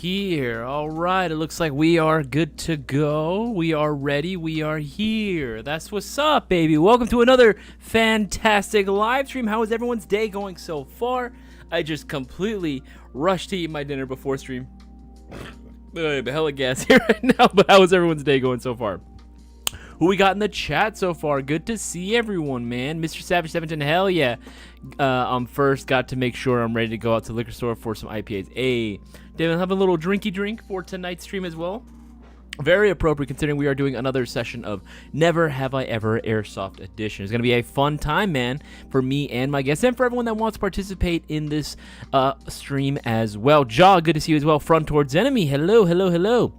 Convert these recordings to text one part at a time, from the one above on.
here. All right, it looks like we are good to go. We are ready. We are here. That's what's up, baby. Welcome to another fantastic live stream. How is everyone's day going so far? I just completely rushed to eat my dinner before stream. Hella gas here right now, but how is everyone's day going so far? Who we got in the chat so far? Good to see everyone, man. Mr. Savage 17, hell yeah. I'm first. Got to make sure I'm ready to go out to the liquor store for some IPAs. Hey, David, have a little drinky drink for tonight's stream as well. Very appropriate considering we are doing another session of Never Have I Ever Airsoft Edition. It's going to be a fun time, man, for me and my guests and for everyone that wants to participate in this stream as well. Jaw, good to see you as well. Front towards enemy. Hello, hello, hello.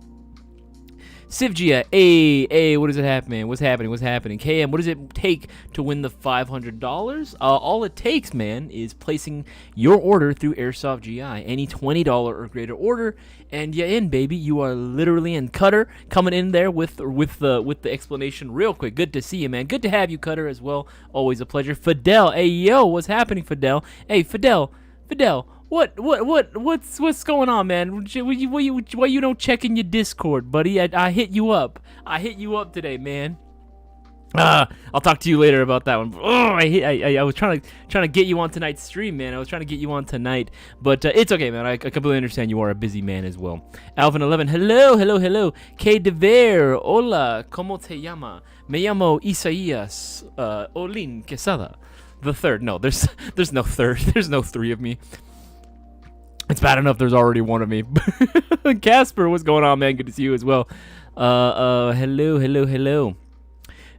Sivgia, hey, what does it happen, man? What's happening? KM, what does it take to win the $500? All it takes, man, is placing your order through Airsoft GI. Any $20 or greater order, and you're in, baby. You are literally in. Cutter coming in there with the explanation real quick. Good to see you, man. Good to have you, Cutter, as well. Always a pleasure. Fidel, hey, yo, what's happening, Fidel? Hey, Fidel. What's going on, man? Why you don't check in your Discord, buddy? I hit you up. Today, man. I'll talk to you later about that one. I was trying to get you on tonight's stream, man. I was trying to get you on tonight, but it's okay, man. I completely understand you are a busy man as well. Alvin11, hello. K Dever, hola, ¿cómo te llama? Me llamo Isaias, Olin Quesada. The third. No, there's no third. There's no three of me. It's bad enough there's already one of me. Casper, what's going on, man? Good to see you as well. Hello.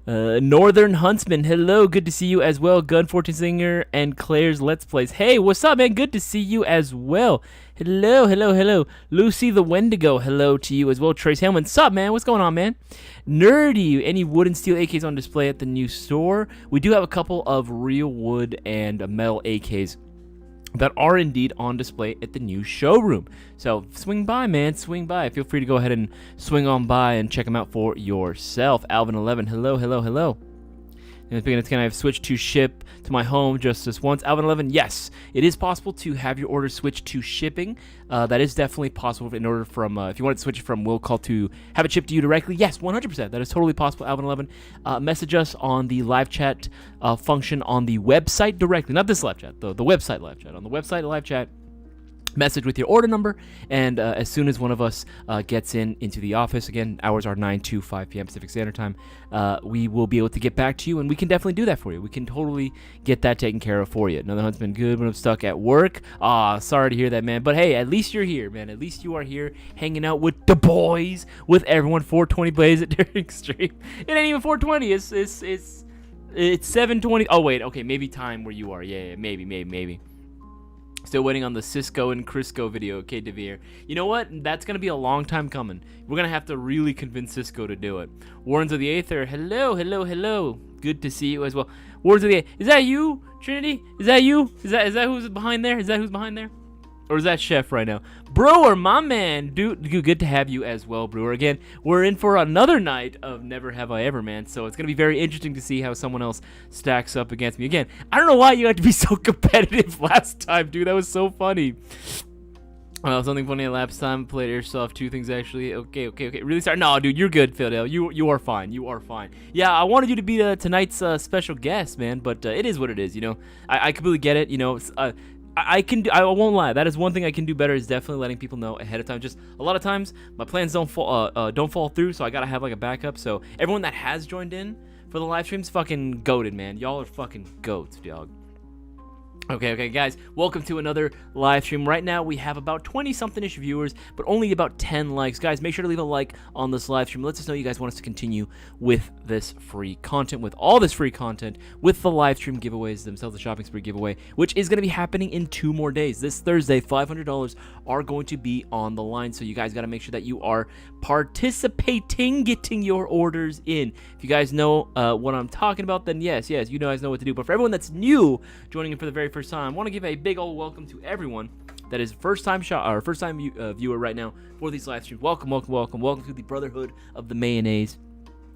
Northern Huntsman, hello. Good to see you as well. Gun 14 Singer and Claire's Let's Plays. Hey, what's up, man? Good to see you as well. Hello. Lucy the Wendigo, hello to you as well. Trace Hellman, sup, man? What's going on, man? Nerdy, any wood and steel AKs on display at the new store? We do have a couple of real wood and metal AKs that are indeed on display at the new showroom. So swing by, man, swing by. Feel free to go ahead and swing on by and check them out for yourself. Alvin11, hello. And can I have switched to ship to my home just this once? Alvin11, yes, it is possible to have your order switched to shipping. That is definitely possible in order from, if you want to switch it from will call to have it shipped to you directly. Yes, 100%. That is totally possible, Alvin11. Message us on the live chat function on the website directly. Not this live chat, the website live chat. On the website live chat, message with your order number, and as soon as one of us gets into the office, again, hours are 9 to 5 p.m. Pacific Standard Time, we will be able to get back to you, and we can definitely do that for you. We can totally get that taken care of for you. Another Huntsman, good when I'm stuck at work. Sorry to hear that, man, but hey, at least you're here, man. At least you are here hanging out with the boys, with everyone. 420 Blaze it during stream. It ain't even 420. It's 7:20. Oh wait, okay, maybe time where you are. Yeah, maybe. Still waiting on the Cisco and Crisco video, okay, Devere. You know what? That's going to be a long time coming. We're going to have to really convince Cisco to do it. Warrens of the Aether, hello. Good to see you as well. Warrens of the Aether, is that you, Trinity? Is that you? Is that who's behind there? Or is that Chef right now? Brewer, my man. Dude, good to have you as well, Brewer. Again, we're in for another night of Never Have I Ever, man. So it's going to be very interesting to see how someone else stacks up against me. Again, I don't know why you had to be so competitive last time, dude. That was so funny. Something funny last time. Played Airsoft. 2 things, actually. Okay. Really sorry. No, dude, you're good, Fidel. You are fine. Yeah, I wanted you to be tonight's special guest, man. But it is what it is, you know. I completely get it, you know. I won't lie. That is one thing I can do better, is definitely letting people know ahead of time. Just a lot of times my plans don't fall through, so I gotta have like a backup. So everyone that has joined in for the live streams, fucking goated, man. Y'all are fucking goats, dog. Okay, guys, welcome to another live stream. Right now, we have about 20-something-ish viewers, but only about 10 likes. Guys, make sure to leave a like on this live stream. Let us know you guys want us to continue with this free content, with all this free content, with the live stream giveaways themselves, the shopping spree giveaway, which is going to be happening in 2 more days. This Thursday, $500 are going to be on the line, so you guys got to make sure that you are participating, getting your orders in. If you guys know what I'm talking about, then yes, you guys know what to do. But for everyone that's new, joining in for the very first time, I want to give a big old welcome to everyone that is first-time viewer right now for these live streams. Welcome to the Brotherhood of the Mayonnaise.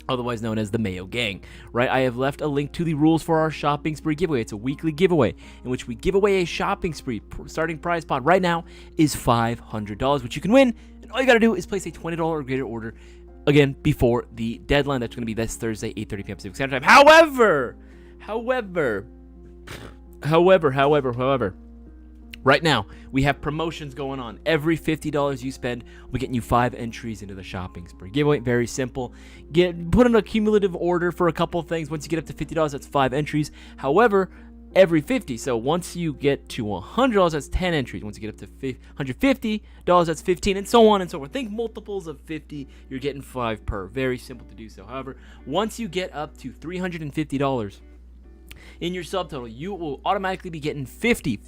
otherwise known as the Mayo Gang, right? I have left a link to the rules for our shopping spree giveaway. It's a weekly giveaway in which we give away a shopping spree. Starting prize pot right now is $500, which you can win, and all you gotta do is place a $20 or greater order, again, before the deadline. That's gonna be this Thursday, 8:30 p.m. Pacific Standard Time. However, right now, we have promotions going on. Every $50 you spend, we're getting you 5 entries into the shopping spree giveaway. Very simple. Put in a cumulative order for a couple of things. Once you get up to $50, that's 5 entries. However, every 50. So once you get to $100, that's 10 entries. Once you get up to $150, that's 15, and so on and so forth. Think multiples of 50. You're getting 5 per. Very simple to do so. However, once you get up to $350 in your subtotal, you will automatically be getting 50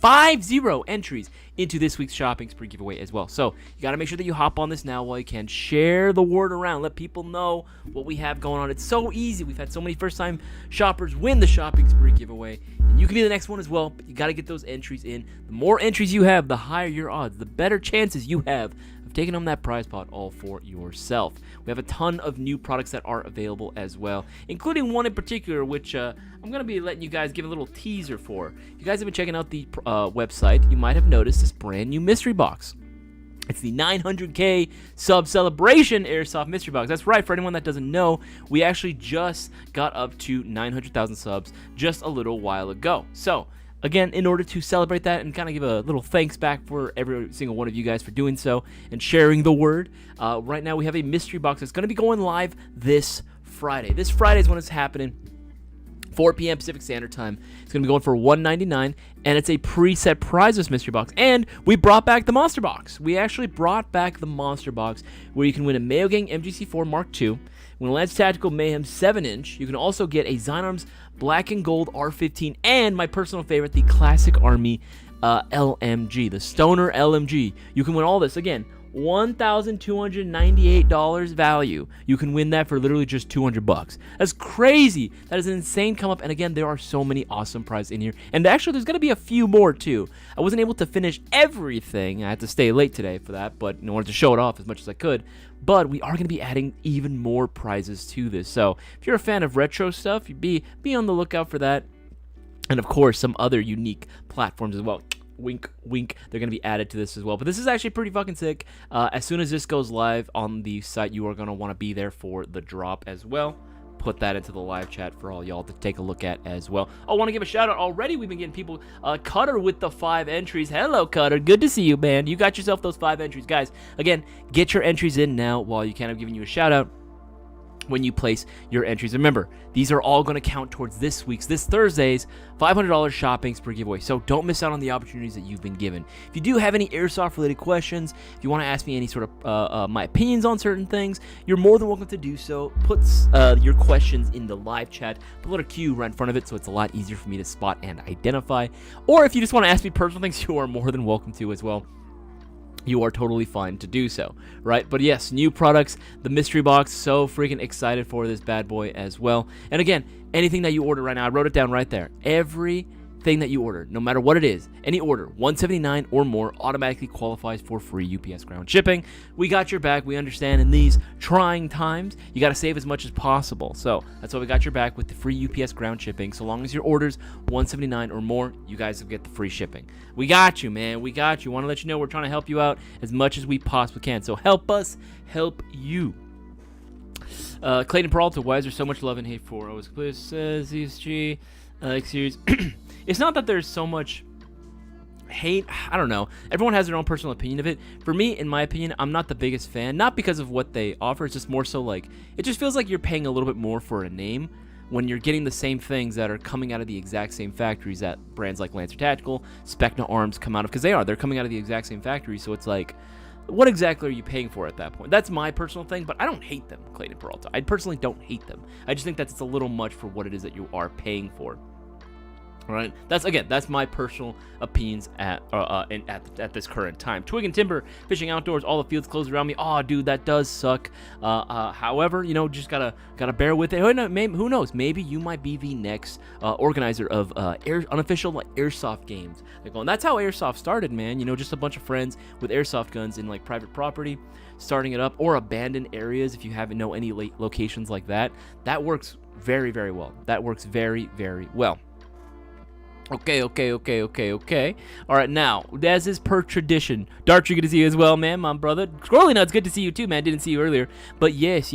entries into this week's shopping spree giveaway as well. So you got to make sure that you hop on this now while you can. Share the word around. Let people know what we have going on. It's so easy. We've had so many first-time shoppers win the shopping spree giveaway, and you can be the next one as well. But you got to get those entries in. The more entries you have, the higher your odds, the better chances you have of taking home that prize pot all for yourself. We have a ton of new products that are available as well, including one in particular, which I'm going to be letting you guys give a little teaser for. If you guys have been checking out the website, you might have noticed this brand new mystery box. It's the 900K sub celebration Airsoft mystery box. That's right, for anyone that doesn't know, we actually just got up to 900,000 subs just a little while ago. So, again, in order to celebrate that and kind of give a little thanks back for every single one of you guys for doing so and sharing the word, right now we have a mystery box that's going to be going live this Friday. This Friday is when it's happening. 4 p.m. Pacific Standard Time. It's going to be going for $199, and it's a preset prizes mystery box. And we brought back the monster box. We actually brought back the monster box where you can win a Mayo Gang MGC4 Mark II, win a Lance Tactical Mayhem 7-inch. You can also get a Zyarms Black and Gold R15, and my personal favorite, the Classic Army LMG, the Stoner LMG. You can win all this. Again, $1,298 value. You can win that for literally just $200. That's crazy. That is an insane come up. And again, there are so many awesome prizes in here. And actually, there's going to be a few more too. I wasn't able to finish everything. I had to stay late today for that, but I wanted to show it off as much as I could. But we are going to be adding even more prizes to this. So if you're a fan of retro stuff, you'd be on the lookout for that. And of course, some other unique platforms as well. Wink, wink. They're going to be added to this as well. But this is actually pretty fucking sick. As soon as this goes live on the site, you are going to want to be there for the drop as well. Put that into the live chat for all y'all to take a look at as well. I want to give a shout out already. We've been getting people. Cutter with the 5 entries. Hello, Cutter. Good to see you, man. You got yourself those 5 entries. Guys, again, get your entries in now while you can. I'm giving you a shout out when you place your entries. Remember, these are all going to count towards this Thursday's $500 shopping spree giveaway. So don't miss out on the opportunities that you've been given. If you do have any airsoft related questions, if you want to ask me any sort of my opinions on certain things, you're more than welcome to do so. Put your questions in the live chat. Put a little Q right in front of it so it's a lot easier for me to spot and identify. Or if you just want to ask me personal things, you are more than welcome to as well. You are totally fine to do so, right? But yes, new products, the mystery box, so freaking excited for this bad boy as well. And again, anything that you order right now, I wrote it down right there. Everything that you order, no matter what it is, any order, $179 or more, automatically qualifies for free UPS ground shipping. We got your back. We understand in these trying times, you got to save as much as possible. So that's why we got your back with the free UPS ground shipping. So long as your order's $179 or more, you guys will get the free shipping. We got you, man. We got you. Want to let you know we're trying to help you out as much as we possibly can. So help us help you. Clayton Peralta, why is there so much love and hate for Always Clear? Says ESG. Series. It's not that there's so much hate. I don't know. Everyone has their own personal opinion of it. For me, in my opinion, I'm not the biggest fan. Not because of what they offer. It's just more so like, it just feels like you're paying a little bit more for a name when you're getting the same things that are coming out of the exact same factories that brands like Lancer Tactical, Specna Arms come out of. Because they're coming out of the exact same factory. So it's like, what exactly are you paying for at that point? That's my personal thing, but I don't hate them, Clayton Peralta. I personally don't hate them. I just think that it's a little much for what it is that you are paying for. Right, that's my personal opinions at this current time. Twig and timber, fishing outdoors, all the fields closed around me. Oh, dude, that does suck. However, just gotta bear with it. Who knows? Maybe you might be the next organizer of unofficial airsoft games. And that's how airsoft started, man. Just a bunch of friends with airsoft guns in private property, starting it up, or abandoned areas. If you haven't know any locations like that, that works very, very well. That works very, very well. Okay. All right, now, as is per tradition, Dartry, good to see you as well, man, my brother. Squirrely Nuts, good to see you too, man. Didn't see you earlier, but yes.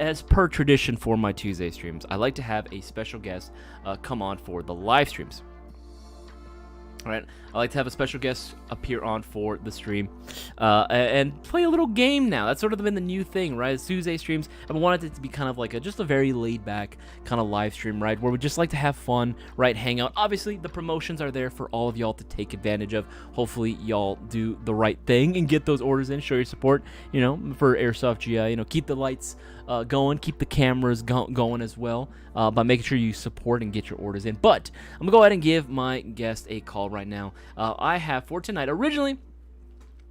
As per tradition for my Tuesday streams, I like to have a special guest come on for the live streams. All right, I like to have a special guest appear on for the stream and play a little game now. That's sort of been the new thing, right? Tuesday streams, I wanted it to be kind of just a very laid-back kind of live stream, right? Where we just like to have fun, right? Hang out. Obviously, the promotions are there for all of y'all to take advantage of. Hopefully, y'all do the right thing and get those orders in. Show your support, for Airsoft GI. Keep the lights going, keep the cameras going as well, by making sure you support and get your orders in. But I'm gonna go ahead and give my guest a call right now. I have for tonight, originally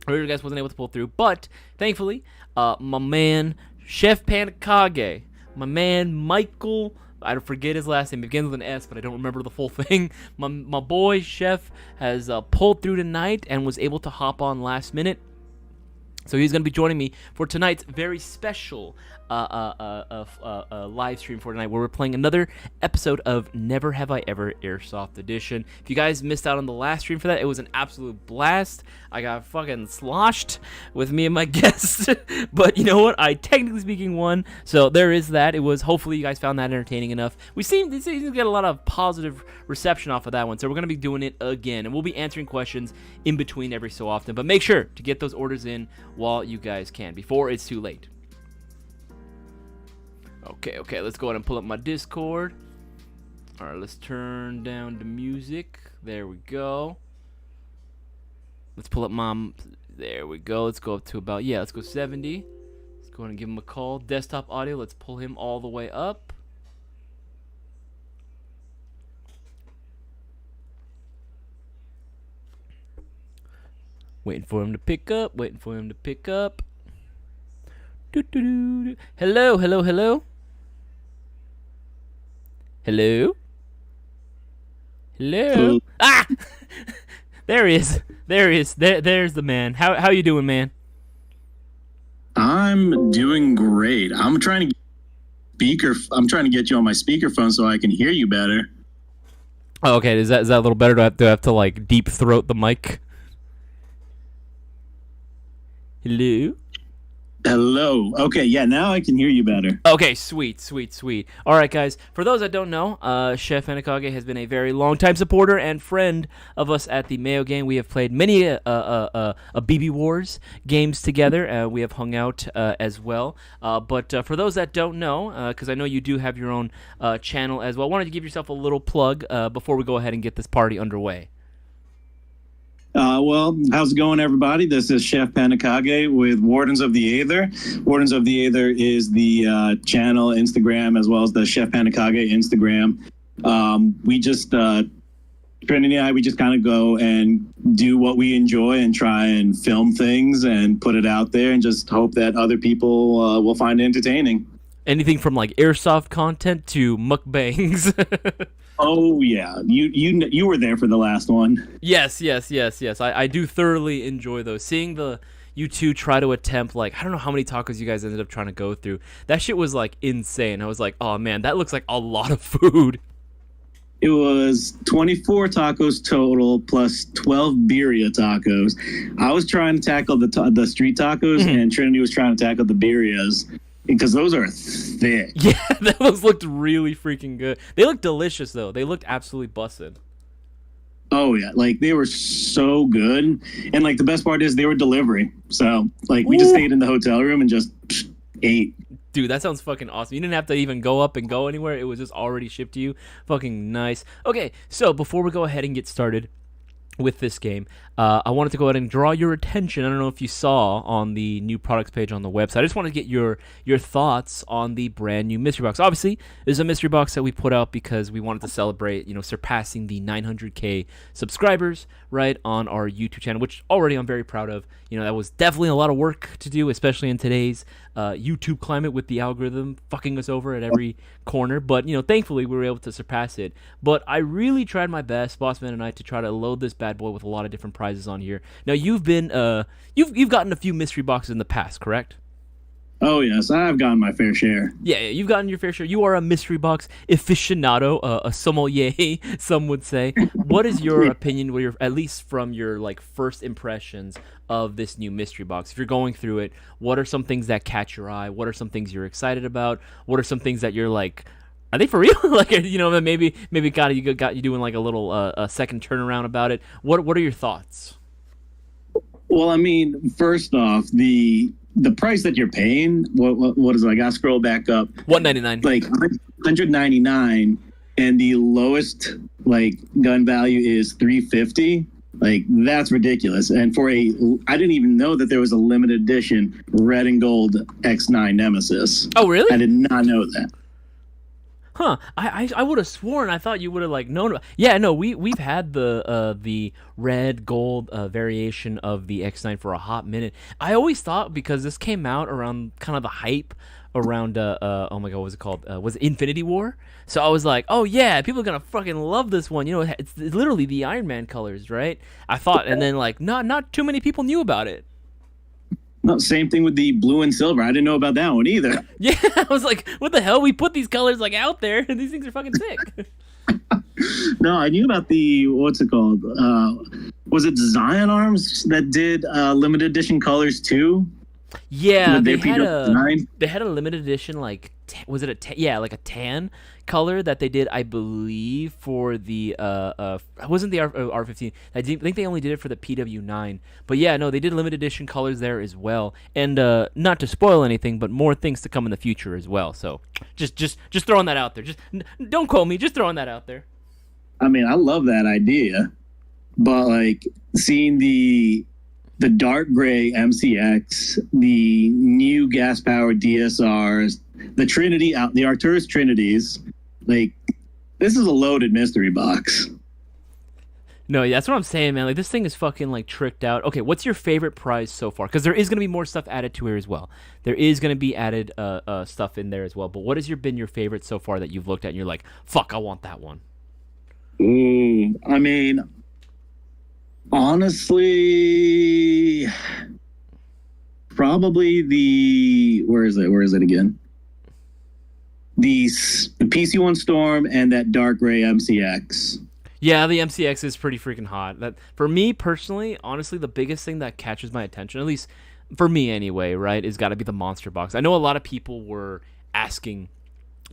guys wasn't able to pull through, but thankfully my man Chef Panikage, my man Michael, I forget his last name, it begins with an S, but I don't remember the full thing. My boy Chef has pulled through tonight and was able to hop on last minute. So he's going to be joining me for tonight's very special live stream for tonight, where we're playing another episode of Never Have I Ever Airsoft Edition. If you guys missed out on the last stream for that, it was an absolute blast. I got fucking sloshed with me and my guests. But you know what? I technically speaking won. So there is that. It was, hopefully you guys found that entertaining enough. We seem to get a lot of positive reception off of that one. So we're going to be doing it again. And we'll be answering questions in between every so often. But make sure to get those orders in while you guys can, before it's too late. Okay, let's go ahead and pull up my Discord. All right, let's turn down the music. There we go. Let's pull up there we go. Let's go up to about, let's go 70. Let's go ahead and give him a call. Desktop audio, let's pull him all the way up. Waiting for him to pick up. Hello. Hello. Ah! There he is. There's the man. How you doing, man? I'm doing great. I'm trying to get you on my speakerphone so I can hear you better. Oh, okay. Is that a little better? Do I have to deep throat the mic? Hello. Okay, yeah, now I can hear you better. Okay, sweet. All right, guys. For those that don't know, Chef Panikage has been a very long-time supporter and friend of us at the Mayo Gang. We have played many BB Wars games together. We have hung out as well. But for those that don't know, because I know you do have your own channel as well, I wanted to give yourself a little plug before we go ahead and get this party underway. Well, how's it going, everybody? This is Chef Panikage with Wardens of the Aether. Wardens of the Aether is the channel, Instagram, as well as the Chef Panikage Instagram. We just, Trinity and I, we just kind of go and do what we enjoy and try and film things and put it out there and just hope that other people will find it entertaining. Anything from airsoft content to mukbangs. Oh yeah, you were there for the last one. Yes. I do thoroughly enjoy those. Seeing you two try to attempt I don't know how many tacos you guys ended up trying to go through. That shit was insane. I was like, oh man, that looks like a lot of food. It was 24 tacos total plus 12 birria tacos. I was trying to tackle the street tacos, and Trinity was trying to tackle the birrias. Because those are thick. Yeah, those looked really freaking good. They looked delicious, though. They looked absolutely busted. Oh, yeah. They were so good. And, the best part is they were delivery. So, we just stayed in the hotel room and just ate. Dude, that sounds fucking awesome. You didn't have to even go up and go anywhere. It was just already shipped to you. Fucking nice. Okay, so before we go ahead and get started, with this game, I wanted to go ahead and draw your attention. I don't know if you saw on the new products page on the website. I just wanted to get your thoughts on the brand new mystery box. Obviously, this is a mystery box that we put out because we wanted to celebrate, surpassing the 900K subscribers, right, on our YouTube channel, which already I'm very proud of. That was definitely a lot of work to do, especially in today's YouTube climate with the algorithm fucking us over at every corner. But, thankfully we were able to surpass it. But I really tried my best, Bossman and I, to try to load this bad boy with a lot of different prizes on here. Now, you've been, you've gotten a few mystery boxes in the past, correct? Oh, yes, I've gotten my fair share. Yeah, you've gotten your fair share. You are a mystery box aficionado, a sommelier, some would say. What is your opinion, at least from your first impressions of this new mystery box? If you're going through it, what are some things that catch your eye? What are some things you're excited about? What are some things that you're like, are they for real? Maybe got you doing a little a second turnaround about it. What are your thoughts? Well, I mean, first off, the price that you're paying, what is it? I gotta scroll back up. $199. Like $199, and the lowest gun value is $350. That's ridiculous. And I didn't even know that there was a limited edition red and gold X9 Nemesis. Oh, really? I did not know that. Huh? I would have sworn. I thought you would have known about. Yeah, no, we've had the red gold variation of the X9 for a hot minute. I always thought, because this came out around kind of the hype around oh my god, what was it called? Was it Infinity War? So I was like, oh yeah, people are gonna fucking love this one. It's literally the Iron Man colors, right? I thought, and then not too many people knew about it. No, same thing with the blue and silver. I didn't know about that one either. Yeah, I was like, what the hell? We put these colors out there, and these things are fucking sick. No, I knew about the, what's it called? Was it Zion Arms that did limited edition colors too? Yeah, they had a limited edition, was it a tan color that they did, I believe, for the wasn't the R15. I think they only did it for the PW9. But yeah, no, they did limited edition colors there as well. And not to spoil anything, but more things to come in the future as well. So just throwing that out there. Just don't quote me, just throwing that out there. I mean, I love that idea, but seeing the dark gray MCX, the new gas powered DSRs, the Arcturus Trinities, this is a loaded mystery box. No, yeah, that's what I'm saying, man. This thing is fucking tricked out. Okay, what's your favorite prize so far? Because there is going to be more stuff added to it as well. There is going to be added stuff in there as well. But what has been your favorite so far that you've looked at and you're like, fuck, I want that one? Ooh, I mean, honestly, probably where is it again? The PC-1 Storm and that dark gray MCX. Yeah, the MCX is pretty freaking hot. That, for me personally, honestly, the biggest thing that catches my attention, at least for me anyway, right, is got to be the monster box. I know a lot of people were asking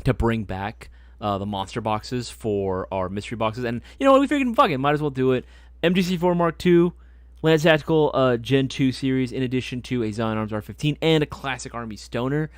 to bring back the monster boxes for our mystery boxes, and we figured, fuck it, might as well do it. MGC4 Mark II, Lance Tactical Gen 2 series, in addition to a Zion Arms R15 and a Classic Army Stoner.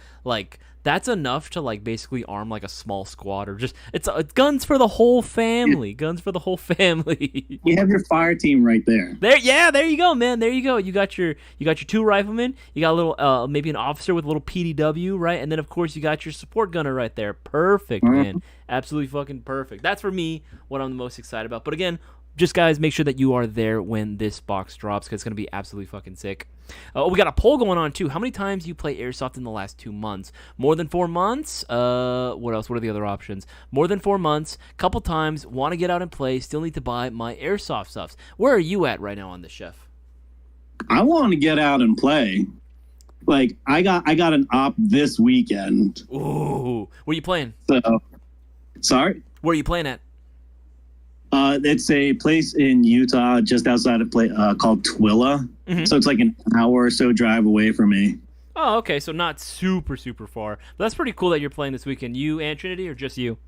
That's enough to basically arm a small squad, or just it's guns for the whole family. Guns for the whole family. You have your fire team right there. There you go, man. There you go. You got your two riflemen. You got a little maybe an officer with a little PDW, right? And then of course you got your support gunner right there. Perfect, man. Absolutely fucking perfect. That's for me what I'm the most excited about. But again, just guys, make sure that you are there when this box drops, because it's gonna be absolutely fucking sick. We got a poll going on too. How many times you play Airsoft in the last 2 months? More than 4 months? What else? What are the other options? More than 4 months. Couple times. Want to get out and play. Still need to buy my Airsoft stuffs. Where are you at right now on this, Chef? I want to get out and play. I got an op this weekend. Ooh, where are you playing? Sorry. Where are you playing at? It's a place in Utah, just outside of called Twilla. Mm-hmm. So it's an hour or so drive away from me. Oh, okay. So not super, super far. But that's pretty cool that you're playing this weekend. You and Trinity, or just you?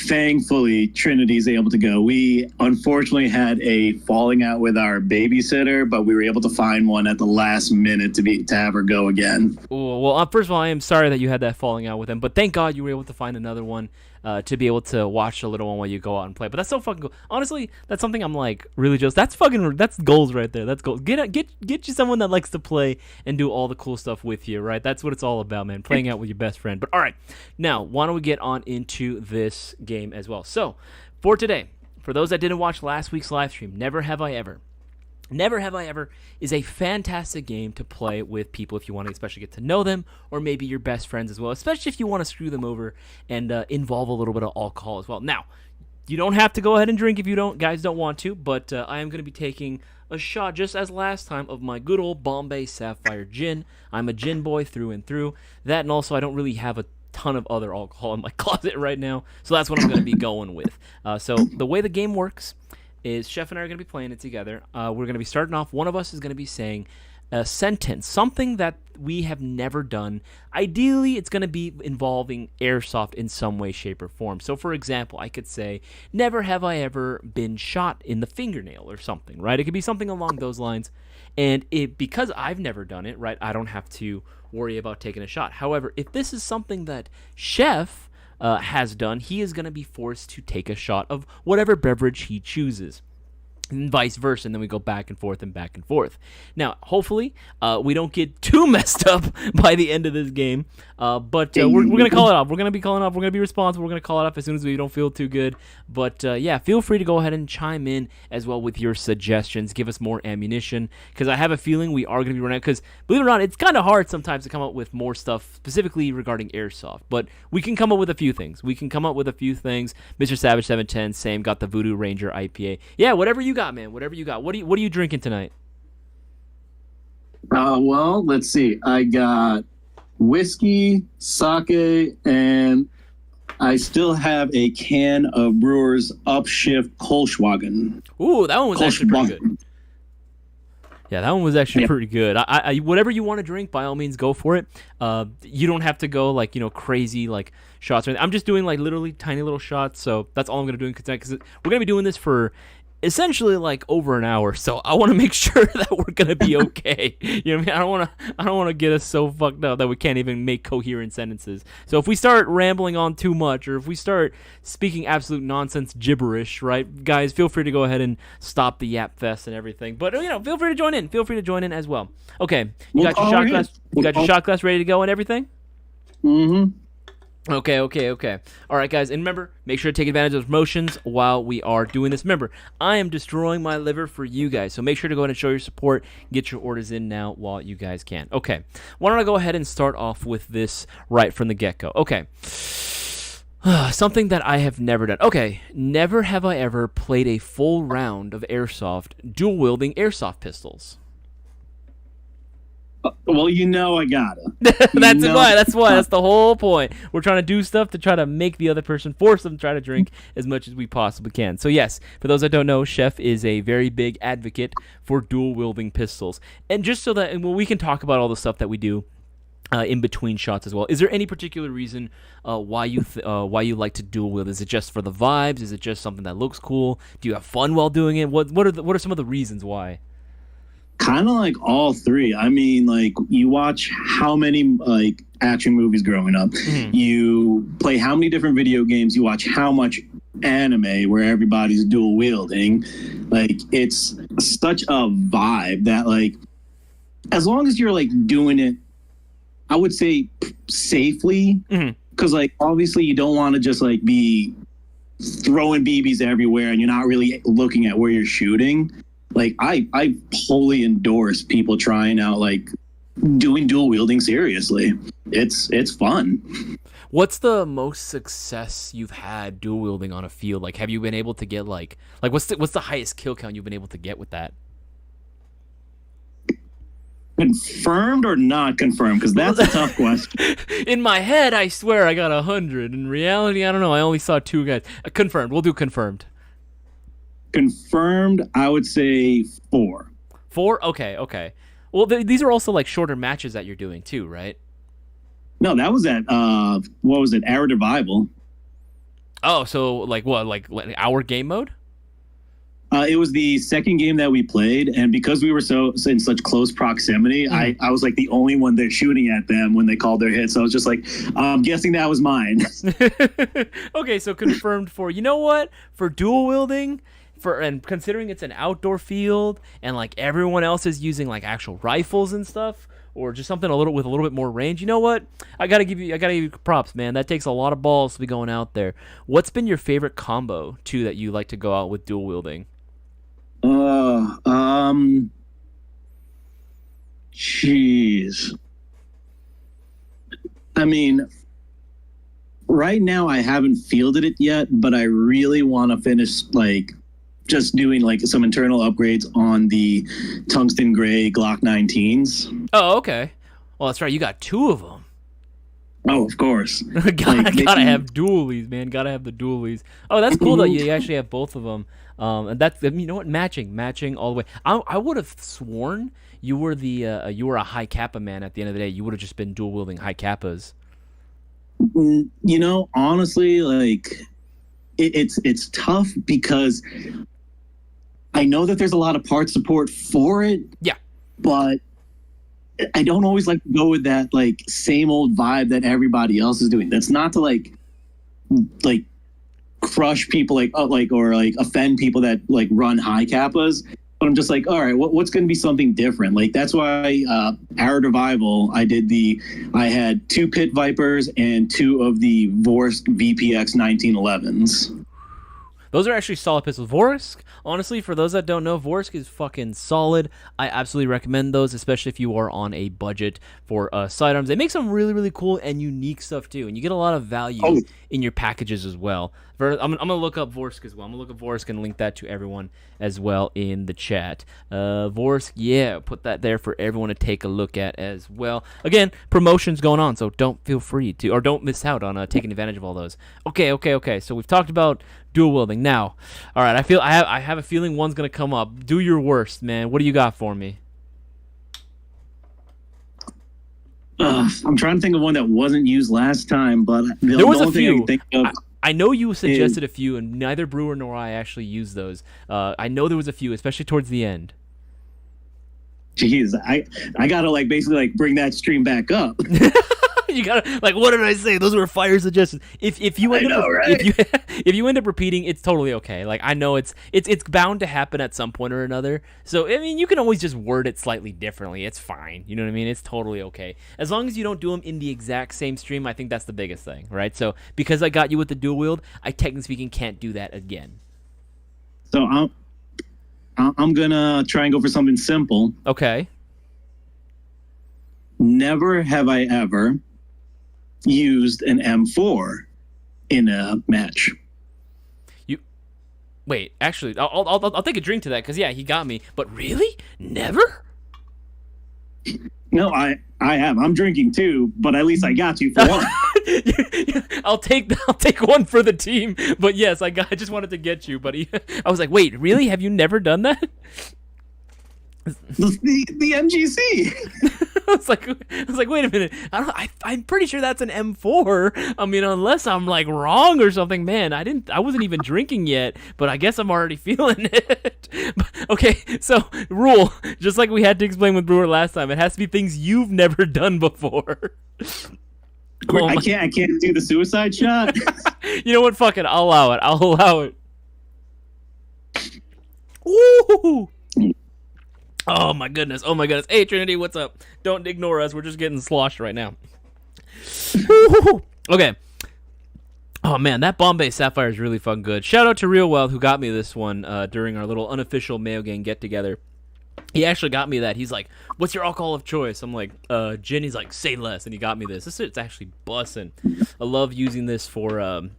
Thankfully, Trinity's able to go. We unfortunately had a falling out with our babysitter, but we were able to find one at the last minute to have her go again. Ooh, well, first of all, I am sorry that you had that falling out with him, but thank God you were able to find another one. to be able to watch the little one while you go out and play. But that's so fucking cool. Honestly, that's something I'm like really just. That's goals right there. That's goals. Get you someone that likes to play and do all the cool stuff with you, right? That's what it's all about, man. Playing out with your best friend. But all right, now why don't we get on into this game as well? So for today, for those that didn't watch last week's live stream, Never Have I Ever. Never Have I Ever is a fantastic game to play with people if you want to especially get to know them, or maybe your best friends as well, especially if you want to screw them over and involve a little bit of alcohol as well. Now, you don't have to go ahead and drink if you guys don't want to, but I am going to be taking a shot, just as last time, of my good old Bombay Sapphire Gin. I'm a gin boy through and through. That, and also I don't really have a ton of other alcohol in my closet right now, so that's what I'm going to be going with. So the way the game works is Chef and I are going to be playing it together. We're going to be starting off. One of us is going to be saying a sentence, something that we have never done. Ideally, it's going to be involving airsoft in some way, shape, or form. So, for example, I could say, never have I ever been shot in the fingernail or something, right? It could be something along those lines. And because I've never done it, right, I don't have to worry about taking a shot. However, if this is something that Chef has done, he is going to be forced to take a shot of whatever beverage he chooses, and vice versa, and then we go back and forth and back and forth. Now, hopefully, we don't get too messed up by the end of this game, but we're going to call it off. We're going to be calling off. We're going to be responsible. We're going to call it off as soon as we don't feel too good. But, yeah, feel free to go ahead and chime in as well with your suggestions. Give us more ammunition, because I have a feeling we are going to be running out, because, believe it or not, it's kind of hard sometimes to come up with more stuff specifically regarding Airsoft, but we can come up with a few things. Mr. Savage 710, same, got the Voodoo Ranger IPA. Yeah, whatever you got, man. Whatever you got. What are you drinking tonight? Well, let's see. I got whiskey, sake, and I still have a can of Brewer's Upshift Kolschwagen. Ooh, that one was actually pretty good. Yeah, that one was actually pretty good. I whatever you want to drink, by all means, go for it. You don't have to go like crazy like shots or anything. I'm just doing like literally tiny little shots, so that's all I'm gonna do tonight, because we're gonna be doing this for essentially like over an hour, so I want to make sure that we're gonna be okay. You know what I mean? I don't want to get us so fucked up that we can't even make coherent sentences. So if we start rambling on too much, or if we start speaking absolute nonsense gibberish, right, guys, feel free to go ahead and stop the yap fest and everything. But feel free to join in. Feel free to join in as well. Okay, you got your shot glass. You got your shot glass ready to go and everything. Mm-hmm. Okay. All right, guys, and remember, make sure to take advantage of those motions while we are doing this. Remember, I am destroying my liver for you guys, so make sure to go ahead and show your support. Get your orders in now while you guys can. Okay, why don't I go ahead and start off with this right from the get-go. Okay, something that I have never done. Okay, never have I ever played a full round of Airsoft dual-wielding Airsoft pistols. Well, I gotta. That's why. That's the whole point. We're trying to do stuff to try to make the other person, force them to try to drink as much as we possibly can. So yes, for those that don't know, Chef is a very big advocate for dual-wielding pistols. And just so that we can talk about all the stuff that we do in between shots as well. Is there any particular reason why you like to dual wield? Is it just for the vibes? Is it just something that looks cool? Do you have fun while doing it? What are some of the reasons why? Kind of like all three. I mean, like, you watch how many like action movies growing up. Mm-hmm. You play how many different video games. You watch how much anime where everybody's dual wielding. Like, it's such a vibe that, like, as long as you're like doing it, I would say safely, because like obviously you don't want to just like be throwing BBs everywhere and you're not really looking at where you're shooting. Like, I wholly endorse people trying out like doing dual wielding seriously. It's fun. What's the most success you've had dual wielding on a field? Like, have you been able to get like what's the highest kill count you've been able to get with that? Confirmed or not confirmed? Because that's a tough question. In my head, I swear I got 100. In reality, I don't know. I only saw 2 guys. Confirmed. We'll do confirmed. Confirmed, I would say 4. 4? Okay. Well, these are also like shorter matches that you're doing too, right? No, that was at what was it? Hour Revival. Oh, so like what? Like hour game mode? It was the second game that we played, and because we were so in such close proximity, I was like the only one there shooting at them when they called their hits. So I was just like, I'm guessing that was mine. Okay, so confirmed for, you know what? For dual wielding, and considering it's an outdoor field and like everyone else is using like actual rifles and stuff, or just something with a little bit more range. You know what? I gotta give you props, man. That takes a lot of balls to be going out there. What's been your favorite combo too that you like to go out with dual wielding? Jeez. I mean, right now I haven't fielded it yet, but I really want to finish like just doing like some internal upgrades on the tungsten gray Glock 19s. Oh, okay. Well, that's right. You got two of them. Oh, of course. gotta have dualies, man. Gotta have the dualies. Oh, that's cool that you actually have both of them. And that's, you know what, matching all the way. I would have sworn you were a high kappa man. At the end of the day, you would have just been dual wielding high kappas. You know, honestly, like it's tough because I know that there's a lot of part support for it. Yeah, but I don't always like to go with that like same old vibe that everybody else is doing. That's not to like crush people or offend people that like run high kappas. But I'm just like, all right, what's going to be something different? Like that's why Arrow Revival, I had 2 Pit Vipers and 2 of the Vorsk VPX 1911s. Those are actually solid pistols. Vorsk, honestly, for those that don't know, Vorsk is fucking solid. I absolutely recommend those, especially if you are on a budget for sidearms. They make some really, really cool and unique stuff, too. And you get a lot of value in your packages as well. I'm going to look up Vorsk as well. I'm going to look up Vorsk and link that to everyone as well in the chat. Vorsk, yeah, put that there for everyone to take a look at as well. Again, promotions going on, so don't miss out on taking advantage of all those. Okay. So we've talked about dual wielding. Now, all right, I have a feeling one's going to come up. Do your worst, man. What do you got for me? I'm trying to think of one that wasn't used last time, but there was a few. I know you suggested a few, and neither Brewer nor I actually used those. I know there was a few, especially towards the end. Jeez, I gotta like basically like bring that stream back up. You gotta, like, what did I say? Those were fire suggestions. If you end up repeating, it's totally okay. Like, I know it's bound to happen at some point or another. So I mean, you can always just word it slightly differently. It's fine. You know what I mean? It's totally okay. As long as you don't do them in the exact same stream, I think that's the biggest thing, right? So because I got you with the dual wield, I technically speaking can't do that again. So I'm gonna try and go for something simple. Okay. Never have I ever used an M4 in a match. Wait, actually, I'll take a drink to that because yeah, he got me. But really, never? No, I have. I'm drinking too, but at least I got you for one. I'll take one for the team. But yes, I just wanted to get you, buddy. I was like, wait, really? Have you never done that? The MGC. I was like, wait a minute. I'm pretty sure that's an M4. I mean, unless I'm like wrong or something. Man, I wasn't even drinking yet, but I guess I'm already feeling it. Okay, so rule, just like we had to explain with Brewer last time, it has to be things you've never done before. I can't do the suicide shot. You know what? Fuck it. I'll allow it. Woo! Oh my goodness. Hey Trinity, what's up? Don't ignore us. We're just getting sloshed right now. Okay. Oh man, that Bombay Sapphire is really fun good. Shout out to Real Wild who got me this one during our little unofficial Mayo Gang get together. He actually got me that. He's like, "What's your alcohol of choice?" I'm like, "Gin." He's like, "Say less," and he got me this. It's actually bussin'. I love using this for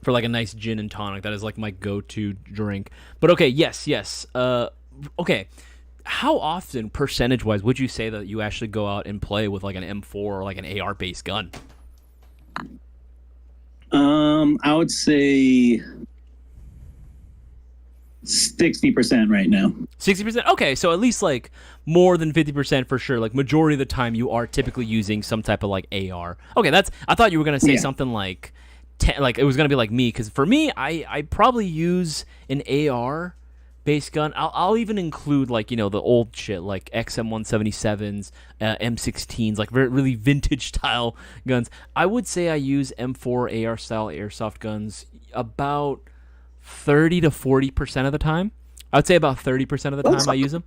like a nice gin and tonic. That is like my go-to drink. But okay, yes. Okay. How often, percentage-wise, would you say that you actually go out and play with like an M4 or like an AR-based gun? I would say 60% right now. 60%? Okay, so at least like more than 50% for sure. Like majority of the time you are typically using some type of like AR. Okay, I thought you were going to say something like like it was going to be like me, because for me, I probably use an AR base gun. I'll even include like the old shit like XM177s, M16s, like really vintage style guns. I would say I use M4 AR style airsoft guns about 30 to 40% of the time. I would say about 30% of the time I use them.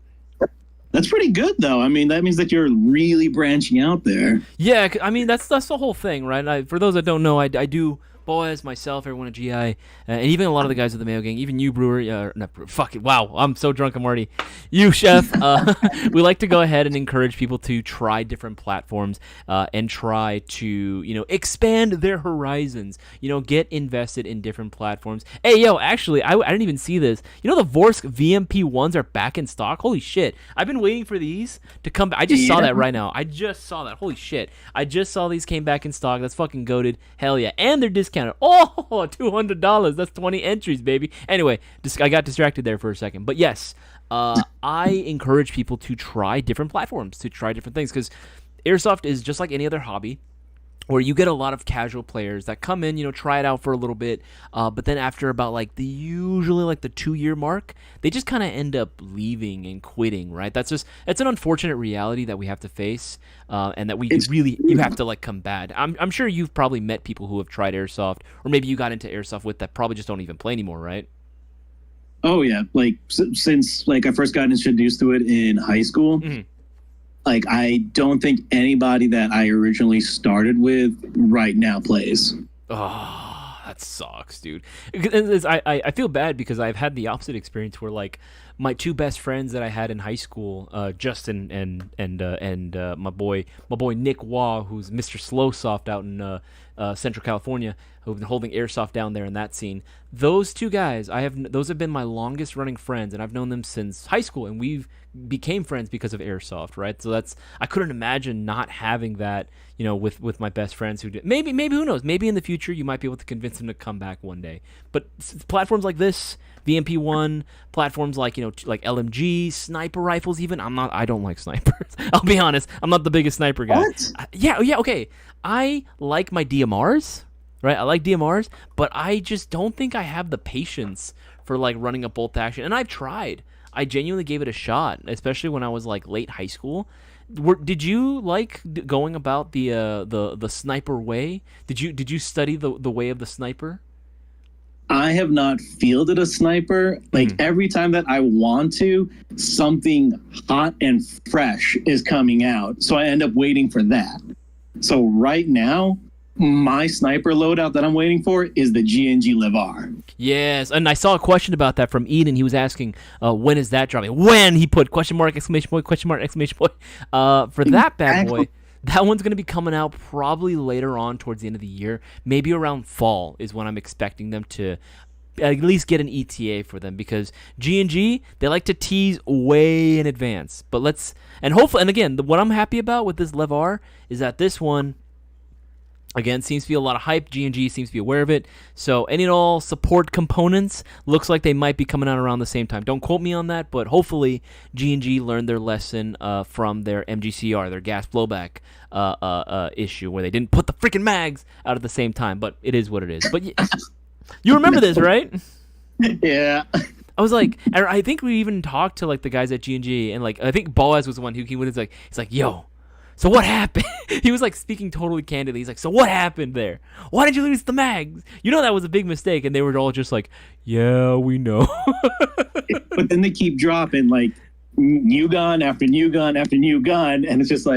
That's pretty good, though. I mean, that means that you're really branching out there. Yeah, I mean that's the whole thing, right? For those that don't know, I do Boaz, myself, everyone at GI, and even a lot of the guys with the Mayo Gang, even you, Brewer. Not Brewer. Fuck it. Wow, I'm so drunk. I'm already. You, Chef. We like to go ahead and encourage people to try different platforms and try to expand their horizons. Get invested in different platforms. Hey, yo, actually, I didn't even see this. The Vorsk VMP ones are back in stock. Holy shit! I've been waiting for these to come back. I just saw that right now. I just saw that. Holy shit! I just saw these came back in stock. That's fucking goated. Hell yeah! And they're discounted. Oh, $200. That's 20 entries, baby. Anyway, I got distracted there for a second. But yes, I encourage people to try different platforms, to try different things, because airsoft is just like any other hobby, where you get a lot of casual players that come in, try it out for a little bit, but then after about usually the 2-year mark, they just kind of end up leaving and quitting, right? It's an unfortunate reality that we have to face, and that you have to combat. I'm sure you've probably met people who have tried airsoft, or maybe you got into airsoft with that probably just don't even play anymore, right? Oh yeah, since I first got introduced to it in high school. Mm-hmm. I don't think anybody that I originally started with right now plays. Oh, that sucks, dude. I feel bad because I've had the opposite experience where my two best friends that I had in high school, Justin and my boy Nick Waugh, who's Mr. Slowsoft out in Central California, who've been holding airsoft down there in that scene. Those two guys, those have been my longest running friends, and I've known them since high school, and we've became friends because of airsoft, right? So I couldn't imagine not having that, with my best friends who did. Maybe who knows? Maybe in the future you might be able to convince them to come back one day. But platforms like this, VMP1, platforms like LMG, sniper rifles, even I don't like snipers. I'll be honest, I'm not the biggest sniper guy. What? Yeah, okay. I like my DMRs, right? I like DMRs, but I just don't think I have the patience for running a bolt action. And I've tried. I genuinely gave it a shot, especially when I was late high school. Did you going about the sniper way? Did you study the way of the sniper? I have not fielded a sniper. Every time that I want to, something hot and fresh is coming out. So I end up waiting for that. So right now, my sniper loadout that I'm waiting for is the GNG LeVar. Yes, and I saw a question about that from Eden. He was asking, when is that dropping? When? He put question mark, exclamation point, question mark, exclamation point. For that bad boy, that one's going to be coming out probably later on towards the end of the year. Maybe around fall is when I'm expecting them to at least get an ETA for them, because G&G, they like to tease way in advance. But hopefully, and again, what I'm happy about with this LeVar is that this one, again, seems to be a lot of hype. G&G seems to be aware of it. So any and all support components looks like they might be coming out around the same time. Don't quote me on that, but hopefully G&G learned their lesson from their MGCR, their gas blowback issue, where they didn't put the freaking mags out at the same time. But it is what it is. But you remember this, right? Yeah. I was I think we even talked to the guys at G&G, and I think Boaz was the one who he was he's like, yo, so what happened? He was speaking totally candidly. He's like, so what happened there? Why did you lose the mags? That was a big mistake. And they were all just yeah, we know. But then they keep dropping new gun after new gun after new gun. And it's just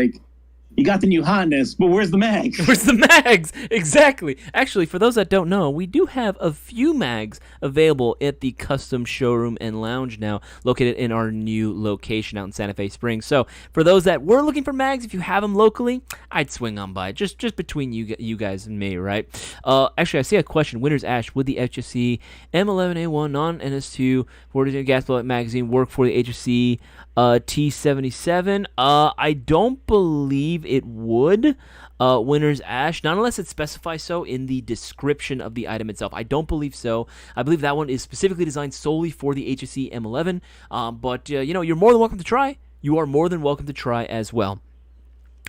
you got the new hotness, but where's the mags? Where's the mags? Exactly. Actually, for those that don't know, we do have a few mags available at the custom showroom and lounge now, located in our new location out in Santa Fe Springs. So for those that were looking for mags, if you have them locally, I'd swing on by. Just between you guys and me, right? Actually, I see a question. Winners Ash, would the HSC M11A1 non-NS2 40 gas bullet magazine work for the HSC T77? I don't believe it would. Winner's Ash, not unless it specifies so in the description of the item itself. I don't believe so. I believe that one is specifically designed solely for the HSC M11. But you're more than welcome to try. You are more than welcome to try as well.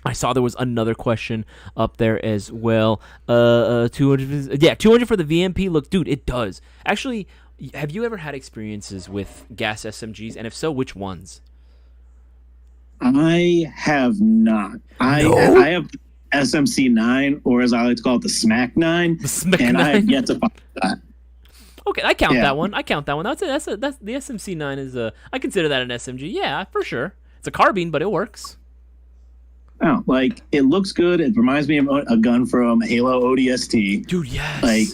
I saw there was another question up there as well. 200 for the VMP. Look, dude, it does. Actually, Have you ever had experiences with gas SMGs, and if so, which ones? I have not. No? I have SMC9, or as I like to call it, the Smack 9, The Smack and I have 9? yet to find that. Okay, I count Yeah. that one. I count that one. That's the SMC9 is a. I consider that an SMG. Yeah, for sure. It's a carbine, but it works. Oh, like it looks good. It reminds me of a gun from Halo ODST. Dude, yes. Like,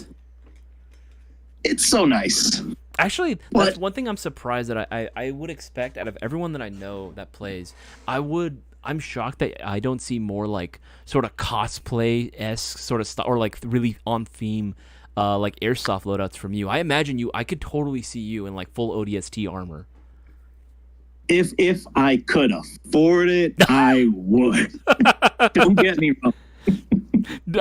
it's so nice. Actually, What? that's one thing I'm surprised that I would expect out of everyone that I know that plays. I'm shocked that I don't see more like sort of cosplay-esque sort of stuff, or like really on theme like airsoft loadouts from you. I imagine I could totally see you in like full ODST armor. If I could afford it, I would. Don't get me wrong.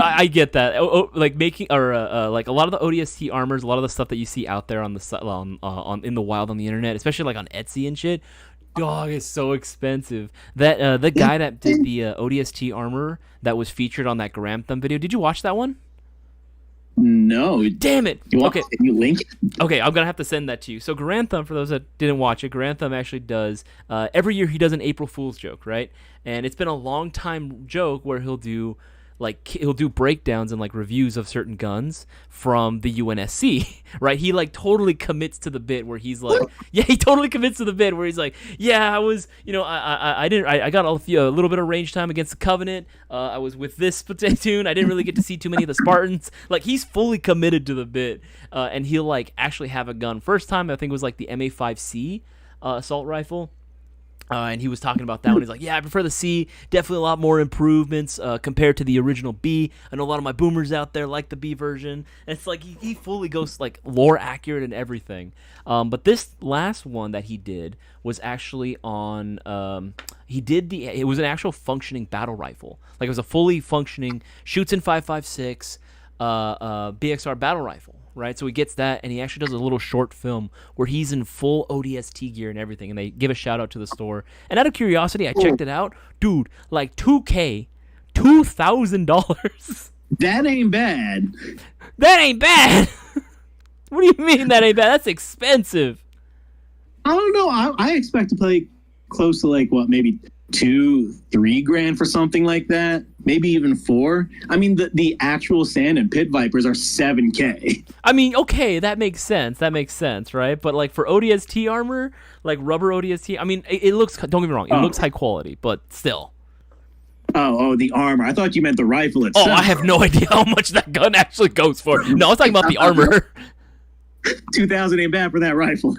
I get that. Like making or like a lot of the ODST armors, a lot of the stuff that you see out there on the on in the wild on the internet, especially like on Etsy and shit. Dog, is so expensive. That the guy that did the ODST armor that was featured on that Grantham video. Did you watch that one? No. Damn it. You want, Okay. Can you link it? Okay, I'm gonna have to send that to you. So Grantham, for those that didn't watch it, Grantham actually does every year he does an April Fool's joke, right? And it's been a long time joke where he'll do breakdowns and like reviews of certain guns from the UNSC, right? He like totally commits to the bit where he's like, yeah, he totally commits to the bit where he's like, yeah, I was, I got a little bit of range time against the Covenant. I was with this platoon. I didn't really get to see too many of the Spartans. Like he's fully committed to the bit, and he'll like actually have a gun. First time I think it was like the MA5C assault rifle. And he was talking about that one. He's like, yeah, I prefer the C. Definitely a lot more improvements compared to the original B. I know a lot of my boomers out there like the B version. And it's like he fully goes like lore accurate and everything. But this last one that he did was actually on it was an actual functioning battle rifle. Like it was a fully functioning shoots in 5.56 BXR battle rifle. Right, so he gets that, and he actually does a little short film where he's in full ODST gear and everything, and they give a shout out to the store. And out of curiosity, I checked it out, dude. Like $2,000, $2,000. That ain't bad. That ain't bad. What do you mean that ain't bad? That's expensive. I don't know. I expect to play close to like what, maybe $2-3 grand for something like that, maybe even $4. I mean, the actual Sand and Pit Vipers are $7K. I mean, okay, that makes sense, right? But like for ODST armor, like rubber ODST, I mean, it looks, don't get me wrong, it looks high quality, but still. Oh, the armor. I thought you meant the rifle itself. Oh, I have no idea how much that gun actually goes for. No, I was talking about the armor. 2,000 ain't bad for that rifle.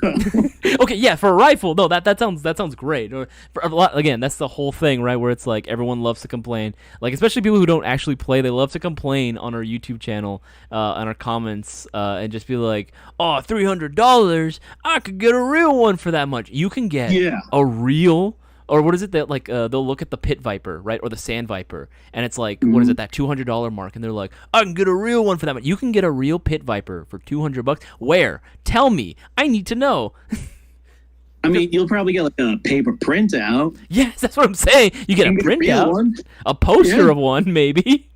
Okay, yeah, for a rifle, no, that sounds great. Or for a lot, again, that's the whole thing, right? Where it's like everyone loves to complain, like especially people who don't actually play. They love to complain on our YouTube channel, on our comments, and just be like, "Oh, $300, I could get a real one for that much." You can get a real. Or what is it that like they'll look at the Pit Viper, right, or the Sand Viper, and it's like what is it, that $200 mark, and they're like, I can get a real one for that much. You can get a real Pit Viper for $200. Where? Tell me. I need to know. I mean, you'll probably get like a paper printout. Yes, that's what I'm saying. You get a printout, a poster of one, maybe.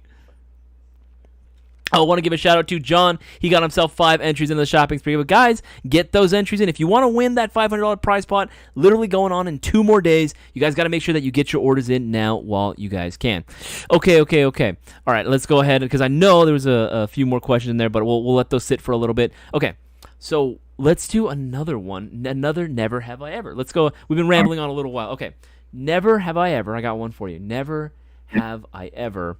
I want to give a shout out to John. He got himself 5 entries in the shopping spree. But guys, get those entries in. If you want to win that $500 prize pot, literally going on in 2 more days, you guys got to make sure that you get your orders in now while you guys can. Okay. All right, let's go ahead, because I know there was a few more questions in there, but we'll let those sit for a little bit. Okay, so let's do another one. Another Never Have I Ever. Let's go. We've been rambling on a little while. Okay, never have I ever. I got one for you. Never have I ever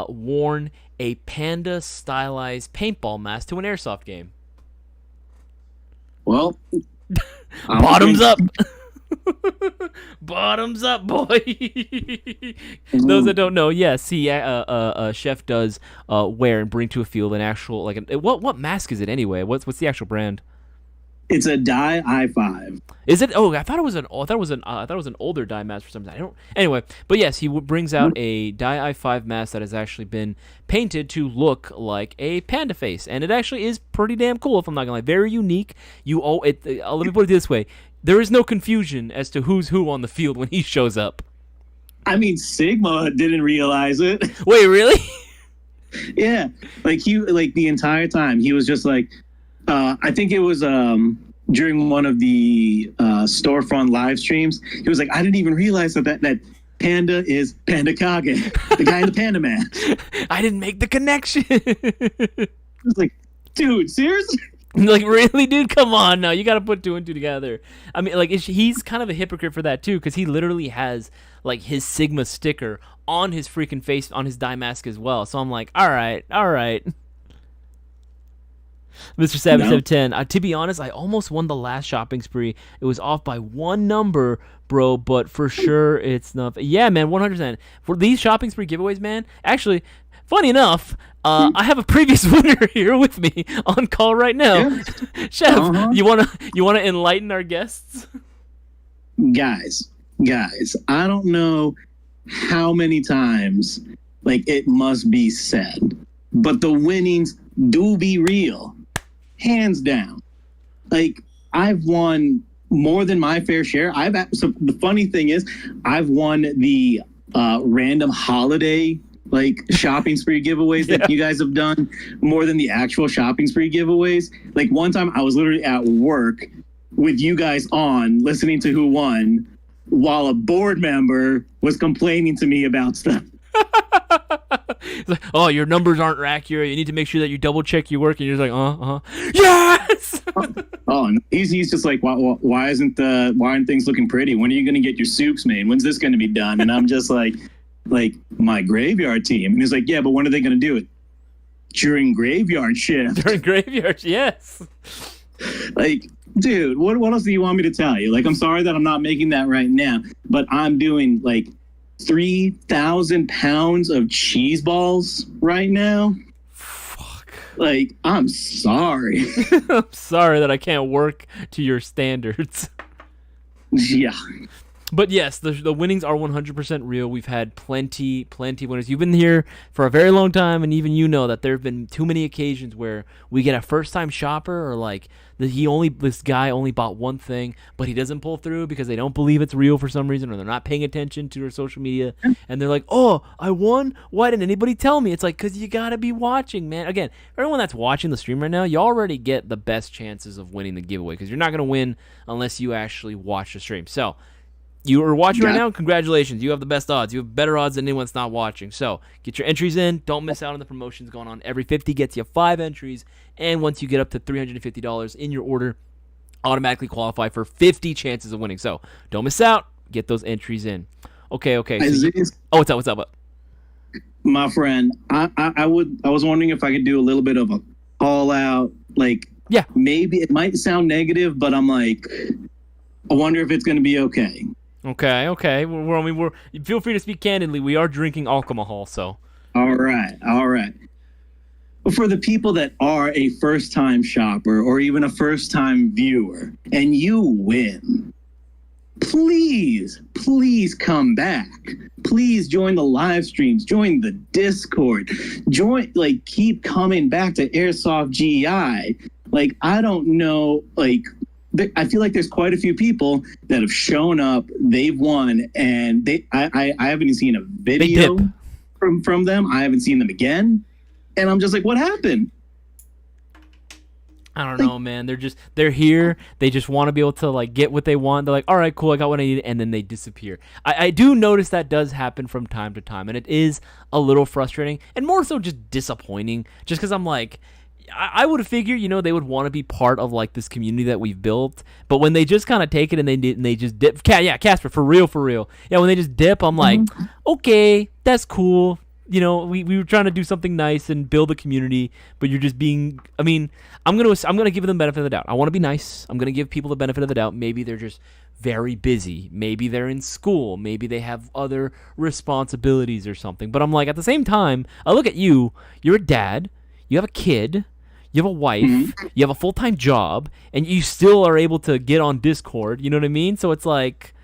worn a panda stylized paintball mask to an airsoft game. Well, bottoms up. Bottoms up, boy. Those that don't know, yes, he Chef does wear and bring to a field an actual what mask is it anyway? What's the actual brand? It's a dye i5. Is it? Oh, I thought it was an older dye mask for some reason. I don't. Anyway, but yes, he brings out a dye i5 mask that has actually been painted to look like a panda face, and it actually is pretty damn cool. If I'm not gonna lie, very unique. Let me put it this way: there is no confusion as to who's who on the field when he shows up. I mean, Sigma didn't realize it. Wait, really? Yeah, like the entire time he was just like, I think it was during one of the storefront live streams. He was like, I didn't even realize that Panda is Panda Kage, the guy in the Panda mask. I didn't make the connection. I was like, dude, seriously? Like, really, dude? Come on now. You got to put two and two together. I mean, like, he's kind of a hypocrite for that, too, because he literally has, like, his Sigma sticker on his freaking face, on his dye mask as well. So I'm like, all right. Mr. Savage 10. To be honest, I almost won the last shopping spree. It was off by one number, bro, but for sure it's not. Yeah, man, 100%. For these shopping spree giveaways, man, actually, funny enough, I have a previous winner here with me on call right now. Yeah. Chef, you wanna enlighten our guests? Guys, I don't know how many times like it must be said, but the winnings do be real, hands down. Like, I've won more than my fair share. So the funny thing is, I've won the random holiday like shopping spree giveaways that you guys have done more than the actual shopping spree giveaways. Like, one time I was literally at work with you guys on listening to who won while a board member was complaining to me about stuff. Like, oh, your numbers aren't accurate. You need to make sure that you double check your work. And you're just like, yes. Oh, he's just like, why aren't things looking pretty? When are you going to get your soups made? When's this going to be done? And I'm just like my graveyard team. And he's like, yeah, but when are they going to do it? During graveyard shift. During graveyard, yes. Like, dude, what else do you want me to tell you? Like, I'm sorry that I'm not making that right now, but I'm doing like 3,000 pounds of cheese balls right now. Fuck. Like, I'm sorry. I'm sorry that I can't work to your standards. Yeah. But yes, the winnings are 100% real. We've had plenty winners. You've been here for a very long time, and even you know that there have been too many occasions where we get a first-time shopper, or like this guy only bought one thing, but he doesn't pull through because they don't believe it's real for some reason, or they're not paying attention to their social media, and they're like, "Oh, I won! Why didn't anybody tell me?" It's like, because you gotta be watching, man. Again, everyone that's watching the stream right now, you already get the best chances of winning the giveaway, because you're not gonna win unless you actually watch the stream. So, you are watching right now, congratulations. You have the best odds. You have better odds than anyone that's not watching. So get your entries in. Don't miss out on the promotions going on. Every 50 gets you 5 entries. And once you get up to $350 in your order, automatically qualify for 50 chances of winning. So don't miss out. Get those entries in. Okay. Isaias, what's up? My friend, I was wondering if I could do a little bit of a call out. Like, yeah, maybe it might sound negative, but I'm like, I wonder if it's going to be okay. Okay. We're feel free to speak candidly. We are drinking alcohol, so. All right. But for the people that are a first-time shopper or even a first-time viewer, and you win, please come back. Please join the live streams, join the Discord, keep coming back to Airsoft GI. Like, I don't know, like, I feel like there's quite a few people that have shown up, they've won, and I haven't seen a video from them. I haven't seen them again. And I'm just like, what happened? I don't know, man. They're here. They just want to be able to like get what they want. They're like, all right, cool, I got what I need, and then they disappear. I do notice that does happen from time to time, and it is a little frustrating and more so just disappointing. Just because I'm like, I would figure, they would want to be part of like this community that we've built, but when they just kind of take it and they just dip, Casper, for real. Yeah, when they just dip, I'm like, okay, that's cool. We were trying to do something nice and build a community, but you're just being. I mean, I'm gonna give them the benefit of the doubt. I want to be nice. I'm gonna give people the benefit of the doubt. Maybe they're just very busy. Maybe they're in school. Maybe they have other responsibilities or something. But I'm like, at the same time, I look at you. You're a dad. You have a kid. You have a wife, you have a full-time job, and you still are able to get on Discord, you know what I mean? So it's like,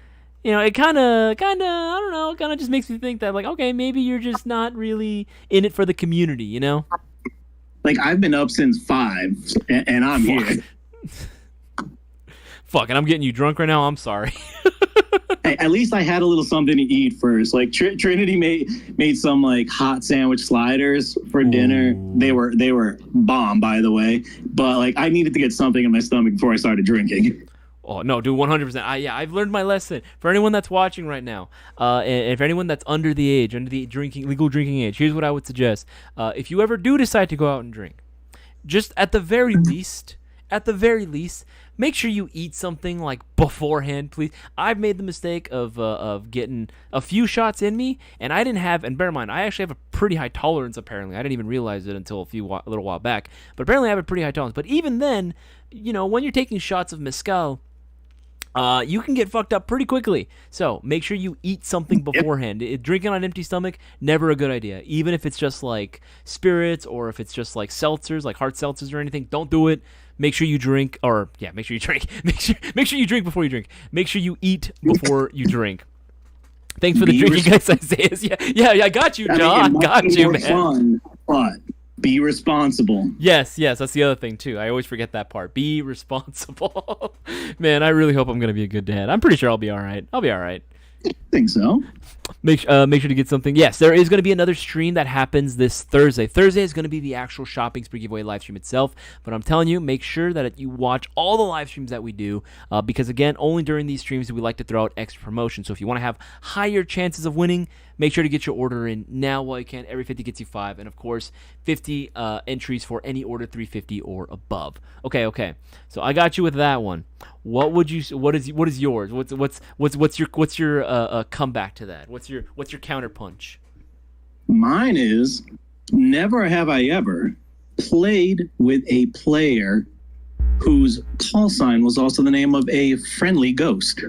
it kind of, I don't know, it kind of just makes me think that, like, okay, maybe you're just not really in it for the community, Like, I've been up since 5, and I'm here. Fuck, and I'm getting you drunk right now, I'm sorry. At least I had a little something to eat first. Like Trinity made some like hot sandwich sliders for dinner. They were bomb, by the way. But like I needed to get something in my stomach before I started drinking. Oh no, dude, 100%. I've learned my lesson. For anyone that's watching right now, and for anyone that's under the legal drinking age, here's what I would suggest: if you ever do decide to go out and drink, just at the very least, make sure you eat something like beforehand, please. I've made the mistake of getting a few shots in me, and I didn't have. And bear in mind, I actually have a pretty high tolerance. Apparently, I didn't even realize it until a little while back. But apparently, I have a pretty high tolerance. But even then, when you're taking shots of mezcal, you can get fucked up pretty quickly. So make sure you eat something beforehand. Drinking on an empty stomach, never a good idea. Even if it's just like spirits or if it's just like seltzers, like hard seltzers or anything, don't do it. Make sure you drink, make sure you drink. Make sure you drink before you drink. Make sure you eat before you drink. Thanks for the drinking, guys. Isaias. Yeah, I got you, John. I got you, man. Fun, but be responsible. Yes, that's the other thing too. I always forget that part. Be responsible. Man, I really hope I'm gonna be a good dad. I'm pretty sure I'll be all right. I think so. Make sure to get something. Yes, there is going to be another stream that happens this Thursday. Thursday is going to be the actual shopping spree giveaway live stream itself. But I'm telling you, make sure that you watch all the live streams that we do, because again, only during these streams do we like to throw out extra promotion. So if you want to have higher chances of winning, make sure to get your order in now while you can. Every 50 gets you 5, and of course, 50 entries for any order 350 or above. Okay. So I got you with that one. What is yours? What's your comeback to that? What's your counter punch? Mine is never have I ever played with a player whose call sign was also the name of a friendly ghost.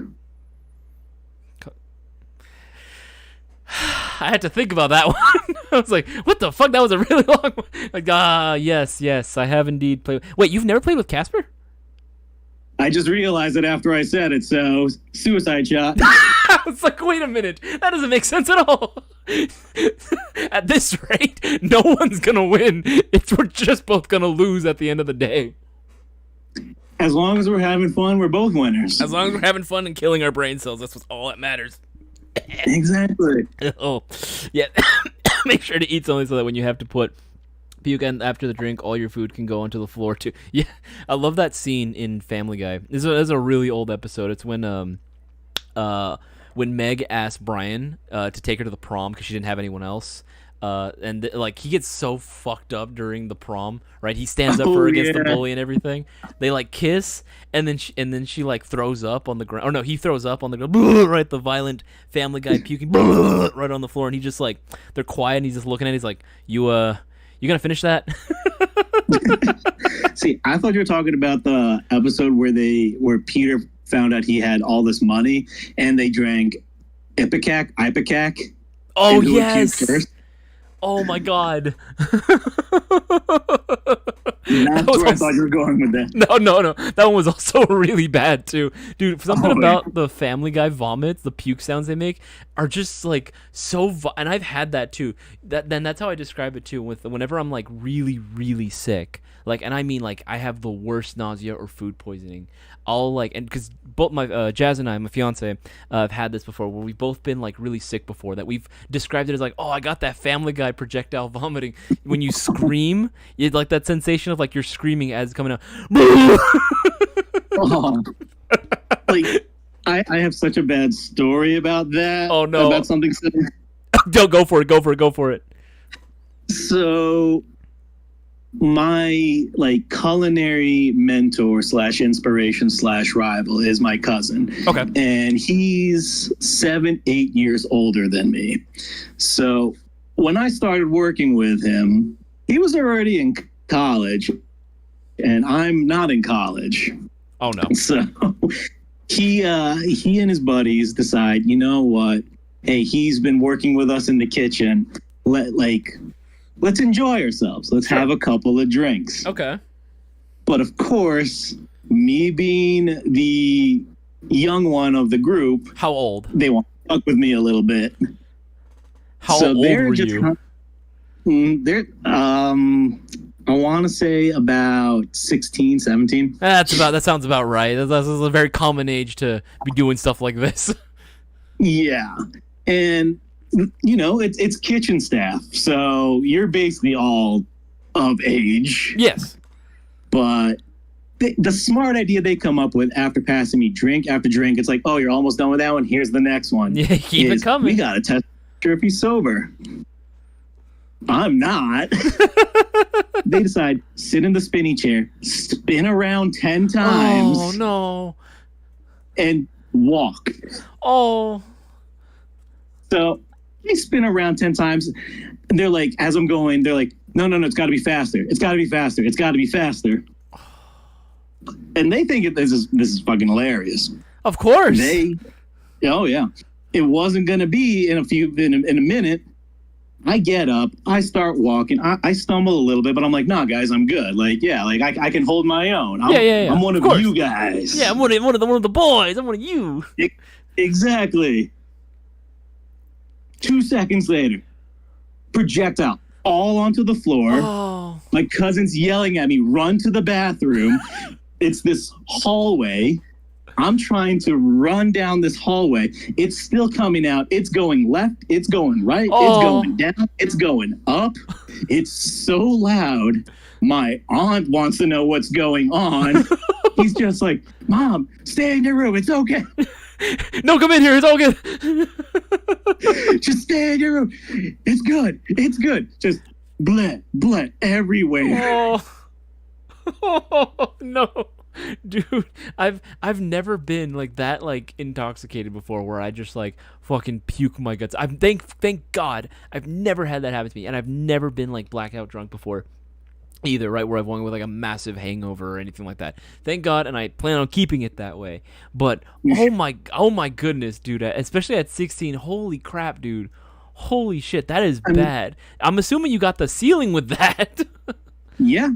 I had to think about that one. I was like, what the fuck? That was a really long one. Like, yes, I have indeed played. Wait, you've never played with Casper? I just realized it after I said it, so suicide shot. I was like, wait a minute. That doesn't make sense at all. At this rate, no one's going to win. We're just both going to lose at the end of the day. As long as we're having fun, we're both winners. As long as we're having fun and killing our brain cells, that's what's all that matters. Exactly. Oh, yeah. Make sure to eat something so that when you have to puke in after the drink, all your food can go onto the floor too. Yeah, I love that scene in Family Guy. This is a really old episode. It's when Meg asked Brian to take her to the prom because she didn't have anyone else. Like he gets so fucked up during the prom, right? He stands up for her against the bully and everything. They like kiss, and then she like throws up on the ground. Or no, he throws up on the ground. Right, the violent Family Guy puking right on the floor, and he just like they're quiet, and he's just looking at it. He's like, You gonna finish that? See, I thought you were talking about the episode where Peter found out he had all this money, and they drank Ipecac. Oh yes. Oh my god. That's where I thought you were going with that. No. That one was also really bad too. Dude, something about the Family Guy vomits, the puke sounds they make are just like so and I've had that too. That's how I describe it too whenever I'm like really, really sick. Like, and I mean like I have the worst nausea or food poisoning. I'll like, and because both my Jazz and I, my fiance, have had this before, where we've both been like really sick before. That we've described it as like, oh, I got that Family Guy projectile vomiting. When you scream, you like that sensation of like you're screaming as it's coming out. Oh. Like, I have such a bad story about that. Oh no! About something similar. Don't go for it. So, my like culinary mentor / inspiration / rival is my cousin. Okay. And he's 7-8 years older than me. So when I started working with him, he was already in college, and I'm not in college. Oh no. So he and his buddies decide, you know what? Hey, he's been working with us in the kitchen. Let's enjoy ourselves. Let's have a couple of drinks. Okay. But of course, me being the young one of the group. How old? They want to fuck with me a little bit. How old were you? They're, I want to say about 16, 17. That sounds about right. That's a very common age to be doing stuff like this. Yeah. And, you know, it's kitchen staff. So you're basically all of age. Yes. But the smart idea they come up with after passing me drink after drink, it's like, oh, you're almost done with that one. Here's the next one. Yeah, keep it coming. We got to test if he's sober. I'm not. They decide, sit in the spinny chair, spin around 10 times. Oh, no. And walk. Oh. So they spin around 10 times. And they're like, as I'm going, they're like, no, it's got to be faster. It's got to be faster. It's got to be faster. And they think this is fucking hilarious. Of course. Oh, yeah. It wasn't going to be in a minute. I get up, I start walking, I stumble a little bit, but I'm like, nah, guys, I'm good. Like, yeah, like I can hold my own. I'm one of you guys. Yeah, I'm one of the boys. I'm one of you. Exactly. 2 seconds later, projectile all onto the floor. Oh. My cousin's yelling at me, run to the bathroom. It's this hallway. I'm trying to run down this hallway. It's still coming out. It's going left. It's going right. Oh. It's going down. It's going up. It's so loud. My aunt wants to know what's going on. He's just like, Mom, stay in your room. It's okay. No, come in here. It's all good. Just stay in your room. It's good. It's good. Just blood everywhere. Oh, no. Dude, I've never been like that, like intoxicated before, where I just like fucking puke my guts. Thank God I've never had that happen to me, and I've never been like blackout drunk before either, right, where I've won with like a massive hangover or anything like that. Thank God, and I plan on keeping it that way. But oh my goodness, dude, especially at 16, holy crap, dude. Holy shit, that is bad. I'm assuming you got the ceiling with that. Yeah.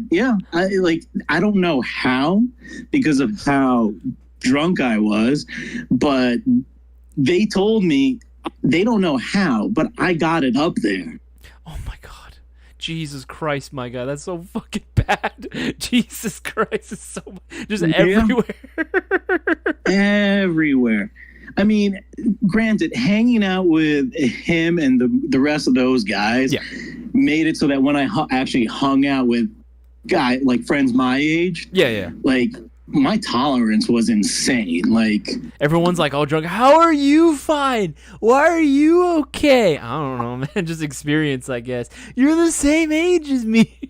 I don't know how, because of how drunk I was, but they told me they don't know how, but I got it up there. Oh my God. Jesus Christ, my God. That's so fucking bad. Jesus Christ. It's so just everywhere. Everywhere. I mean, granted, hanging out with him and the rest of those guys made it so that when I actually hung out with friends my age, like my tolerance was insane. Like everyone's like all drunk. How are you fine? Why are you okay? I don't know, man. Just experience, I guess. You're the same age as me.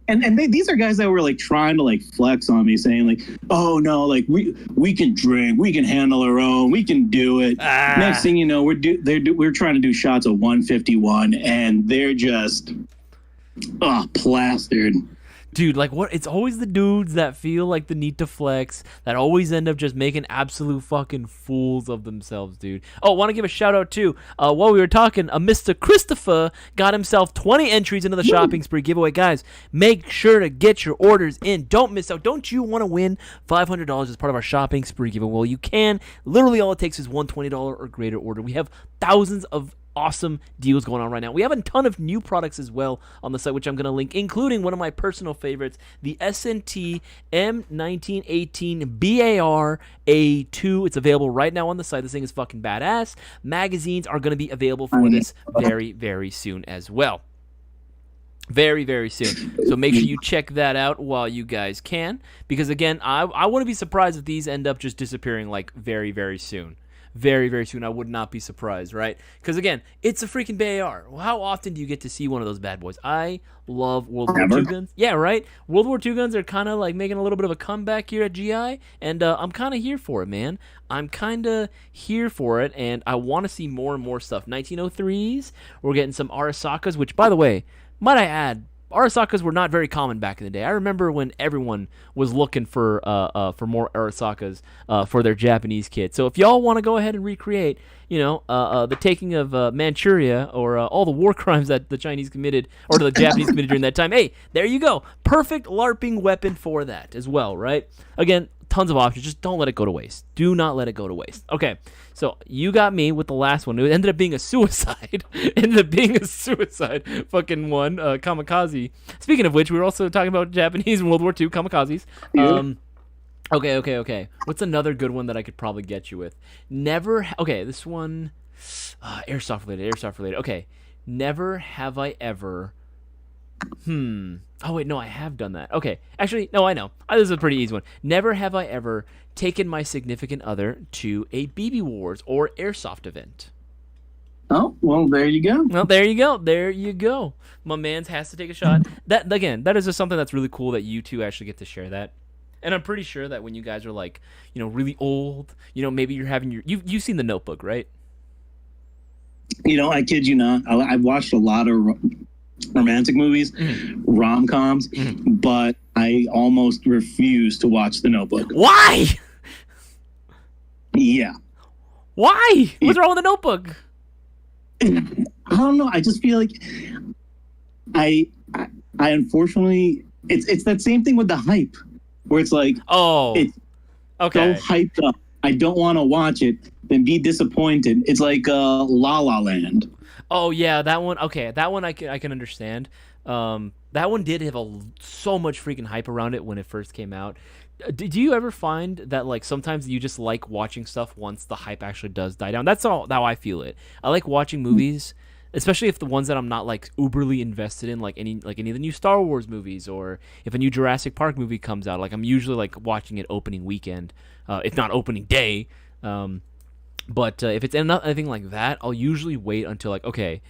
And these are guys that were like trying to like flex on me, saying like, oh no, like we can drink, we can handle our own, we can do it. Next thing you know, we're trying to do shots of 151, and they're just plastered. Dude, like what? It's always the dudes that feel like the need to flex that always end up just making absolute fucking fools of themselves, dude. Oh, want to give a shout out too. While we were talking, Mr. Christopher got himself 20 entries into the shopping spree giveaway. Guys, make sure to get your orders in. Don't miss out. Don't you want to win $500 as part of our shopping spree giveaway? Well, you can. Literally, all it takes is one $20 or greater order. We have thousands of awesome deals going on right now. We have a ton of new products as well on the site, which I'm going to link, including one of my personal favorites, the S&T M1918 BAR A2. It's available right now on the site. This thing is fucking badass. Magazines are going to be available for this very, very soon as well. Very, very soon. So make sure you check that out while you guys can, because again, I wouldn't be surprised if these end up just disappearing like very, very soon. Very, very soon. I would not be surprised, right? Because, again, it's a freaking BAR. Well, how often do you get to see one of those bad boys? I love World War II guns. Yeah, right? World War II guns are kind of like making a little bit of a comeback here at GI, and I'm kind of here for it, man. I'm kind of here for it, and I want to see more and more stuff. 1903s. We're getting some Arasakas, which, by the way, might I add, Arasakas were not very common back in the day. I remember when everyone was looking for more Arasakas for their Japanese kits. So if y'all want to go ahead and recreate, the taking of Manchuria or all the war crimes that the Chinese committed or the Japanese committed during that time, hey, there you go. Perfect LARPing weapon for that as well, right? Again, tons of options. Just don't let it go to waste. Do not let it go to waste. Okay, so you got me with the last one. It ended up being a suicide. Fucking one. Kamikaze. Speaking of which, we were also talking about Japanese in World War II kamikazes. Okay. What's another good one that I could probably get you with? Okay, this one, airsoft related. Okay, never have I ever. Oh wait, no, I have done that. Okay, actually, no, I know. This is a pretty easy one. Never have I ever taken my significant other to a BB Wars or airsoft event. Oh, well, there you go. Well, there you go. There you go. My man's has to take a shot. That again, that is just something that's really cool that you two actually get to share that. And I'm pretty sure that when you guys are like, really old, maybe you're having you've seen The Notebook, right? I kid you not. I've watched a lot of romantic movies, rom-coms, but I almost refuse to watch The Notebook. Why? Yeah. Why? What's wrong with The Notebook? I don't know. I just feel like I unfortunately it's that same thing with the hype where it's like, it's okay, so hyped up. I don't want to watch it, then be disappointed. It's like La La Land. Oh yeah, that one. Okay, that one I can understand. That one did have so much freaking hype around it when it first came out. Did you ever find that like sometimes you just like watching stuff once the hype actually does die down? That's all how I feel it. I like watching movies, especially if the ones that I'm not like uberly invested in, like any of the new Star Wars movies, or if a new Jurassic Park movie comes out. Like I'm usually like watching it opening weekend, if not opening day. But if it's anything like that, I'll usually wait until like, okay,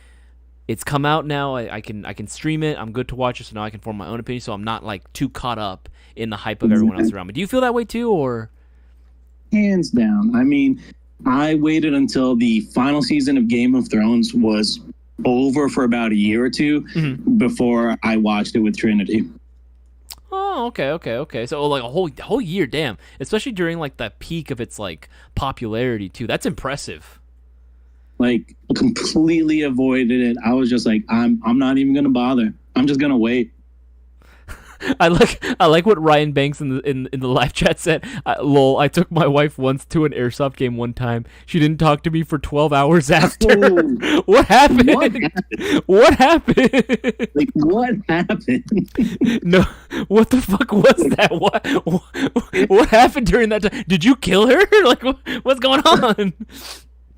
it's come out now. I can stream it. I'm good to watch it, so now I can form my own opinion. So I'm not like too caught up in the hype of everyone else around me. Do you feel that way too, or? Hands down. I mean, I waited until the final season of Game of Thrones was over for about a year or two before I watched it with Trinity. Oh, okay. So like a whole year, damn. Especially during like the peak of its like popularity too. That's impressive. Like completely avoided it. I was just like, I'm not even gonna bother. I'm just gonna wait. I like what Ryan Banks in the live chat said. Lol, I took my wife once to an airsoft game one time. She didn't talk to me for 12 hours after. Oh, what happened? What happened? Like, what happened? No, what the fuck was that? What happened during that time? Did you kill her? Like, what's going on?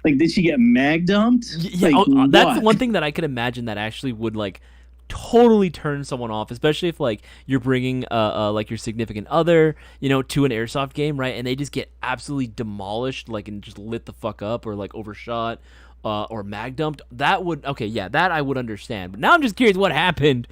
Like, did she get mag dumped? Yeah, like, that's one thing that I could imagine that actually would like totally turn someone off, especially if like you're bringing like your significant other to an airsoft game, right, and they just get absolutely demolished, like, and just lit the fuck up, or like overshot or mag dumped. That I would understand, but now I'm just curious what happened.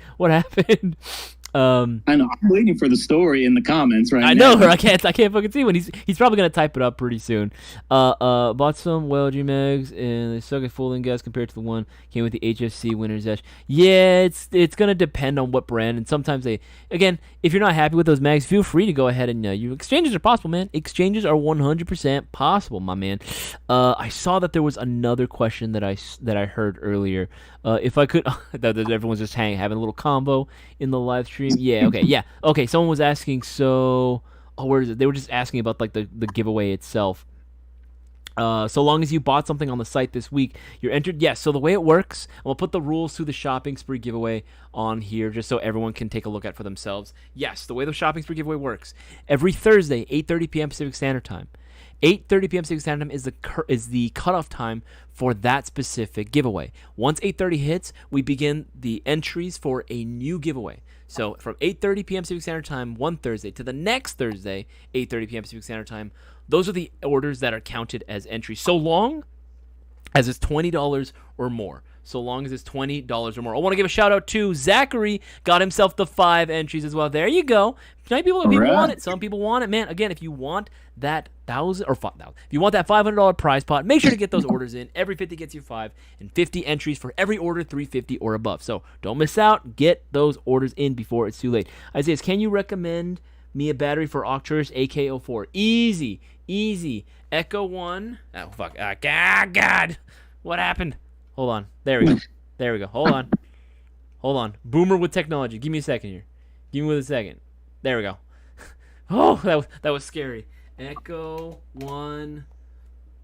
I know. I'm waiting for the story in the comments right now. I know her. I can't fucking see when he's probably gonna type it up pretty soon. Bought some G mags and they suck at folding gas compared to the one came with the HFC Winner's Edge. Yeah, it's gonna depend on what brand, and sometimes if you're not happy with those mags, feel free to go ahead and exchanges are possible, man. Exchanges are 100% possible, my man. I saw that there was another question that I heard earlier. If I could, that everyone's just having a little combo in the live stream. Yeah. Okay. Someone was asking. So, where is it? They were just asking about like the giveaway itself. So long as you bought something on the site this week, you're entered. Yes. So the way it works, and we'll put the rules to the shopping spree giveaway on here just so everyone can take a look at for themselves. Yes, the way the shopping spree giveaway works. Every Thursday, 8:30 p.m. Pacific Standard Time. 8:30 p.m. Pacific Standard Time is the cutoff time for that specific giveaway. Once 8:30 hits, we begin the entries for a new giveaway. So from 8:30 p.m. Pacific Standard Time one Thursday to the next Thursday, 8:30 p.m. Pacific Standard Time, those are the orders that are counted as entries. So long as it's $20 or more. So long as it's $20 or more. I want to give a shout out to Zachary. Got himself the 5 entries as well. There you go. Some people want it. Some people want it, man. Again, if you want that $1,000 or $5,000, if you want that $500 prize pot, make sure to get those orders in. Every 50 gets you 5, and 50 entries for every order 350 or above. So don't miss out. Get those orders in before it's too late. Isaias, can you recommend me a battery for Octurus AK04? Easy. Echo 1. Oh fuck. God. What happened? Hold on. There we go. Hold on. Boomer with technology. Give me a second here. There we go. Oh, that was scary. Echo 1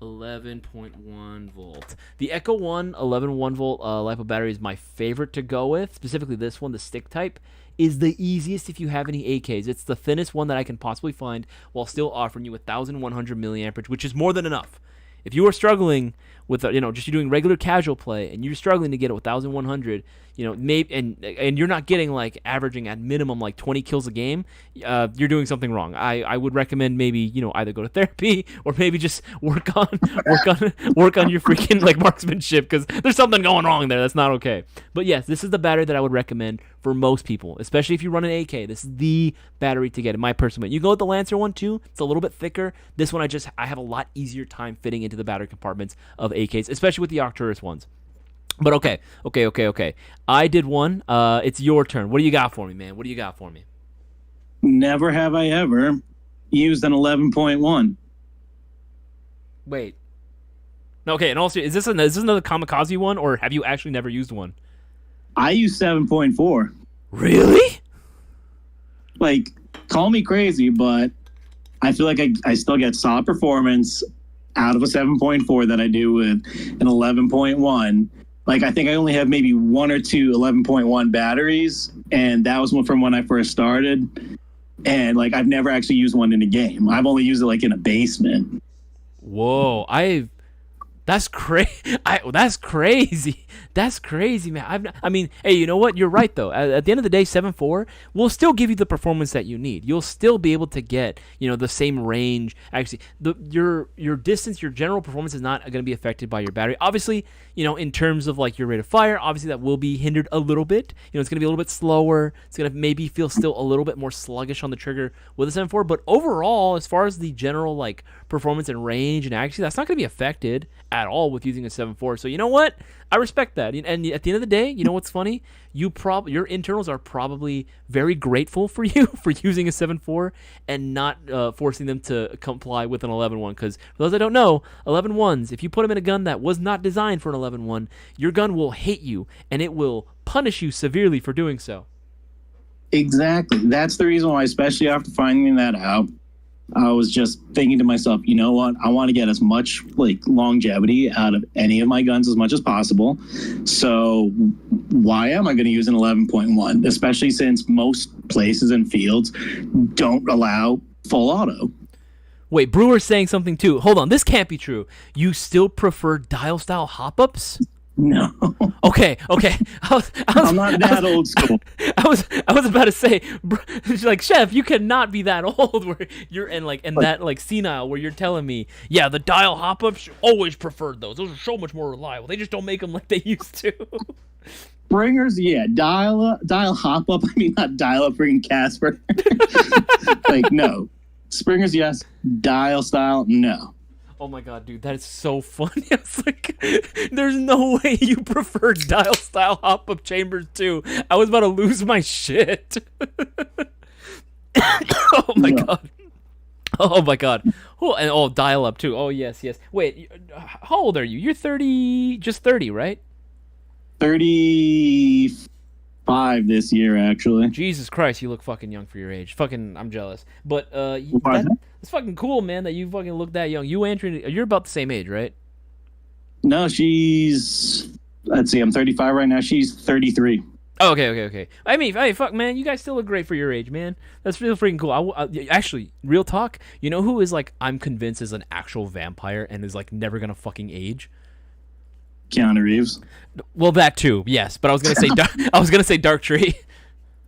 11.1 volt. The Echo 1 11.1 volt LiPo battery is my favorite to go with. Specifically this one, the stick type. is the easiest if you have any AKs. It's the thinnest one that I can possibly find while still offering you 1,100 milliamperage, which is more than enough. If you are struggling with, just you're doing regular casual play and you're struggling to get a 1,100, maybe, and you're not getting like averaging at minimum like 20 kills a game, you're doing something wrong. I would recommend maybe either go to therapy or maybe just work on your freaking like marksmanship, because there's something going wrong there. That's not okay. But yes, this is the battery that I would recommend for most people, especially if you run an AK. This is the battery to get, in my personal opinion. You go with the Lancer one too. It's a little bit thicker. This one I have a lot easier time fitting into the battery compartments of AKs, especially with the Arcturus ones. But okay. I did one. It's your turn. What do you got for me, man? What do you got for me? Never have I ever used an 11.1. Wait. Okay, and also, is this another kamikaze one, or have you actually never used one? I use 7.4. Really? Like, call me crazy, but I feel like I still get solid performance out of a 7.4 that I do with an 11.1. Like, I think I only have maybe one or two 11.1 batteries, and that was from when I first started. And, like, I've never actually used one in a game. I've only used it, like, in a basement. Whoa, that's crazy. That's crazy. That's crazy, man. I mean, hey, you know what? You're right, though. At the end of the day, 7.4 will still give you the performance that you need. You'll still be able to get, the same range. Actually, your distance, your general performance is not going to be affected by your battery. Obviously, in terms of like your rate of fire, obviously that will be hindered a little bit. It's going to be a little bit slower. It's going to maybe feel still a little bit more sluggish on the trigger with a 7.4. But overall, as far as the general like performance and range and accuracy, that's not going to be affected at all with using a 7.4. So you know what? I respect that. And at the end of the day, you know what's funny? Your internals are probably very grateful for you for using a 7.4 and not forcing them to comply with an 11.1. Because for those that don't know, 11.1s, if you put them in a gun that was not designed for an 11.1, your gun will hate you and it will punish you severely for doing so. Exactly. That's the reason why, especially after finding that out, I was just thinking to myself, you know what? I want to get as much like longevity out of any of my guns as much as possible. So why am I going to use an 11.1, especially since most places and fields don't allow full auto? Wait, Brewer's saying something too. Hold on, this can't be true. You still prefer dial style hop-ups? No. Okay. I'm not that old school. I was about to say, like, Chef, you cannot be that old where you're in that like senile where you're telling me, yeah, the dial hop-ups, always preferred those. Those are so much more reliable. They just don't make them like they used to. Springers, yeah. Dial hop-up. I mean, not dial-up, freaking Casper. Like, no. Springers, yes. Dial style, no. Oh my god, dude, that is so funny. I was like, there's no way you prefer dial style hop up chambers too. I was about to lose my shit. Oh my god. Oh my god. Oh, and dial up too. Oh yes. Wait, how old are you? You're 30, just 30, right? 35 this year, actually. Jesus Christ, you look fucking young for your age. Fucking, I'm jealous. But it's fucking cool, man, that you fucking look that young. You, Andrew, you're about the same age, right? No, she's... Let's see, I'm 35 right now. She's 33. Oh, okay. I mean, hey, fuck, man, you guys still look great for your age, man. That's really freaking cool. Actually, real talk, you know who is, like, I'm convinced is an actual vampire and is, like, never gonna fucking age? Keanu Reeves. Well, that too, yes. But I was gonna say Dark Tree.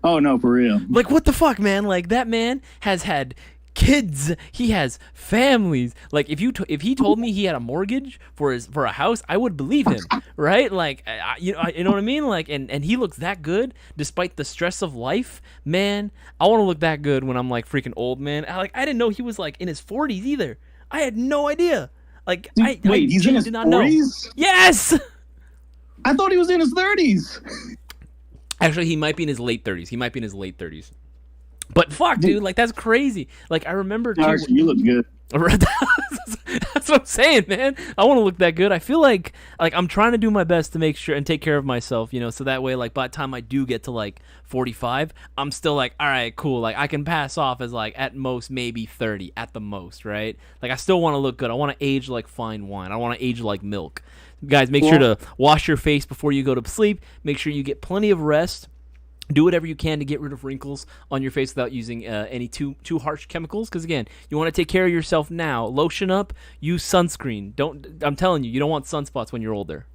Oh no, for real. Like, what the fuck, man? Like, that man has had kids. He has families. Like, if he told me he had a mortgage for a house, I would believe him, right? Like, you know what I mean? Like, and he looks that good despite the stress of life. Man, I want to look that good when I'm like freaking old, man. I didn't know he was like in his 40s either. I had no idea. Like, Dude, wait, he's in his 40s? Yes! I thought he was in his 30s. Actually, he might be in his late 30s. But fuck, dude, like, that's crazy. Like, I remember, too. You look good. That's what I'm saying, man. I want to look that good. I feel like I'm trying to do my best to make sure and take care of myself, so that way, like, by the time I do get to, like, 45, I'm still like, all right, cool. Like, I can pass off as, like, at most, maybe 30 at the most, right? Like, I still want to look good. I want to age like fine wine. I want to age like milk. Guys, make sure to wash your face before you go to sleep. Make sure you get plenty of rest. Do whatever you can to get rid of wrinkles on your face without using any too harsh chemicals. Because again, you want to take care of yourself now. Lotion up. Use sunscreen. I'm telling you, you don't want sunspots when you're older.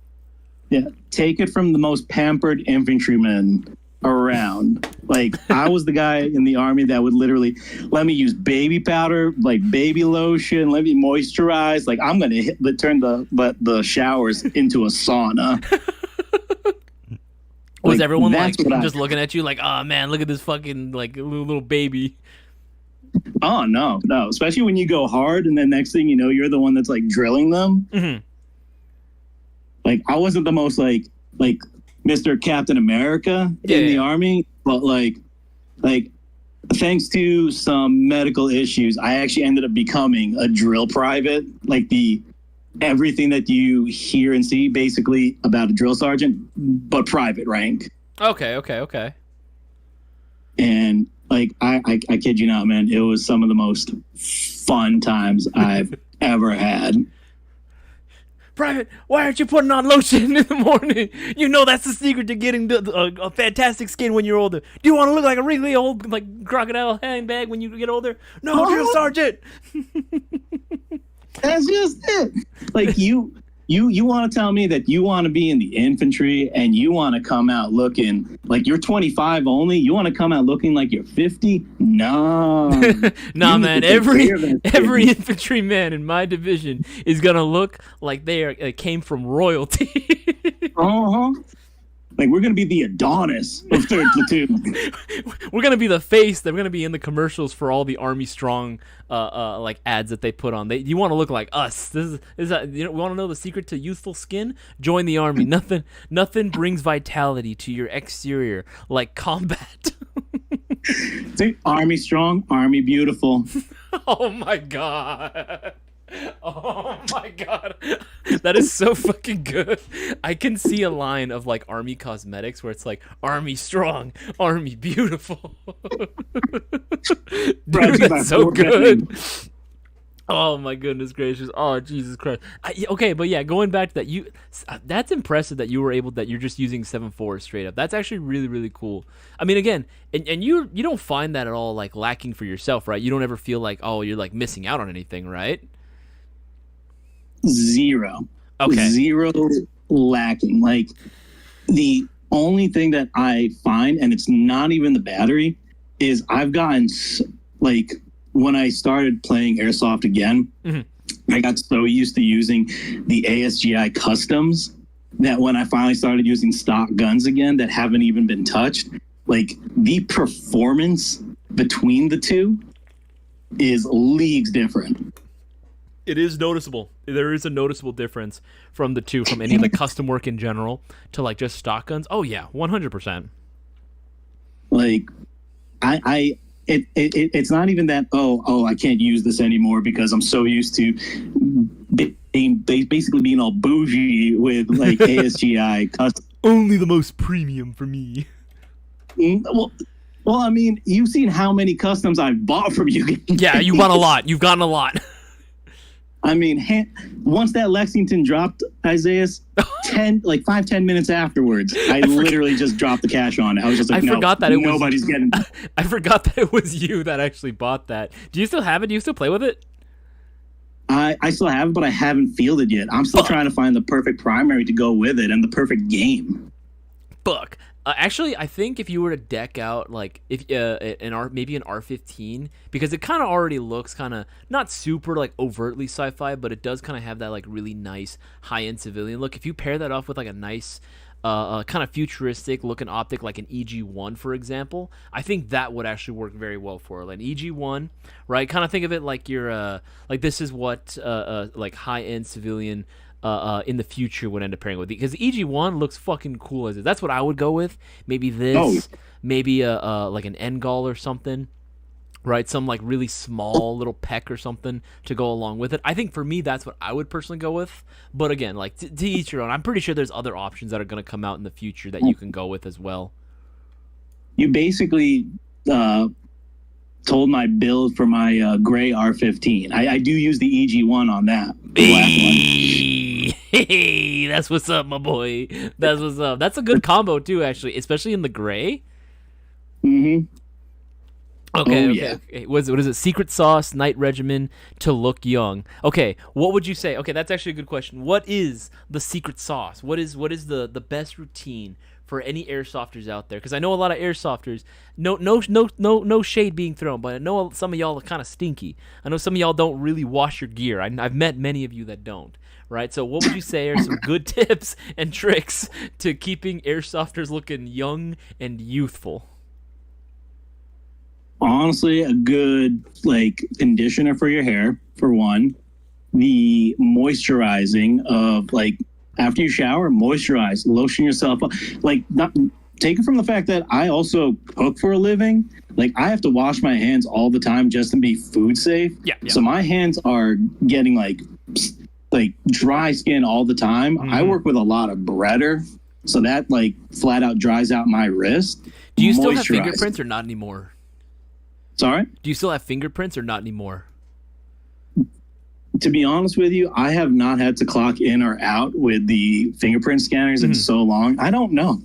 Yeah, take it from the most pampered infantryman around. Like, I was the guy in the Army that would literally let me use baby powder, like baby lotion, let me moisturize. Like, I'm gonna turn the showers into a sauna. Was like, everyone like just looking at you like, oh man, look at this fucking like little baby? Oh no, especially when you go hard and then next thing you know, you're the one that's like drilling them. Mm-hmm. Like, I wasn't the most like Mr. Captain America in the Army, but like thanks to some medical issues, I actually ended up becoming a drill private. Like, everything that you hear and see basically about a drill sergeant, but private rank. Okay. And like, I kid you not, man, it was some of the most fun times I've ever had. Private, why aren't you putting on lotion in the morning? You know that's the secret to getting a fantastic skin when you're older. Do you want to look like a wrinkly old like crocodile handbag when you get older? No, drill sergeant. That's just it. Like, you want to tell me that you want to be in the infantry and you want to come out looking like you're 25 only? You want to come out looking like you're 50? No. Nah, man. Every infantryman in my division is gonna look like they came from royalty. Uh-huh. Like, we're going to be the Adonis of 3rd Platoon. We're going to be the face that we're going to be in the commercials for all the Army Strong like ads that they put on. You want to look like us. You want to know the secret to youthful skin? Join the Army. Nothing brings vitality to your exterior like combat. See, Army Strong, Army Beautiful. Oh my god. Oh my god, that is so fucking good. I can see a line of like Army cosmetics where it's like Army Strong, Army Beautiful. Dude, that's so good. Oh my goodness gracious. Oh Jesus Christ. Okay, but yeah, going back to that, that's impressive that you were able, that you're just using 7.4 straight up. That's actually really, really cool. I mean, again, and you don't find that at all like lacking for yourself, right? You don't ever feel like, oh, you're like missing out on anything, right? Zero. Okay. Zero lacking. Like, the only thing that I find, and it's not even the battery, is I've gotten, like, when I started playing Airsoft again, I got so used to using the ASGI customs that when I finally started using stock guns again that haven't even been touched, like, the performance between the two is leagues different. It is noticeable. There is a noticeable difference from the two, from any of the custom work in general to like just stock guns. Oh yeah, 100%. Like, it's not even that. Oh, I can't use this anymore because I'm so used to basically being all bougie with like ASGI custom. Only the most premium for me. Well, I mean, you've seen how many customs I've bought from you. Yeah, you bought a lot. You've gotten a lot. I mean, once that Lexington dropped, Isaias, 5-10 minutes afterwards, I literally just dropped the cash on it. I was just like, nobody's getting it. I forgot that it was you that actually bought that. Do you still have it? Do you still play with it? I still have it, but I haven't fielded yet. I'm still trying to find the perfect primary to go with it and the perfect game. Fuck. Actually, I think if you were to deck out like maybe an R15, because it kind of already looks kind of not super like overtly sci-fi, but it does kind of have that like really nice high-end civilian look. If you pair that off with like a nice kind of futuristic looking optic like an EG1, for example, I think that would actually work very well for it. Like an EG1, right? Kind of think of it like you're like this is what like high-end civilian in the future would end up pairing with, because the EG1 looks fucking cool as it. That's what I would go with. Maybe this, maybe like an Engol or something, right? Some like really small little peck or something to go along with it. I think for me, that's what I would personally go with. But again, like to each your own. I'm pretty sure there's other options that are going to come out in the future that you can go with as well. You basically told my build for my gray R15. I do use the EG1 on that. Hey, that's what's up, my boy. That's what's up. That's a good combo too, actually, especially in the gray. Mm-hmm. Okay, Oh, okay, yeah. okay. What is it? Secret sauce, night regimen to look young. Okay, what would you say? Okay, that's actually a good question. What is the secret sauce? What is the best routine for any airsofters out there? Because I know a lot of airsofters. No shade being thrown, but I know some of y'all are kind of stinky. I know some of y'all don't really wash your gear. I've met many of you that don't. Right. So, what would you say are some good tips and tricks to keeping airsofters looking young and youthful? Honestly, a good like conditioner for your hair, for one. The moisturizing of like after you shower, moisturize, lotion yourself up. Like not take it from the fact that I also cook for a living. Like I have to wash my hands all the time just to be food safe. Yeah, yeah. So my hands are getting like dry skin all the time. I work with a lot of breader, so that like flat out dries out my wrist. Do you still have Moisturize. fingerprints or not anymore? Sorry? Do you still have fingerprints or not anymore? To be honest with you, I have not had to clock in or out with the fingerprint scanners in so long. I don't know.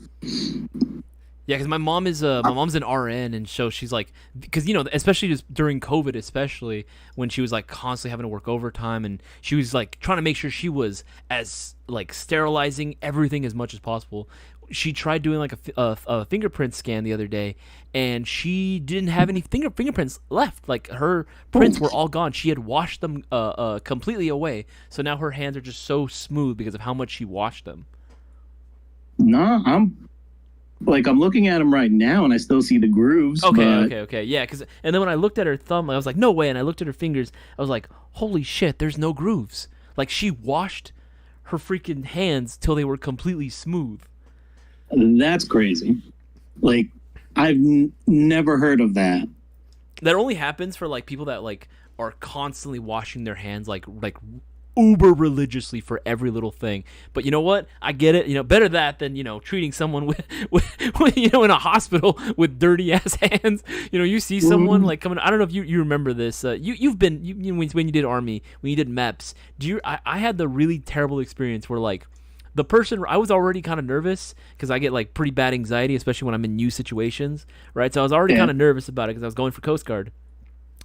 Yeah, because my mom's an RN, and so she's like, because especially just during COVID, especially when she was like constantly having to work overtime, and she was like trying to make sure she was as like sterilizing everything as much as possible. She tried doing like a fingerprint scan the other day, and she didn't have any fingerprints left. Like her prints were all gone. She had washed them completely away, so now her hands are just so smooth because of how much she washed them. No, I'm looking at them right now, and I still see the grooves. Okay. Yeah, and then when I looked at her thumb, I was like, no way. And I looked at her fingers, I was like, holy shit, there's no grooves. Like she washed her freaking hands till they were completely smooth. That's crazy. Like I've never heard of that. That only happens for like people that like are constantly washing their hands like uber religiously for every little thing. But you know what? I get it. Better that than treating someone with in a hospital with dirty ass hands. You see someone like coming. I don't know if you remember this. You've been when you did army, when you did MEPS. I had the really terrible experience where like the person, I was already kind of nervous because I get like pretty bad anxiety, especially when I'm in new situations, right? So I was already kind of nervous about it because I was going for Coast Guard.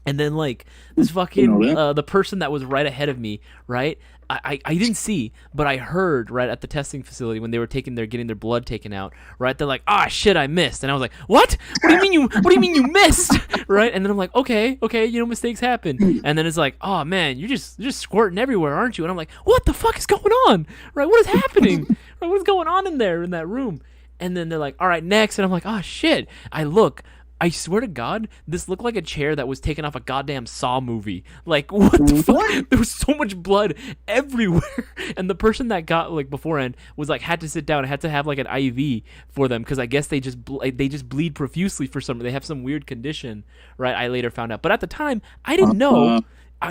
And then like this fucking the person that was right ahead of me, right? I didn't see, but I heard right at the testing facility when they were getting their blood taken out, right? They're like, "Ah, shit, I missed," and I was like, "What? What do you mean you missed?" Right? And then I'm like, "Okay, mistakes happen." And then it's like, "Oh man, you're just squirting everywhere, aren't you?" And I'm like, "What the fuck is going on? Right? What is happening? Right? What is going on in that room?" And then they're like, "All right, next," and I'm like, "Oh shit!" I look. I swear to God, this looked like a chair that was taken off a goddamn Saw movie. Like, what the fuck? There was so much blood everywhere. And the person that got, like, beforehand was, like, had to sit down and had to have, like, an IV for them because I guess they just bleed profusely for they have some weird condition, right? I later found out. But at the time, I didn't know.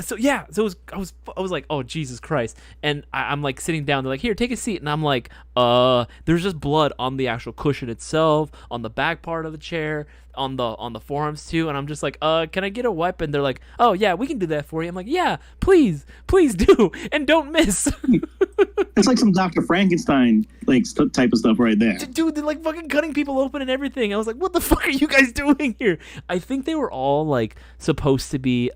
So I was like, oh Jesus Christ, and I'm like sitting down. They're like, here, take a seat, and I'm like, there's just blood on the actual cushion itself, on the back part of the chair, on the forearms too, and I'm just like, can I get a wipe? And they're like, oh yeah, we can do that for you. I'm like, yeah, please do, and don't miss. It's like some Dr. Frankenstein like type of stuff right there. Dude, they're like fucking cutting people open and everything. I was like, what the fuck are you guys doing here? I think they were all like supposed to be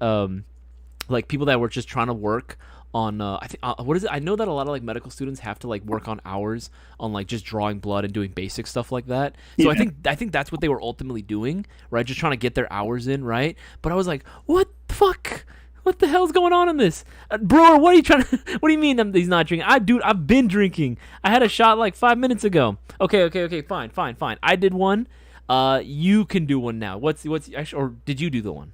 like people that were just trying to work on I think what is it? I know that a lot of like medical students have to like work on hours on like just drawing blood and doing basic stuff like that. So yeah. I think that's what they were ultimately doing, right? Just trying to get their hours in, right? But I was like, what the fuck? What the hell's going on in this? Brewer, what are you trying to what do you mean he's not drinking? I've been drinking. I had a shot like 5 minutes ago. Okay, fine. I did one. You can do one now. What's actually, or did you do the one?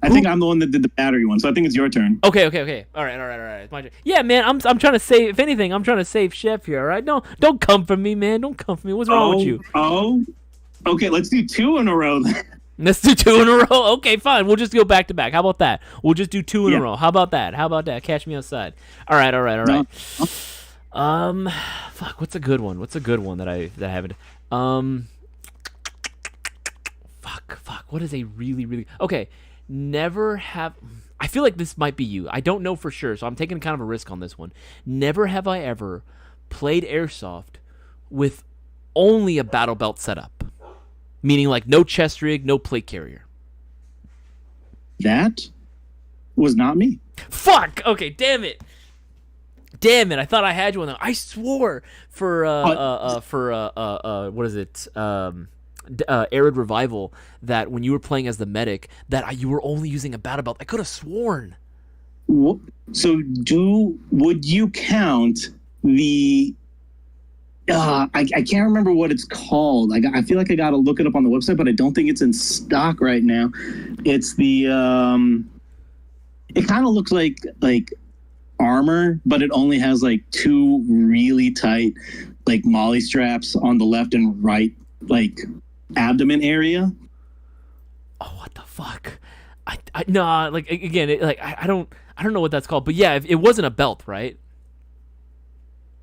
I think I'm the one that did the battery one, so I think it's your turn. Okay. All right. It's my turn. Yeah, man, I'm trying to save. If anything, I'm trying to save Chef here. All right, don't come for me, man. Don't come for me. What's wrong with you? Okay. Let's do 2 in a row. Let's do 2 in a row. Okay, fine. We'll just go back to back. How about that? We'll just do 2 in a row. How about that? Catch me outside. All right. No. Fuck. What's a good one? That I haven't? Fuck. What is a really okay? Never have. I feel like this might be you. I don't know for sure, so I'm taking kind of a risk on this one. Never have I ever played airsoft with only a battle belt setup, meaning like no chest rig, no plate carrier. That was not me. Fuck. Okay, damn it. Damn it! I thought I had you on there. I swore for what is it? Arid Revival, that when you were playing as the medic, that you were only using a battle belt. I could have sworn. So would you count the? I can't remember what it's called. I feel like I got to look it up on the website, but I don't think it's in stock right now. It's the. It kind of looks like armor, but it only has like two really tight like molly straps on the left and right like abdomen area. Oh, what the fuck? I no, like again, I don't know what that's called, but yeah, it wasn't a belt, right?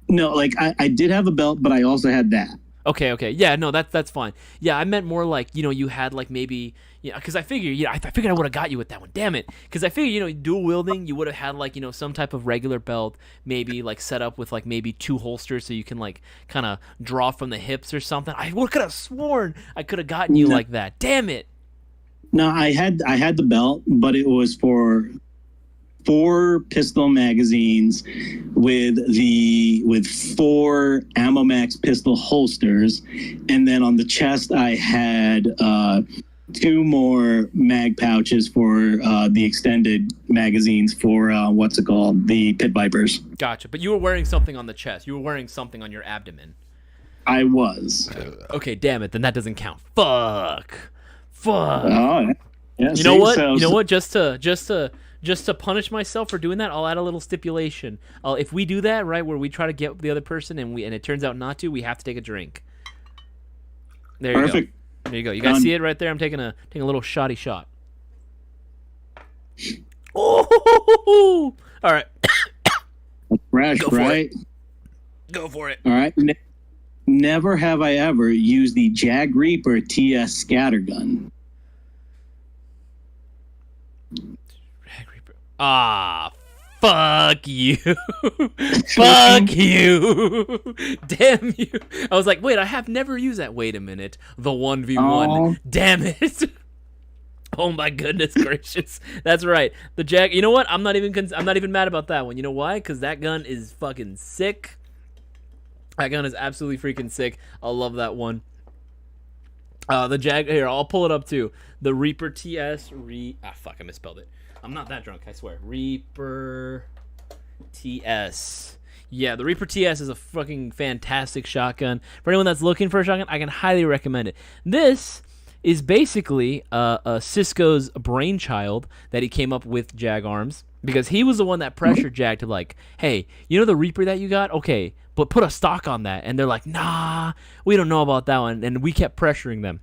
No, like I did have a belt, but I also had that. Okay, yeah, no, that's fine. Yeah, I meant more like, you had like maybe, because I figured, I figured I would have got you with that one. Damn it, because I figured, dual wielding, you would have had like, some type of regular belt, maybe like set up with like maybe two holsters so you can like kind of draw from the hips or something. I could have sworn I could have gotten you like that. Damn it. No, I had the belt, but it was for 4 pistol magazines with 4 Ammo Max pistol holsters, and then on the chest I had 2 more mag pouches for the extended magazines for the Pit Vipers. Gotcha. But you were wearing something on the chest. You were wearing something on your abdomen. I was. Okay, damn it. Then that doesn't count. Fuck. Oh, yeah. You know what? Just to punish myself for doing that, I'll add a little stipulation. If we do that, right, where we try to get the other person and it turns out not to, we have to take a drink. There you Perfect. go. There you go. You guys see it right there? I'm taking a little shotty shot. Oh! All right. Fresh, right? Go for it. All right. Never have I ever used the Jag Reaper TS scattergun. Ah, fuck you. Fuck you. Damn you. I was like, wait, I have never used that. Wait a minute. The 1v1. Oh. Damn it. Oh my goodness gracious. That's right. The Jag. You know what? I'm not even mad about that one. You know why? Because that gun is fucking sick. That gun is absolutely freaking sick. I love that one. The Jag. Here, I'll pull it up too. The Reaper TS. Fuck, I misspelled it. I'm not that drunk, I swear. Reaper TS. Yeah, the Reaper TS is a fucking fantastic shotgun. For anyone that's looking for a shotgun, I can highly recommend it. This is basically Cisco's brainchild that he came up with Jag Arms, because he was the one that pressured Jag to like, hey, you know the Reaper that you got? Okay, but put a stock on that. And they're like, nah, we don't know about that one. And we kept pressuring them.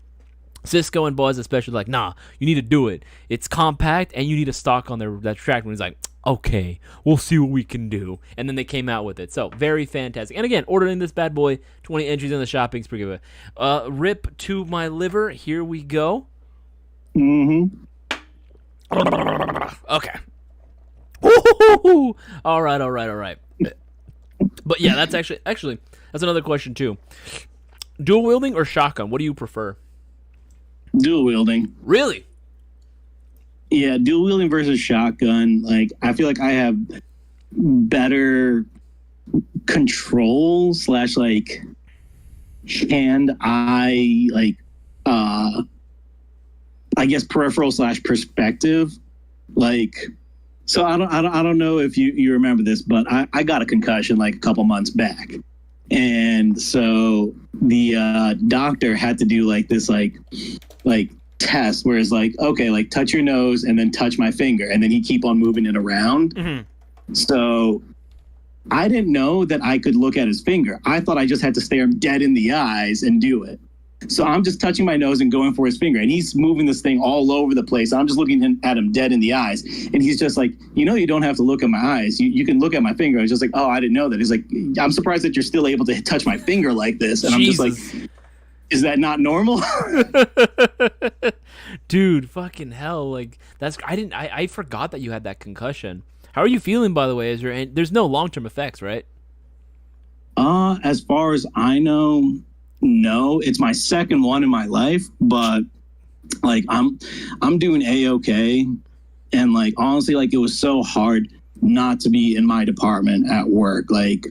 Cisco and Buzz especially like, nah, you need to do it. It's compact and you need a stock on that track. And he's like, okay, we'll see what we can do. And then they came out with it. So very fantastic. And again, ordering this bad boy, 20 entries in the shopping spree giveaway. Rip to my liver. Here we go. Mm-hmm. Okay. Ooh, all right. But yeah, that's actually that's another question too. Dual wielding or shotgun? What do you prefer? Dual wielding. Really? Yeah, dual wielding versus shotgun. Like, I feel like I have better control / like hand-eye, like I guess peripheral / perspective. Like, so I don't know if you remember this, but I got a concussion like a couple months back. And so the doctor had to do like this like test where it's like, okay, like touch your nose and then touch my finger, and then he keep on moving it around. Mm-hmm. So I didn't know that I could look at his finger. I thought I just had to stare him dead in the eyes and do it. So I'm just touching my nose and going for his finger, and he's moving this thing all over the place. I'm just looking at him dead in the eyes, and he's just like, you don't have to look at my eyes. You can look at my finger. I was just like, oh, I didn't know that. He's like, I'm surprised that you're still able to touch my finger like this. And Jesus. I'm just like, is that not normal? Dude, fucking hell. Like, I forgot that you had that concussion. How are you feeling, by the way? There's no long-term effects, right? As far as I know, No, it's my second one in my life, but like I'm doing A-okay. And like honestly, like it was so hard not to be in my department at work. Like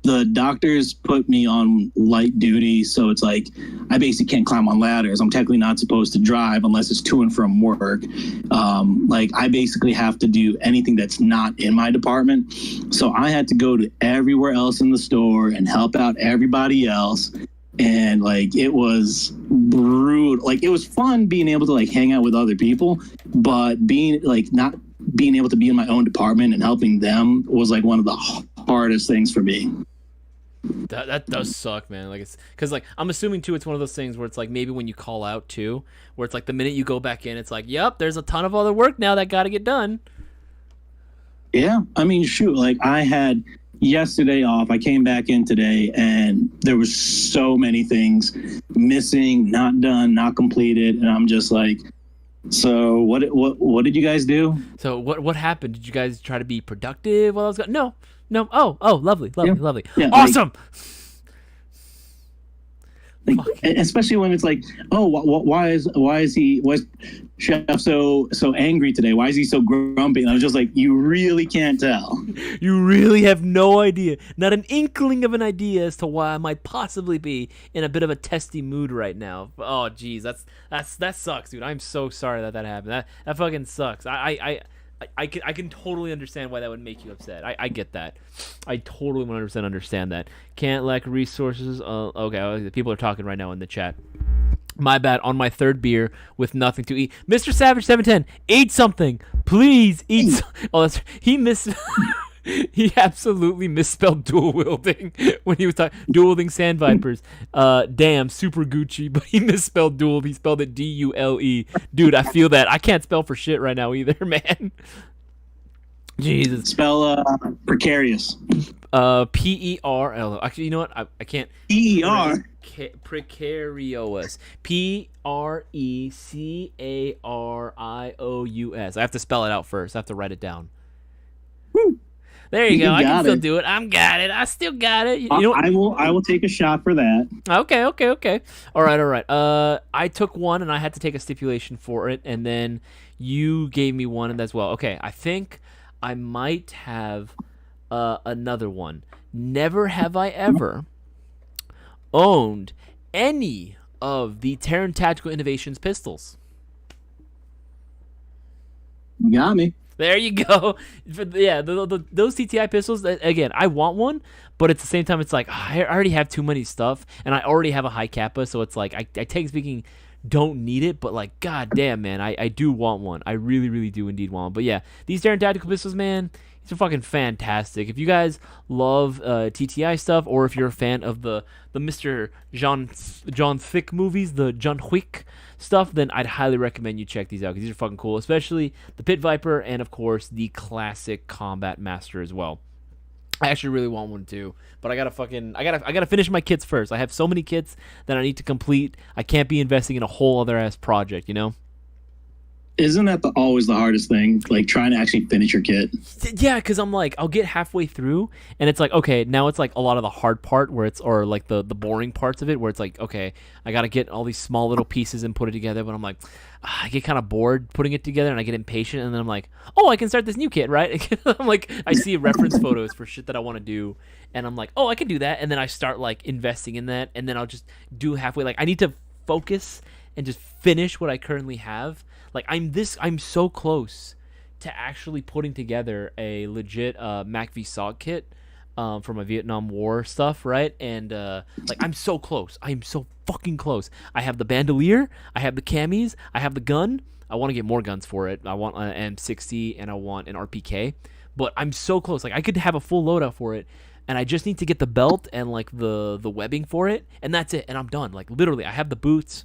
the doctors put me on light duty, so it's like I basically can't climb on ladders. I'm technically not supposed to drive unless it's to and from work. Like I basically have to do anything that's not in my department. So I had to go to everywhere else in the store and help out everybody else. And like it was brutal. Like it was fun being able to like hang out with other people, but being like not being able to be in my own department and helping them was like one of the hardest things for me. That does suck, man. Like it's because like I'm assuming too, it's one of those things where it's like maybe when you call out too, where it's like the minute you go back in, it's like, yep, there's a ton of other work now that got to get done. Yeah, I mean, shoot, like I had yesterday off. I came back in today, and there was so many things missing, not done, not completed, and I'm just like, so what did you guys do? So what happened? Did you guys try to be productive while I was gone? No. Oh, lovely, lovely. Yeah, Awesome. Like, especially when it's like, oh, why is Chef so angry today? Why is he so grumpy? And I was just like, you really can't tell. You really have no idea, not an inkling of an idea as to why I might possibly be in a bit of a testy mood right now. Oh, geez, that sucks, dude. I'm so sorry that happened. That fucking sucks. I can totally understand why that would make you upset. I get that. I totally 100% understand that. Can't lack resources. Okay, people are talking right now in the chat. My bad. On my third beer with nothing to eat. Mr. Savage 710, eat something. Please eat. He absolutely misspelled dual wielding when he was talking dual wielding sand vipers. Damn, super Gucci, but he misspelled dual. He spelled it D-U-L-E. Dude, I feel that. I can't spell for shit right now either, man. Jesus. Spell precarious. P-E-R-L. Actually, you know what? I can't. P-E-R. Precarious. P-R-E-C-A-R-I-O-U-S. I have to spell it out first. I have to write it down. Woo. There you go. I can still do it. I still got it. You know what? I will take a shot for that. Okay. All right. I took one and I had to take a stipulation for it, and then you gave me one as well. Okay, I think I might have another one. Never have I ever owned any of the Terran Tactical Innovations pistols. You got me. There you go. Yeah, those TTI pistols, again, I want one, but at the same time, it's like, I already have too many stuff, and I already have a high kappa, so it's like, I take speaking, don't need it, but like, god damn, man, I do want one. I really, really do indeed want one. But yeah, these Terran Tactical pistols, man, these are fucking fantastic. If you guys love TTI stuff, or if you're a fan of the Mr. John Thick movies, the John Wick stuff, then I'd highly recommend you check these out, because these are fucking cool, especially the Pit Viper and of course the classic Combat Master as well. I actually really want one too, but I gotta finish my kits first. I have so many kits that I need to complete. I can't be investing in a whole other ass project, you know? Isn't that always the hardest thing? Like trying to actually finish your kit? Yeah, because I'm like, I'll get halfway through, and it's like, okay, now it's like a lot of the hard part where it's, or like the boring parts of it, where it's like, okay, I got to get all these small little pieces and put it together, but I'm like, I get kind of bored putting it together, and I get impatient, and then I'm like, oh, I can start this new kit, right? I'm like, I see reference photos for shit that I want to do, and I'm like, oh, I can do that, and then I start like investing in that, and then I'll just do halfway. Like, I need to focus and just finish what I currently have. Like, I'm so close to actually putting together a legit MACV SOG kit for my Vietnam War stuff, right? And like, I'm so close. I am so fucking close. I have the bandolier, I have the camis, I have the gun. I want to get more guns for it. I want an M60 and I want an RPK. But I'm so close. Like, I could have a full loadout for it, and I just need to get the belt and like the webbing for it, and that's it. And I'm done. Like, literally, I have the boots.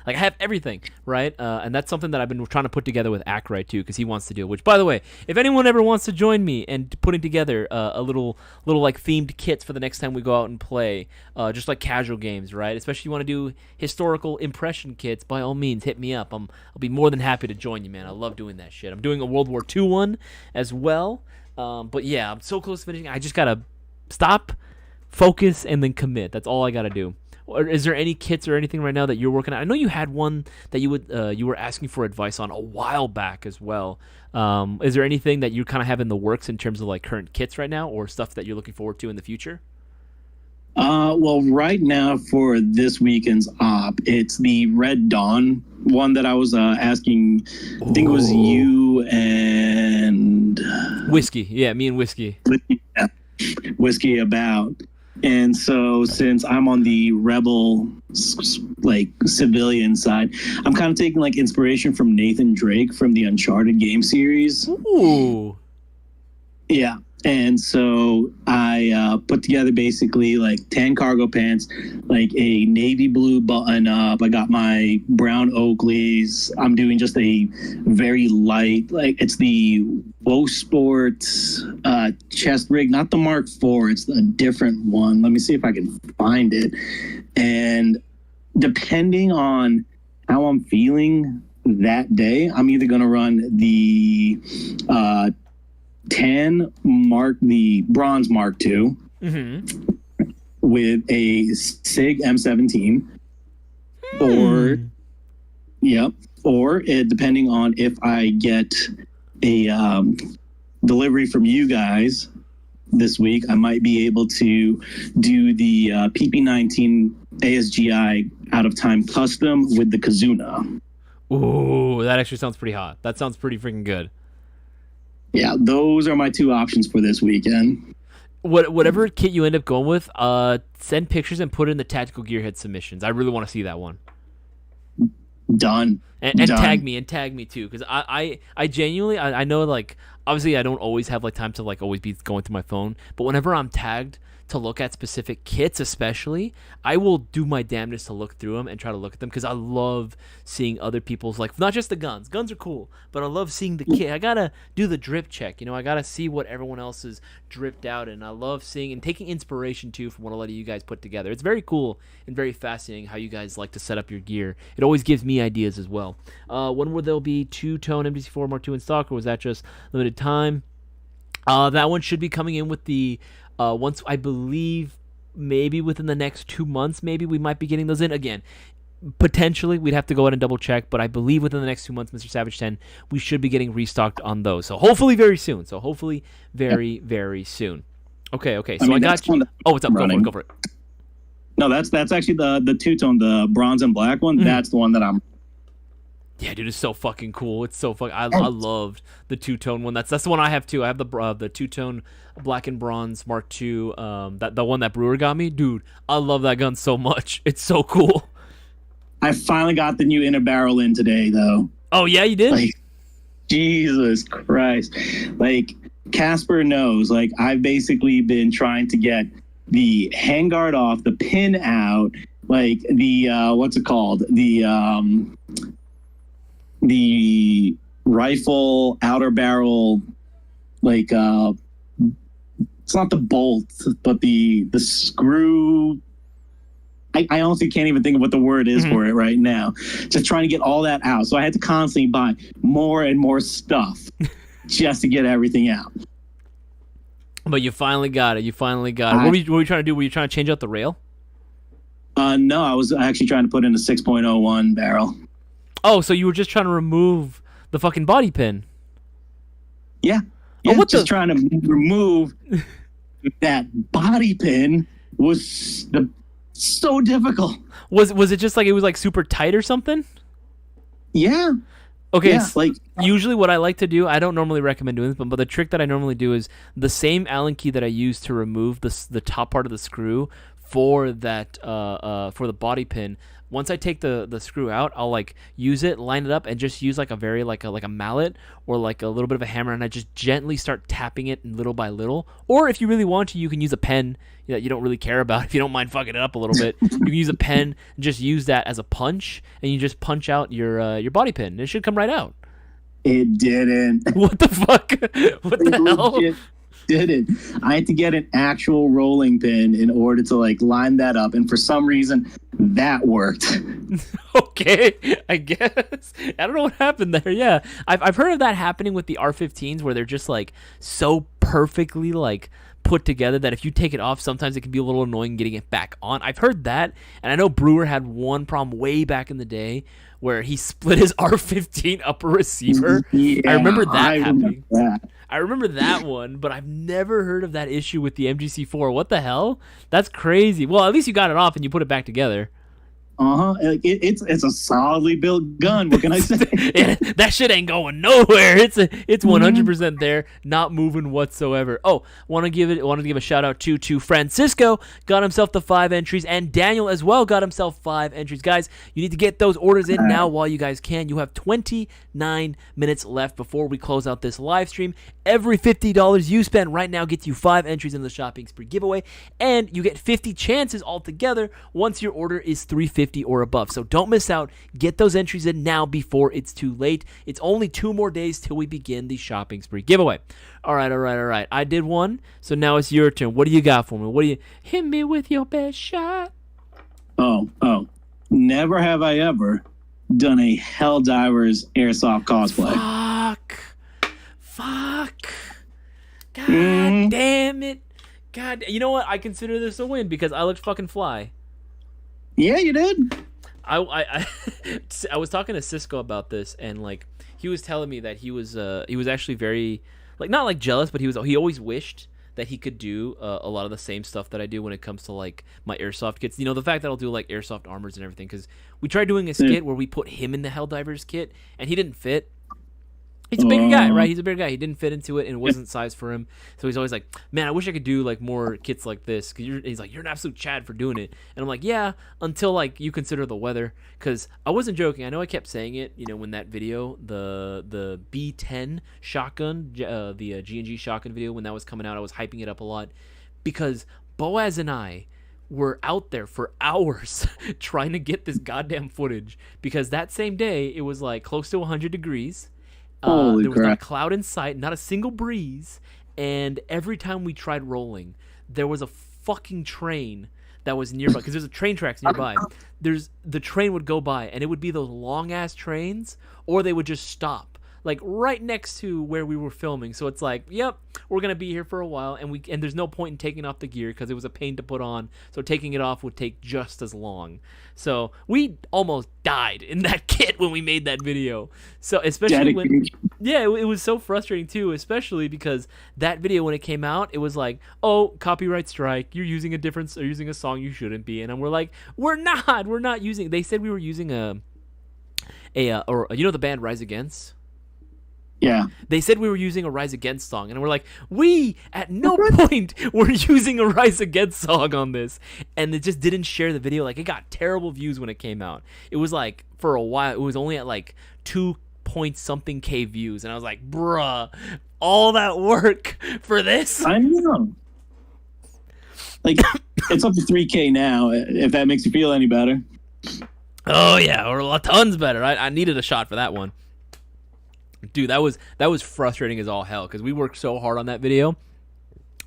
Like, I have everything, right? And that's something that I've been trying to put together with Ackright too, because he wants to do it. Which, by the way, if anyone ever wants to join me and putting together a little like themed kits for the next time we go out and play, just like casual games, right? Especially if you want to do historical impression kits, by all means, hit me up. I'll be more than happy to join you, man. I love doing that shit. I'm doing a World War II one as well. But yeah, I'm so close to finishing. I just gotta stop, focus and then commit. That's all I gotta do. Or is there any kits or anything right now that you're working on? I know you had one that you were asking for advice on a while back as well. Is there anything that you kind of have in the works in terms of like current kits right now, or stuff that you're looking forward to in the future? Well, right now for this weekend's op, it's the Red Dawn one that I was asking. I think it was you and Whiskey. Yeah, me and Whiskey. Whiskey about. And so since I'm on the rebel, like, civilian side, I'm kind of taking like inspiration from Nathan Drake from the Uncharted game series. Ooh. Yeah. And so I put together basically like 10 cargo pants, like a navy blue button up. I got my brown Oakleys. I'm doing just a very light, like it's the Woe Sport chest rig, not the Mark IV. It's a different one. Let me see if I can find it. And depending on how I'm feeling that day, I'm either going to run the 10 the bronze Mark II with a SIG M17 or depending on if I get a delivery from you guys this week, I might be able to do the PP19 ASGI out of time custom with the Kazuna. Ooh, that actually sounds pretty hot. That sounds pretty freaking good. Yeah, those are my two options for this weekend. Whatever kit you end up going with, send pictures and put it in the Tactical Gearhead submissions. I really want to see that one. Done. And tag me too, because I genuinely I know, like, obviously I don't always have like time to like always be going through my phone, but whenever I'm tagged to look at specific kits, especially, I will do my damnedest to look through them and try to look at them, because I love seeing other people's, like, not just the guns. Guns are cool, but I love seeing the kit. I gotta do the drip check, I gotta see what everyone else is dripped out, and I love seeing and taking inspiration too from what a lot of you guys put together. It's very cool and very fascinating how you guys like to set up your gear. It always gives me ideas as well. When will there be two-tone MDC4 Mark II in stock, or was that just limited time? That one should be coming in with the once, I believe, maybe within the next 2 months, maybe we might be getting those in. Again, potentially, we'd have to go ahead and double check, but I believe within the next 2 months, Mr. Savage 10, we should be getting restocked on those. So hopefully very soon. Very soon. Okay. So I got you. Oh, what's up? Go for it. No, that's actually the two-tone, the bronze and black one. That's the one that I'm... Yeah, dude, it's so fucking cool. It's so fucking... I loved the two-tone one. That's the one I have too. I have the two-tone black and bronze Mark II. The one that Brewer got me. Dude, I love that gun so much. It's so cool. I finally got the new inner barrel in today, though. Oh, yeah, you did? Like, Jesus Christ. Like, Casper knows. Like, I've basically been trying to get the handguard off, the pin out, like the, what's it called? The rifle outer barrel, like, it's not the bolt, but the screw. I honestly can't even think of what the word is for it right now. Just trying to get all that out. So I had to constantly buy more and more stuff just to get everything out. But you finally got it. What were you trying to do? Were you trying to change out the rail? No, I was actually trying to put in a 6.01 barrel. Oh, so you were just trying to remove the fucking body pin? Yeah. Just trying to remove that body pin was so difficult. Was it just like it was like super tight or something? Yeah. Okay, yeah, so usually what I like to do, I don't normally recommend doing this, but the trick that I normally do is the same Allen key that I use to remove the top part of the screw for that for the body pin. Once I take the screw out, I'll like use it, line it up, and just use like a very like a mallet or like a little bit of a hammer, and I just gently start tapping it little by little. Or if you really want to, you can use a pen that you don't really care about. If you don't mind fucking it up a little bit, you can use a pen and just use that as a punch, and you just punch out your body pin, and it should come right out. It didn't. What the fuck? What the hell? Didn't. I had to get an actual rolling pin in order to like line that up, and for some reason that worked. Okay, I guess. I don't know what happened there. Yeah, I've heard of that happening with the R15s, where they're just like so perfectly like put together that if you take it off, sometimes it can be a little annoying getting it back on. I've heard that, and I know Brewer had one problem way back in the day where he split his R15 upper receiver. Yeah, I remember that happening. That. I remember that one, but I've never heard of that issue with the MGC4. What the hell? That's crazy. Well, at least you got it off and you put it back together. It's a solidly built gun. What can I say? That shit ain't going nowhere. It's 100% there, not moving whatsoever. Oh, want to give a shout out to Francisco, got himself the 5 entries, and Daniel as well got himself 5 entries. Guys, you need to get those orders in now while you guys can. You have 29 minutes left before we close out this live stream. Every $50 you spend right now gets you 5 entries in the shopping spree giveaway, and you get 50 chances altogether once your order is $350 or above. So don't miss out. Get those entries in now before it's too late. It's only 2 more days till we begin the shopping spree giveaway. All right. I did one, so now it's your turn. What do you got for me? What do you hit me with your best shot? Oh. Never have I ever done a Helldivers airsoft cosplay. Fuck. God damn it. God, you know what? I consider this a win because I looked fucking fly. Yeah, you did. I was talking to Cisco about this, and like he was telling me that he was actually very like not like jealous, but he always wished that he could do a lot of the same stuff that I do when it comes to like my airsoft kits. You know, the fact that I'll do like airsoft armors and everything, because we tried doing a skit where we put him in the Helldivers kit and he didn't fit. He's a bigger guy, right? He's a bigger guy. He didn't fit into it, and it wasn't sized for him. So he's always like, man, I wish I could do like more kits like this. He's like, you're an absolute Chad for doing it. And I'm like, yeah, until like you consider the weather. Because I wasn't joking. I know I kept saying it, you know, when that video, the B10 shotgun, the G&G shotgun video, when that was coming out, I was hyping it up a lot. Because Boaz and I were out there for hours trying to get this goddamn footage. Because that same day, it was like close to 100 degrees. There was not a cloud in sight, not a single breeze, and every time we tried rolling, there was a fucking train that was nearby, because there's a train tracks nearby. The train would go by, and it would be those long-ass trains, or they would just stop, like right next to where we were filming. So it's like, yep, we're going to be here for a while, and there's no point in taking off the gear, because it was a pain to put on, so taking it off would take just as long. So we almost died in that kit when we made that video. So especially when, yeah, it was so frustrating too, especially because that video, when it came out, it was like, oh, copyright strike, you're using a song you shouldn't be. And we're like, we're not using, they said we were using or you know the band Rise Against? Yeah. They said we were using a Rise Against song, and we're like, we at no point were using a Rise Against song on this. And it just didn't share the video. Like, it got terrible views when it came out. It was like, for a while, it was only at like 2-point-something K views. And I was like, bruh, all that work for this? I know. Like, it's up to 3K now, if that makes you feel any better. Oh, yeah, or tons better. I needed a shot for that one. Dude, that was frustrating as all hell, because we worked so hard on that video,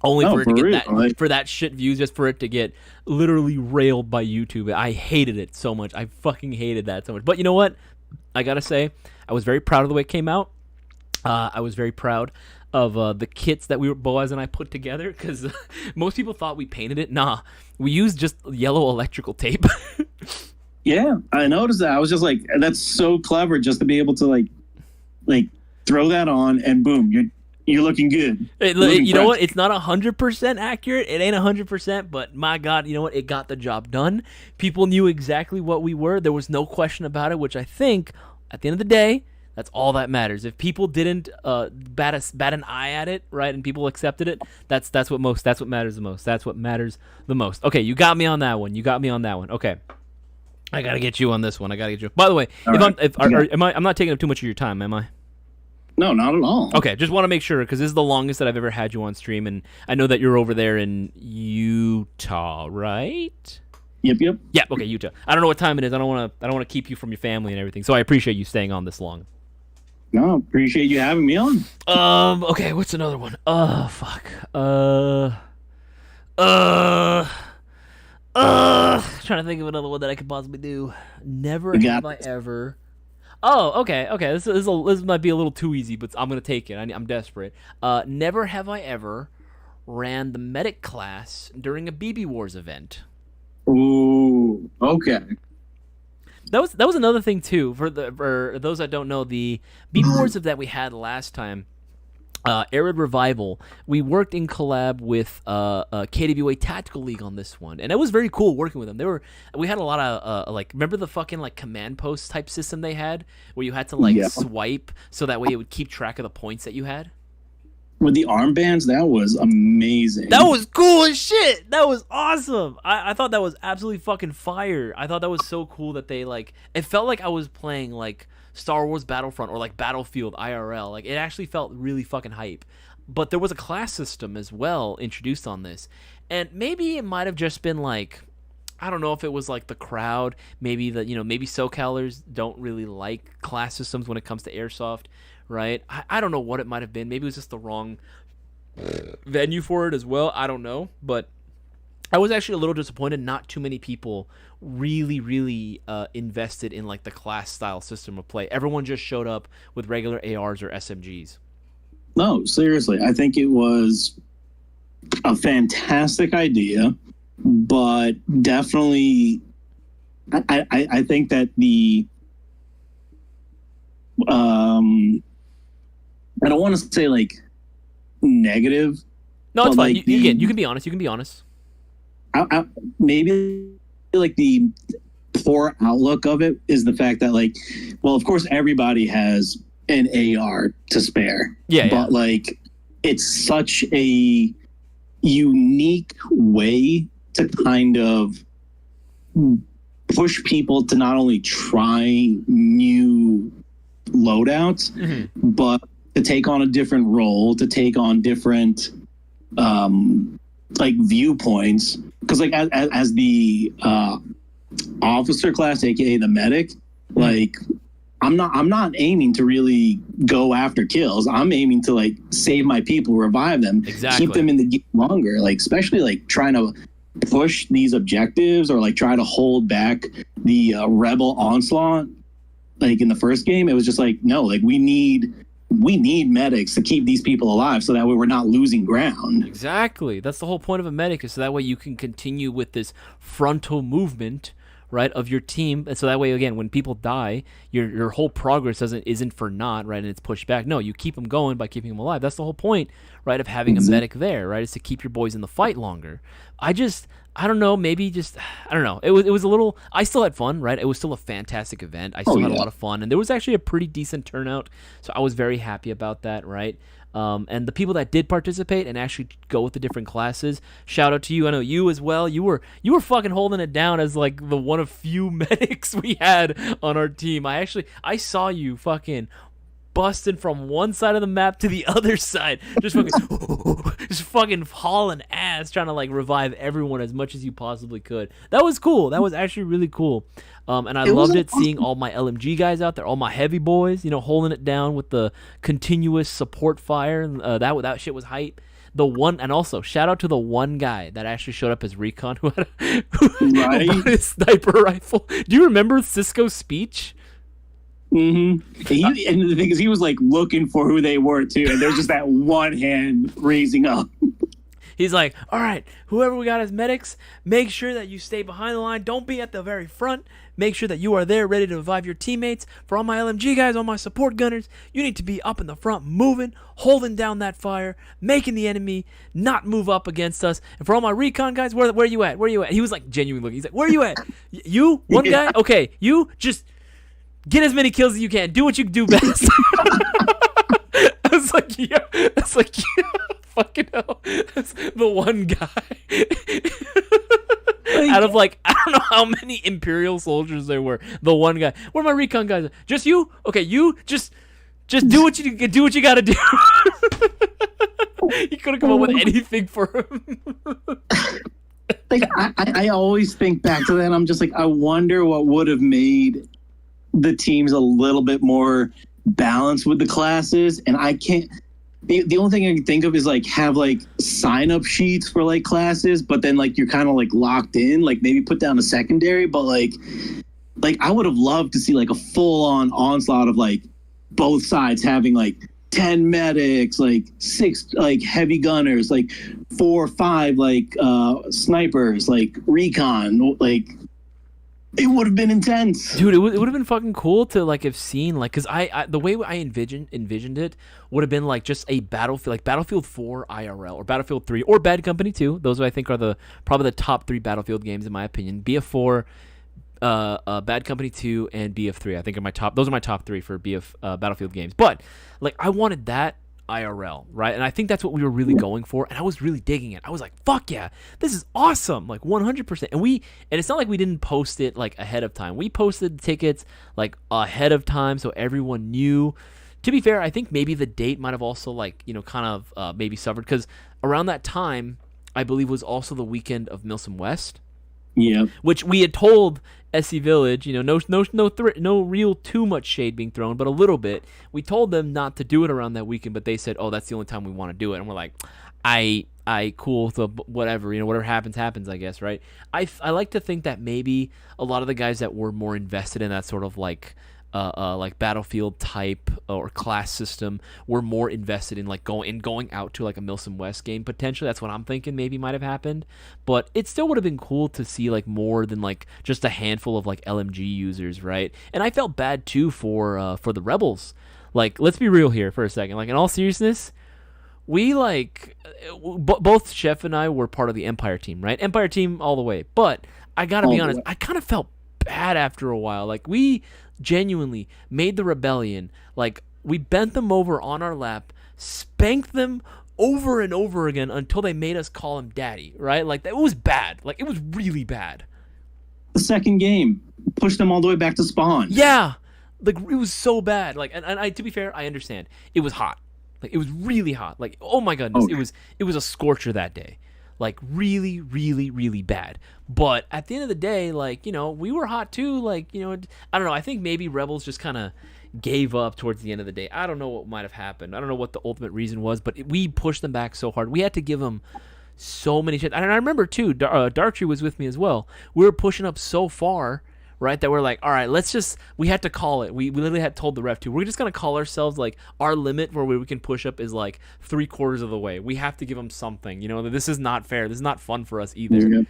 only for it to get for that shit views, just for it to get literally railed by YouTube. I hated it so much. I fucking hated that so much. But you know what? I gotta say, I was very proud of the way it came out. I was very proud of the kits that Boaz and I put together, because most people thought we painted it. Nah, we used just yellow electrical tape. Yeah, I noticed that. I was just like, that's so clever, just to be able to like throw that on and boom, you're looking good. You know what? It's not 100% accurate. It ain't 100%, but my God, you know what? It got the job done. People knew exactly what we were. There was no question about it, which I think at the end of the day, that's all that matters. If people didn't bat an eye at it, right, and people accepted it, that's what matters the most. That's what matters the most. Okay, you got me on that one. Okay. I gotta get you on this one. By the way, I'm not taking up too much of your time, am I? No, not at all. Okay, just want to make sure, because this is the longest that I've ever had you on stream, and I know that you're over there in Utah, right? Yep. Yeah. Okay, Utah. I don't know what time it is. I don't want to keep you from your family and everything. So I appreciate you staying on this long. No, appreciate you having me on. Okay. What's another one? Fuck. Trying to think of another one that I could possibly do. Never have I ever. Oh, okay. This might be a little too easy, but I'm gonna take it. I'm desperate. Never have I ever ran the medic class during a BB Wars event. Ooh, okay. That was another thing too. For those that don't know, the BB Wars that we had last time, Arid Revival, we worked in collab with KWA Tactical League on this one, and it was very cool working with them. We had a lot of like, remember the fucking like command post type system they had, where you had to like swipe so that way it would keep track of the points that you had. With the armbands, that was amazing. That was cool as shit. That was awesome. I thought that was absolutely fucking fire. I thought that was so cool that they like. It felt like I was playing like Star Wars Battlefront or like Battlefield IRL. Like, it actually felt really fucking hype. But there was a class system as well introduced on this, and maybe it might have just been like, I don't know if it was like the crowd. Maybe maybe SoCalers don't really like class systems when it comes to Airsoft. Right? I don't know what it might have been. Maybe it was just the wrong venue for it as well. I don't know. But I was actually a little disappointed. Not too many people really invested in like the class style system of play. Everyone just showed up with regular ARs or SMGs. No, seriously. I think it was a fantastic idea, but definitely I think that the I don't want to say like negative. No, it's fine. Like you can be honest. You can be honest. Maybe like the poor outlook of it is the fact that like, well, of course everybody has an AR to spare. But like, it's such a unique way to kind of push people to not only try new loadouts, but to take on a different role, to take on different like viewpoints. Because like as the officer class, aka the medic, like I'm not aiming to really go after kills. I'm aiming to like save my people, revive them, keep them in the game longer. Like, especially like trying to push these objectives or like try to hold back the rebel onslaught. Like in the first game, it was just like, no, like we need medics to keep these people alive so that way we're not losing ground. Exactly. That's the whole point of a medic, is so that way you can continue with this frontal movement, right, of your team. And so that way, again, when people die, your whole progress isn't for naught, right, and it's pushed back. No, you keep them going by keeping them alive. That's the whole point, right, of having a medic there, right, is to keep your boys in the fight longer. I don't know, maybe just, I don't know. It was a little, I still had fun, right? It was still a fantastic event. I still had a lot of fun, and there was actually a pretty decent turnout, so I was very happy about that, right? And the people that did participate and actually go with the different classes, shout out to you. I know you as well. You were fucking holding it down as like the one of few medics we had on our team. I saw you fucking busting from one side of the map to the other side, just fucking hauling ass, trying to like revive everyone as much as you possibly could. That was cool. That was actually really cool. And I loved it seeing all my LMG guys out there, all my heavy boys, holding it down with the continuous support fire. That shit was hype. And also shout out to the one guy that actually showed up as recon who had a sniper rifle. Do you remember Cisco's speech? And the thing is, he was like looking for who they were too, and there's just that one hand raising up. He's like, all right, whoever we got as medics, make sure that you stay behind the line. Don't be at the very front. Make sure that you are there ready to revive your teammates. For all my LMG guys, all my support gunners, you need to be up in the front, moving, holding down that fire, making the enemy not move up against us. And for all my recon guys, where you at? Where you at? He was like genuinely looking. He's like, where you at? You? One guy? Okay, you just get as many kills as you can. Do what you do best. I was like, yeah. Fucking hell. That's the one guy. Out of like, I don't know how many Imperial soldiers there were. The one guy. Where are my recon guys? Just you? Okay, you just do what you gotta do. He couldn't come up with anything for him. Like I always think back to that, and I'm just like, I wonder what would have made the teams a little bit more balanced with the classes. And I can't, the only thing I can think of is like have like sign up sheets for like classes, but then like you're kind of like locked in, like maybe put down a secondary, but like I would have loved to see like a full on onslaught of like both sides having like 10 medics, like 6 like heavy gunners, like 4 or 5 like snipers, like recon, like it would have been intense, dude. It would have been fucking cool to like have seen like, because I the way I envisioned it would have been like just a Battlefield, like Battlefield 4 IRL or Battlefield 3 or Bad Company 2. Those I think are probably the top 3 Battlefield games in my opinion. BF4, Bad Company 2, and BF3 I think are my top. Those are my top 3 for Battlefield games. But like I wanted that IRL, right? And I think that's what we were really going for, and I was really digging it. I was like, fuck yeah, this is awesome, like 100%. And it's not like we didn't post it like ahead of time. We posted tickets like ahead of time so everyone knew. To be fair, I think maybe the date might have also like, kind of maybe suffered, because around that time I believe was also the weekend of Milsom West. Yeah. Which we had told SC Village, no real too much shade being thrown, but a little bit. We told them not to do it around that weekend, but they said, "Oh, that's the only time we want to do it." And we're like, "I cool, so whatever, whatever happens, I guess, right?" I like to think that maybe a lot of the guys that were more invested in that sort of like Battlefield type or class system were more invested in like going out to like a Milsom West game potentially. That's what I'm thinking maybe might have happened, but it still would have been cool to see like more than like just a handful of like LMG users, right? And I felt bad too for the Rebels. Like, let's be real here for a second. Like, in all seriousness, we like both Chef and I were part of the Empire team, right? Empire team all the way. But I gotta be honest, I kind of felt bad after a while. Like, we genuinely made the rebellion, like we bent them over on our lap, spanked them over and over again until they made us call him daddy, right? Like, that was bad. Like, it was really bad. The second game pushed them all the way back to spawn. Yeah, like it was so bad. Like, and I, to be fair, I understand it was hot. Like, it was really hot. Like, oh my goodness, it was a scorcher that day. Like, really, really, really bad. But at the end of the day, like, we were hot too. Like, I don't know. I think maybe Rebels just kind of gave up towards the end of the day. I don't know what might have happened. I don't know what the ultimate reason was, but we pushed them back so hard. We had to give them so many shit. And I remember too, Darktree was with me as well. We were pushing up so far, right, that we're like, all right, we had to call it. We literally had told the ref too, we're just going to call ourselves, like, our limit where we can push up is like 3/4 of the way. We have to give them something, this is not fair. This is not fun for us either,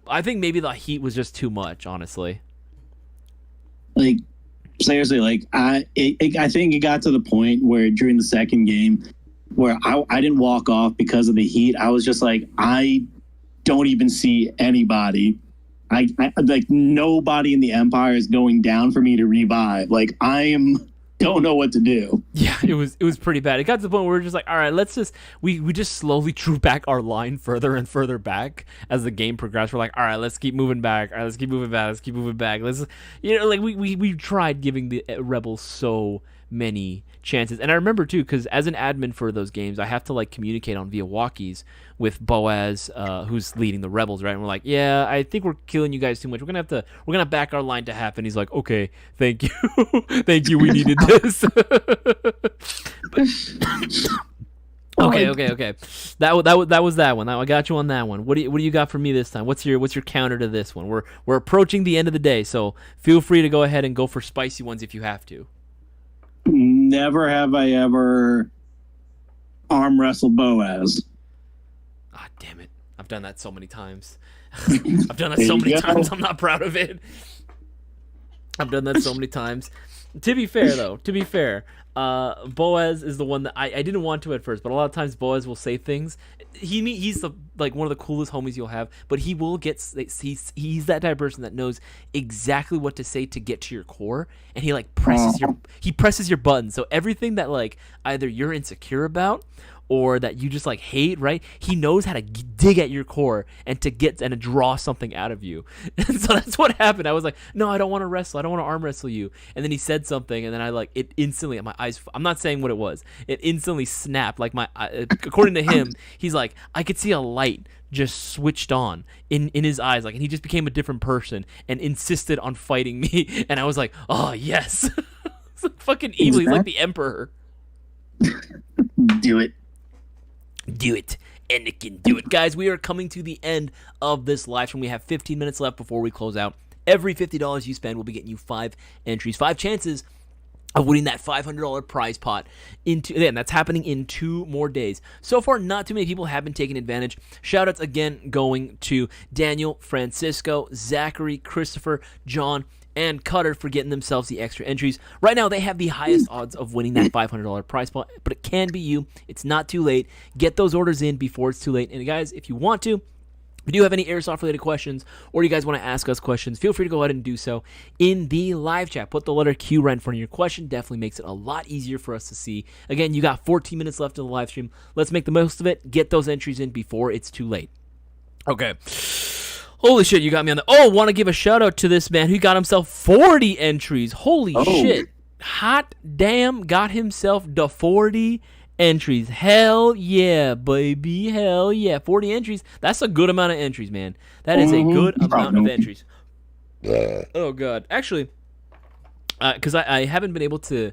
I think maybe the heat was just too much, honestly. Like, seriously, like, I think it got to the point where during the second game where I didn't walk off because of the heat. I was just like, I don't even see anybody. I like, nobody in the Empire is going down for me to revive. Like, don't know what to do. Yeah, it was pretty bad. It got to the point where we were just like, all right, let's just we just slowly drew back our line further and further back as the game progressed. We're like, all right, let's keep moving back. All right, let's keep moving back. Let's keep moving back. Let's, like, we tried giving the Rebels so many chances. And I remember too, because as an admin for those games, I have to like communicate on via walkies with Boaz, who's leading the Rebels, right? And we're like, yeah, I think we're killing you guys too much. We're gonna back our line to half. And he's like, okay, thank you. Thank you, we needed this. Okay. That was that one. I got you on that one. What do you got for me this time? What's your counter to this one? We're approaching the end of the day, so feel free to go ahead and go for spicy ones if you have to. Never have I ever arm wrestled Boaz. Ah, damn it. I've done that so many times. I've done that so many times. I'm not proud of it. I've done that so many times. To be fair, Boaz is the one that I didn't want to at first, but a lot of times Boaz will say things. He's like one of the coolest homies you'll have, but he will he's that type of person that knows exactly what to say to get to your core, and he like presses your buttons. So everything that like either you're insecure about or that you just like hate, right? He knows how to dig at your core and to draw something out of you. And so that's what happened. I was like, no, I don't want to wrestle. I don't want to arm wrestle you. And then he said something, and then I like it instantly. My eyes. I'm not saying what it was. It instantly snapped. Like according to him, he's like, I could see a light just switched on in his eyes, like, and he just became a different person and insisted on fighting me. And I was like, oh yes, it's like fucking evil. He's like the Emperor. Do it. Do it. Anakin, do it. Guys, we are coming to the end of this live stream. We have 15 minutes left before we close out. Every $50 you spend will be getting you 5 entries, 5 chances of winning that $500 prize pot and that's happening in 2 more days. So far, not too many people have been taking advantage. Shoutouts again going to Daniel, Francisco, Zachary, Christopher, John, and Cutter for getting themselves the extra entries. Right now, they have the highest odds of winning that $500 prize pot, but it can be you. It's not too late. Get those orders in before it's too late. And guys, if you want to, if you do have any airsoft related questions or you guys want to ask us questions, feel free to go ahead and do so in the live chat. Put the letter Q right in front of your question. Definitely makes it a lot easier for us to see. Again, you got 14 minutes left of the live stream. Let's make the most of it. Get those entries in before it's too late. Okay. Holy shit, you got me on the... Oh, want to give a shout out to this man who got himself 40 entries. Holy shit. Hot damn, got himself the 40 entries. Hell yeah, baby. Hell yeah. 40 entries. That's a good amount of entries, man. That is a good amount of entries. Oh, God. Actually, because I haven't been able to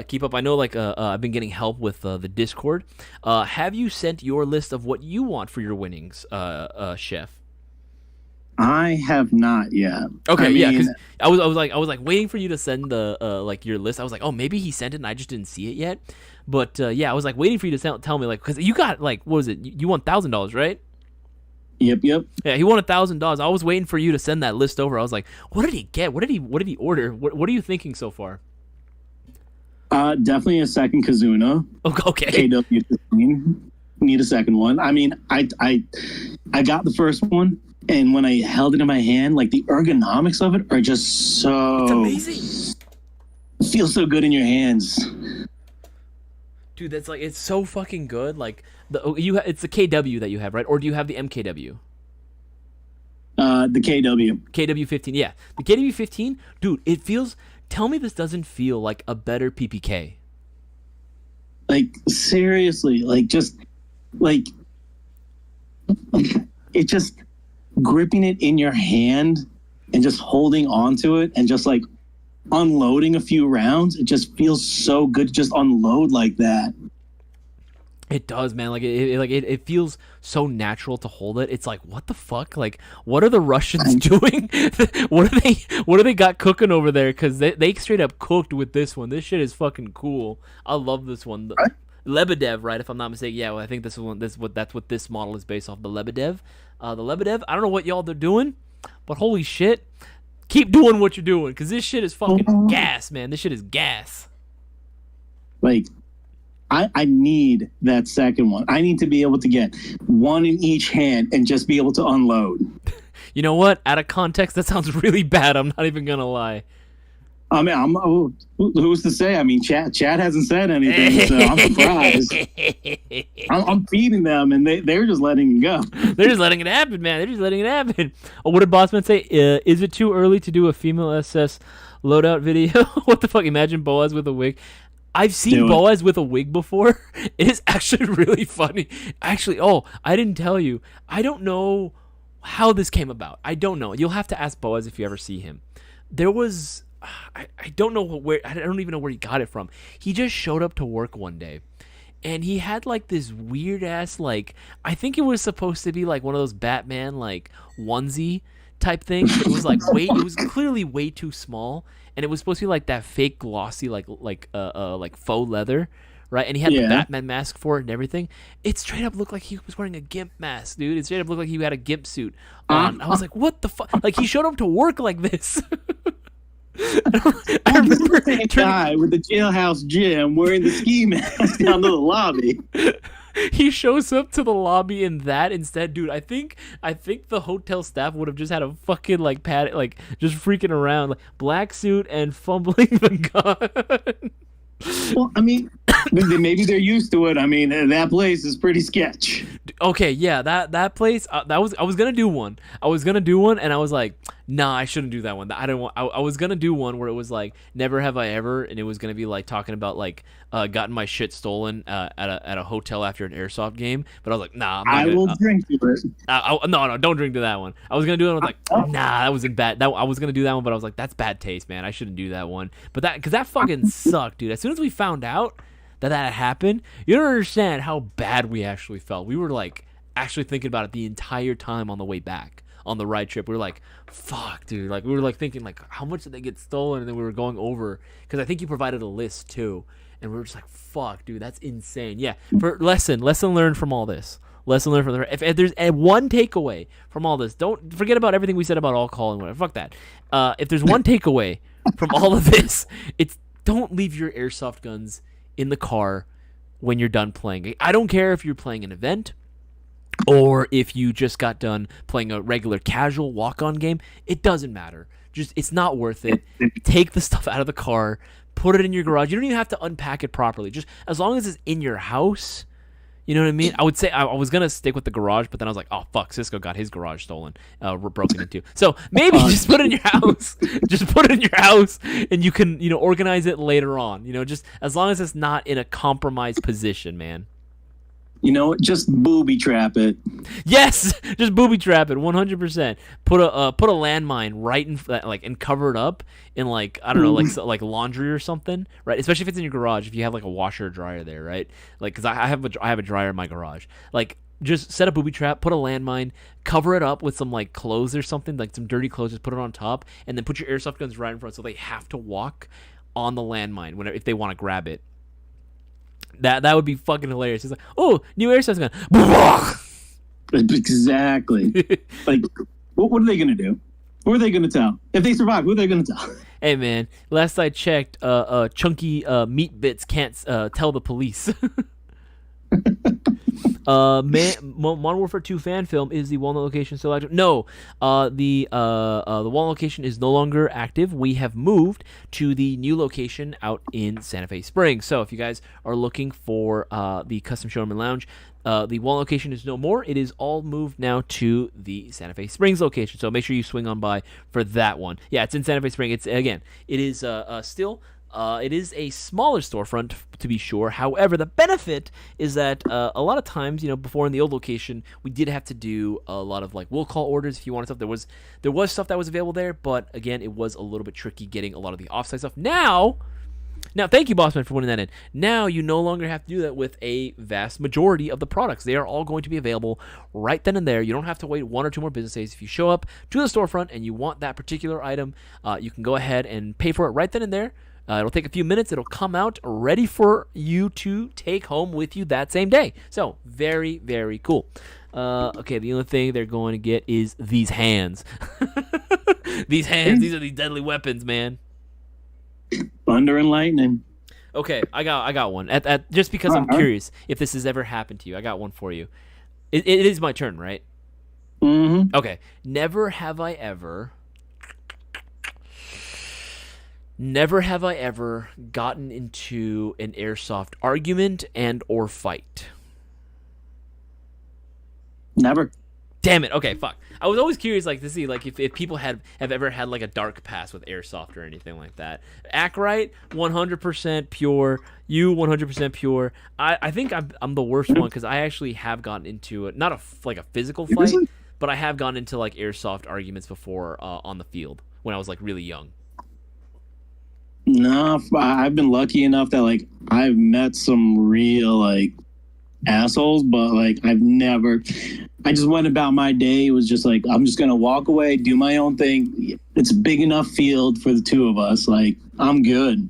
keep up. I know, like, I've been getting help with the Discord. Have you sent your list of what you want for your winnings, Chef? I have not yet. Okay, yeah, because I was like waiting for you to send the like your list. I was like, oh, maybe he sent it and I just didn't see it yet. But yeah, I was like waiting for you to tell me, like, because you got like, what was it? You won $1,000, right? Yep. Yeah, he won $1,000. I was waiting for you to send that list over. I was like, what did he get? What did he order? What are you thinking so far? Definitely a second Kazuna. Okay. KW15. Need a second one. I mean, I got the first one. And when I held it in my hand, like the ergonomics of it are just so... It's amazing. It feels so good in your hands. Dude, that's like, it's so fucking good. Like, it's the KW that you have, right? Or do you have the MKW? The KW. KW15, yeah. The KW15, dude, it feels... Tell me this doesn't feel like a better PPK. Like, seriously. Like, just... Like... It just... Gripping it in your hand and just holding onto it and just like unloading a few rounds, it just feels so good to just unload like that. It does, man. Like it feels so natural to hold it. It's like, what the fuck? Like, what are the Russians doing? What are they got cooking over there? Because they straight up cooked with this one. This shit is fucking cool. I love this one. Right? Lebedev, right? If I'm not mistaken. Yeah, well, I think that's what this model is based off. The Lebedev. The Lebedev. I don't know what y'all are doing, but holy shit, keep doing what you're doing, because this shit is fucking gas, man. This shit is gas. Like, I need that second one. I need to be able to get one in each hand and just be able to unload. You know what? Out of context, that sounds really bad. I'm not even gonna lie. I mean, who's to say? I mean, Chad hasn't said anything, so I'm surprised. I'm feeding them, and they're just letting it go. They're just letting it happen, man. They're just letting it happen. Oh, what did Bossman say? Is it too early to do a female SS loadout video? What the fuck? Imagine Boaz with a wig. I've seen Boaz with a wig before. It is actually really funny. Actually, I didn't tell you. I don't know how this came about. I don't know. You'll have to ask Boaz if you ever see him. There was... I don't know where. I don't even know where he got it from. He just showed up to work one day, and he had like this weird ass, like, I think it was supposed to be like one of those Batman like onesie type thing. But it was like it was clearly way too small, and it was supposed to be like that fake glossy like faux leather, right? And he had the Batman mask for it and everything. It straight up looked like he was wearing a GIMP mask, dude. It straight up looked like he had a GIMP suit on. I was like, what the fuck? Like, he showed up to work like this. I remember a guy with the jailhouse gym wearing the ski mask down to the lobby. He shows up to the lobby in that instead, dude. I think the hotel staff would have just had a fucking like pad, like just freaking around, like black suit and fumbling the gun. Well, I mean, maybe they're used to it. I mean, that place is pretty sketch. Okay, yeah, that place. I was gonna do one. And I was like, nah, I shouldn't do that one. I don't want. I was gonna do one where it was like, never have I ever, and it was gonna be like talking about like gotten my shit stolen at a hotel after an airsoft game. But I was like, nah, I will drink to it. No, don't drink to that one. I was gonna do it. I was like, nah, that wasn't bad. I was gonna do that one, but I was like, that's bad taste, man. I shouldn't do that one. But because that fucking sucked, dude. As soon as we found out that happened, you don't understand how bad we actually felt. We were like actually thinking about it the entire time on the way back. on the ride trip. We were like, fuck, dude. Like, we were like thinking, like, how much did they get stolen? And then we were going over, because I think you provided a list too. And we were just like, fuck, dude, that's insane. Yeah, for lesson learned from all this. Lesson learned from the. If there's one takeaway from all this, don't forget about everything we said about alcohol and whatever. Fuck that. If there's one takeaway from all of this, it's don't leave your airsoft guns in the car when you're done playing. I don't care if you're playing an event or if you just got done playing a regular casual walk-on game. It doesn't matter. Just it's not worth it. Take the stuff out of the car, put it in your garage. You don't even have to unpack it properly. Just as long as it's in your house. You know what I mean? I would say I was going to stick with the garage, but then I was like, oh, fuck, Cisco got his garage stolen, broken into. So maybe just put it in your house. Just put it in your house, and you can, organize it later on. Just as long as it's not in a compromised position, man. Just booby trap it. Yes, just booby trap it, 100%. Put a landmine right in and cover it up in I don't know, like laundry or something, right? Especially if it's in your garage, if you have like a washer or dryer there, right? Like, because I have a dryer in my garage. Like, just set a booby trap, put a landmine, cover it up with some like clothes or something, like some dirty clothes, just put it on top, and then put your airsoft guns right in front, so they have to walk on the landmine if they want to grab it. That would be fucking hilarious. It's like, oh, new airsoft gun. Exactly. Like, what are they gonna do? Who are they gonna tell? If they survive, who are they gonna tell? Hey man, last I checked, chunky meat bits can't tell the police. Modern Warfare 2 fan film is the Walnut location still active? No, the Walnut location is no longer active. We have moved to the new location out in Santa Fe Springs. So if you guys are looking for the Custom Showroom and Lounge, the Walnut location is no more. It is all moved now to the Santa Fe Springs location. So make sure you swing on by for that one. Yeah, it's in Santa Fe Springs. It is still. It is a smaller storefront, to be sure. However, the benefit is that a lot of times, before in the old location, we did have to do a lot of will call orders if you wanted stuff. There was stuff that was available there, but again, it was a little bit tricky getting a lot of the offsite stuff. Now, thank you, Bossman, for putting that in. Now you no longer have to do that with a vast majority of the products. They are all going to be available right then and there. You don't have to wait 1 or 2 more business days. If you show up to the storefront and you want that particular item, you can go ahead and pay for it right then and there. It'll take a few minutes. It'll come out ready for you to take home with you that same day. So, very, very cool. Okay, the only thing they're going to get is these hands. These hands. These are these deadly weapons, man. Thunder and lightning. Okay, I got one. Just because I'm curious if this has ever happened to you, I got one for you. It is my turn, right? Mm-hmm. Okay. Never have I ever gotten into an airsoft argument and or fight. Never. Damn it. Okay, fuck. I was always curious to see if people have ever had a dark past with airsoft or anything like that. Act right, 100% pure. You 100% pure. I think I'm the worst one because I actually have gotten into it, not a physical fight, but I have gotten into airsoft arguments before on the field when I was really young. No, I've been lucky enough that I've met some real assholes, but I've never. I just went about my day. It was just I'm just gonna walk away, do my own thing. It's a big enough field for the two of us. I'm good.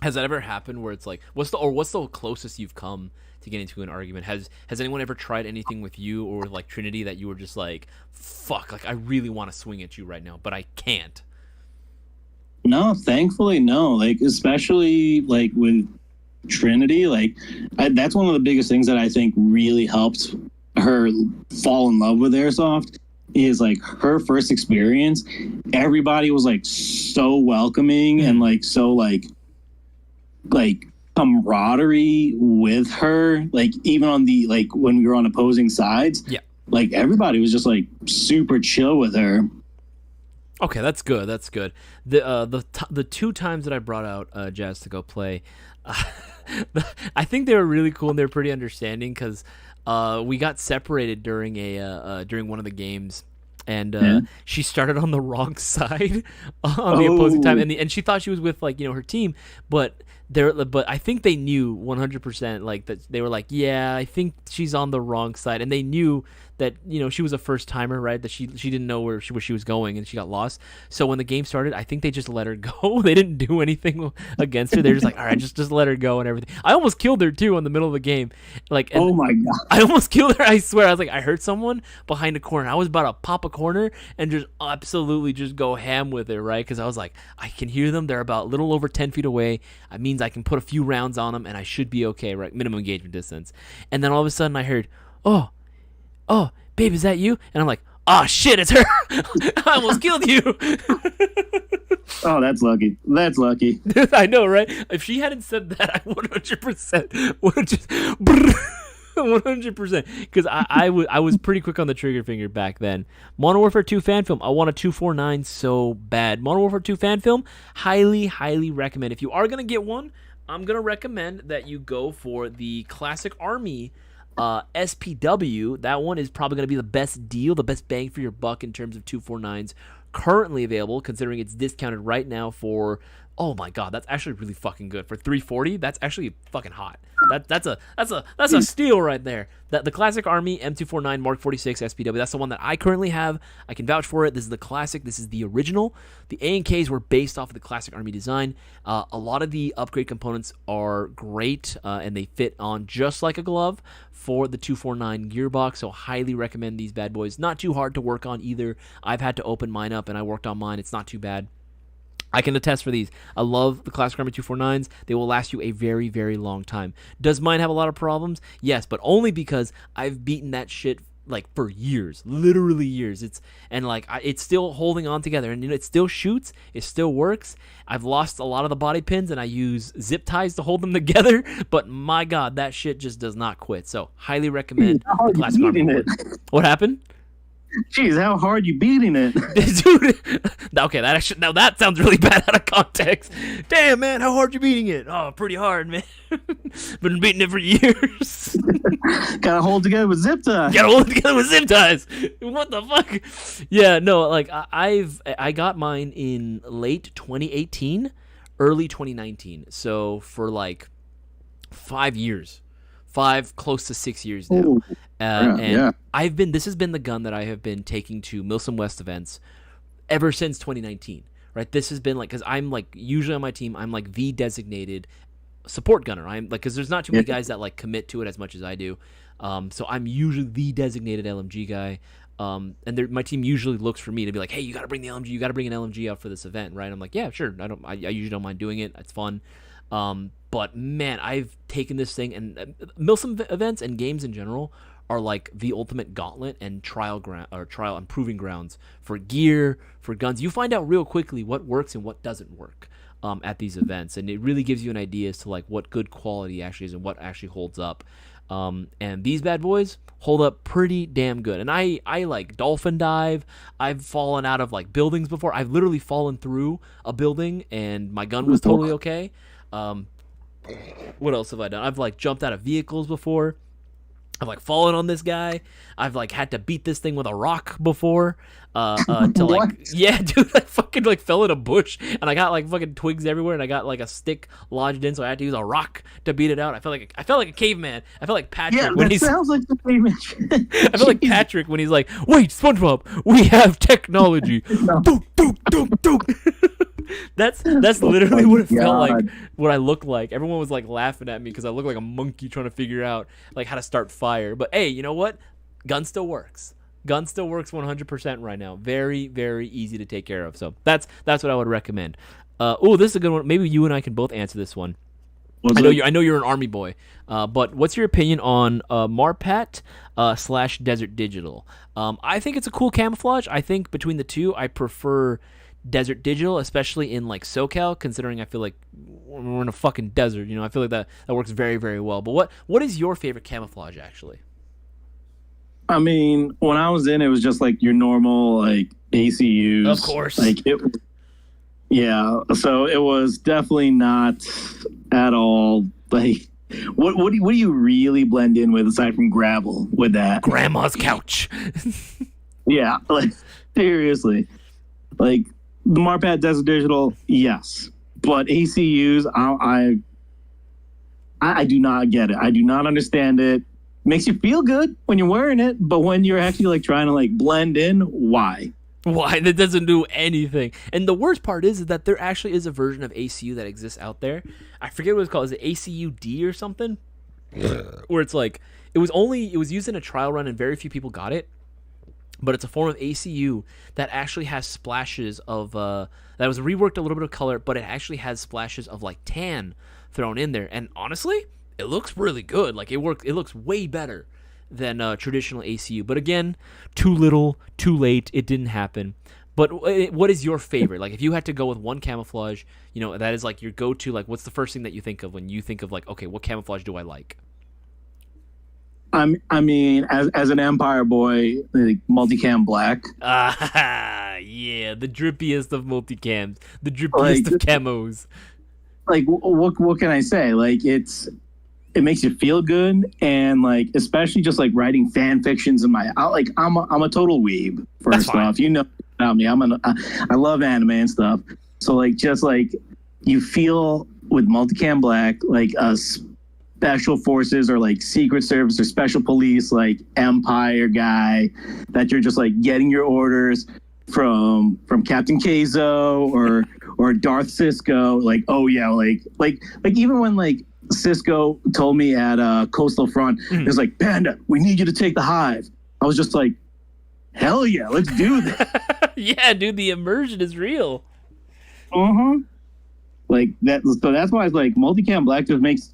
Has that ever happened where it's what's the closest you've come to getting into an argument? Has anyone ever tried anything with you or with Trinity that you were just fuck, I really want to swing at you right now, but I can't? No, thankfully, no. Especially with Trinity, that's one of the biggest things that I think really helped her fall in love with airsoft is her first experience. Everybody was so welcoming and so camaraderie with her. Even on the when we were on opposing sides, yeah, everybody was just super chill with her. Okay, that's good. That's good. The 2 times that I brought out Jazz to go play, I think they were really cool and they're pretty understanding because we got separated during during one of the games, and she started on the wrong side on the opposing time, and she thought she was with her team, but but I think they knew 100% like that. They were like, yeah, I think she's on the wrong side, and they knew that she was a first timer, right? That she didn't know where she was going, and she got lost. So when the game started, I think they just let her go. They didn't do anything against her. They're just like, all right, just let her go and everything. I almost killed her too in the middle of the game. Oh my god! I almost killed her. I swear. I was like, I heard someone behind a corner. I was about to pop a corner and just absolutely just go ham with it, right? Because I was like, I can hear them. They're about a little over 10 feet away. That means I can put a few rounds on them, and I should be okay, right? Minimum engagement distance. And then all of a sudden, I heard, oh, babe, is that you? And I'm like, oh shit, it's her. I almost killed you. Oh, that's lucky. That's lucky. I know, right? If she hadn't said that, I 100% would have just 100%, because I was pretty quick on the trigger finger back then. Modern Warfare 2 fan film. I want a 249 so bad. Modern Warfare 2 fan film. Highly recommend. If you are gonna get one, I'm gonna recommend that you go for the Classic Army SPW. That one is probably going to be the best deal, the best bang for your buck in terms of 249s currently available, considering it's discounted right now for, oh my god, that's actually really fucking good. For 340, that's actually fucking hot. That's a steal right there. The Classic Army M249 Mark 46 SPW, that's the one that I currently have. I can vouch for it. This is the classic. This is the original. The A&Ks were based off of the Classic Army design. A lot of the upgrade components are great, and they fit on just like a glove for the 249 gearbox, so highly recommend these bad boys. Not too hard to work on either. I've had to open mine up, and I worked on mine. It's not too bad. I can attest for these. I love the Classic Army 249s. They will last you a very, very long time. Does mine have a lot of problems? Yes, but only because I've beaten that shit like for years, literally years. It's still holding on together, and it still shoots. It still works. I've lost a lot of the body pins, and I use zip ties to hold them together. But my god, that shit just does not quit. So highly recommend the Classic Army. What happened? Jeez, how hard you beating it? Dude, okay, that sounds really bad out of context. Damn, man, how hard you beating it? Oh, pretty hard, man. Been beating it for years. Gotta hold together with zip ties. What the fuck? Yeah, no, like I got mine in late 2018, early 2019. So for like 5 years. 5, close to 6 years now. Ooh, this has been the gun that I have been taking to Milsom West events ever since 2019, right? This has been like, because I'm like, usually on my team, I'm like the designated support gunner. I'm like, because there's not too many guys that like commit to it as much as I do. So I'm usually the designated LMG guy. And my team usually looks for me to be like, hey, you got to bring the LMG. You got to bring an LMG out for this event, right? I'm like, yeah, sure. I usually don't mind doing it. It's fun. But man, I've taken this thing, and Milsom events and games in general are like the ultimate gauntlet and trial and proving grounds for gear, for guns. You find out real quickly what works and what doesn't work at these events, and it really gives you an idea as to like what good quality actually is and what actually holds up. And these bad boys hold up pretty damn good. And I like dolphin dive. I've fallen out of like buildings before. I've literally fallen through a building and my gun was totally okay. What else have I done? I've like jumped out of vehicles before. I've like fallen on this guy. I've like had to beat this thing with a rock before. To like, yeah, dude, I fucking like fell in a bush and I got like fucking twigs everywhere and I got like a stick lodged in, so I had to use a rock to beat it out. I felt like a caveman. I felt like Patrick when he's. Sounds like the caveman. I felt like Patrick when he's like, "Wait, SpongeBob, we have technology." Dook, dook, dook, dook. That's literally what it felt like, what I looked like. Everyone was like laughing at me because I looked like a monkey trying to figure out like how to start fire. But hey, you know what? Gun still works. Gun still works 100% right now. Very, very easy to take care of. So that's what I would recommend. This is a good one. Maybe you and I can both answer this one. I know you're an Army boy, but what's your opinion on Marpat / Desert Digital? I think it's a cool camouflage. I think between the two, I prefer Desert Digital, especially in like SoCal, considering I feel like we're in a fucking desert. I feel like that works very, very well. But what is your favorite camouflage actually? I mean, when I was in, it was just like your normal like ACUs. Of course. Like it. Yeah. So it was definitely not at all like. What do you really blend in with aside from gravel with that? Grandma's couch. Yeah. Like seriously. Like the Marpat Desert Digital, yes, but ACUs, I do not get it. I do not understand it. Makes you feel good when you're wearing it, but when you're actually like trying to like blend in, why? Why? That doesn't do anything. And the worst part is that there actually is a version of ACU that exists out there. I forget what it's called. Is it ACUD or something? Where it's like it was used in a trial run and very few people got it. But it's a form of ACU that actually has splashes of that was reworked a little bit of color, but it actually has splashes of like tan thrown in there. And honestly, it looks really good. Like it looks way better than traditional ACU. But again, too little, too late. It didn't happen. But what is your favorite? Like, if you had to go with one camouflage, that is like your go-to. Like, what's the first thing that you think of when you think of like, okay, what camouflage do I like? I mean, as an Empire boy, like multicam black. Yeah, the drippiest of multicams, the drippiest of camos. Like, what can I say? Like, it makes you feel good, and like especially just like writing fan fictions I'm a total weeb. First off, about me, I love anime and stuff. So like just like you feel with multicam black like a special forces or like secret service or special police like Empire guy that you're just like getting your orders from Captain Keizo or Darth Cisco. Like, oh yeah, like even when like Cisco told me at Coastal Front, it was like, Panda, we need you to take the hive. I was just like, hell yeah, let's do this. Yeah, dude, the immersion is real. Like that. So that's why it's like multicam black just makes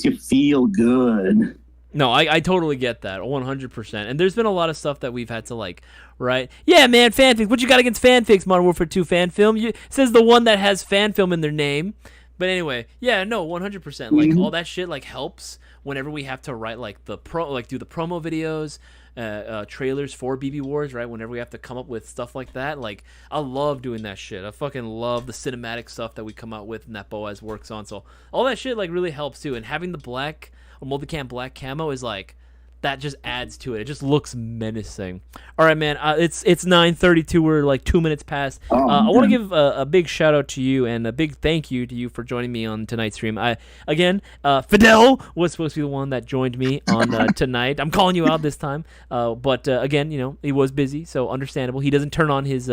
you feel good. No, I totally get that, 100%. And there's been a lot of stuff that we've had to like, right? Yeah, man, fanfics. What you got against fanfics? Modern Warfare 2 fan film. Says the one that has fan film in their name. But anyway, yeah, no, 100%. Like all that shit like helps whenever we have to write like do the promo videos, trailers for BB Wars, right? Whenever we have to come up with stuff like that, like I love doing that shit. I fucking love the cinematic stuff that we come out with and that Boaz works on. So all that shit like really helps too. And having the black or multicam black camo is like that just adds to it. It just looks menacing. All right, man. It's 9:32. We're like 2 minutes past. I want to give a big shout out to you and a big thank you to you for joining me on tonight's stream. Fidel was supposed to be the one that joined me on tonight. I'm calling you out this time. But again, he was busy, so understandable. He doesn't turn on his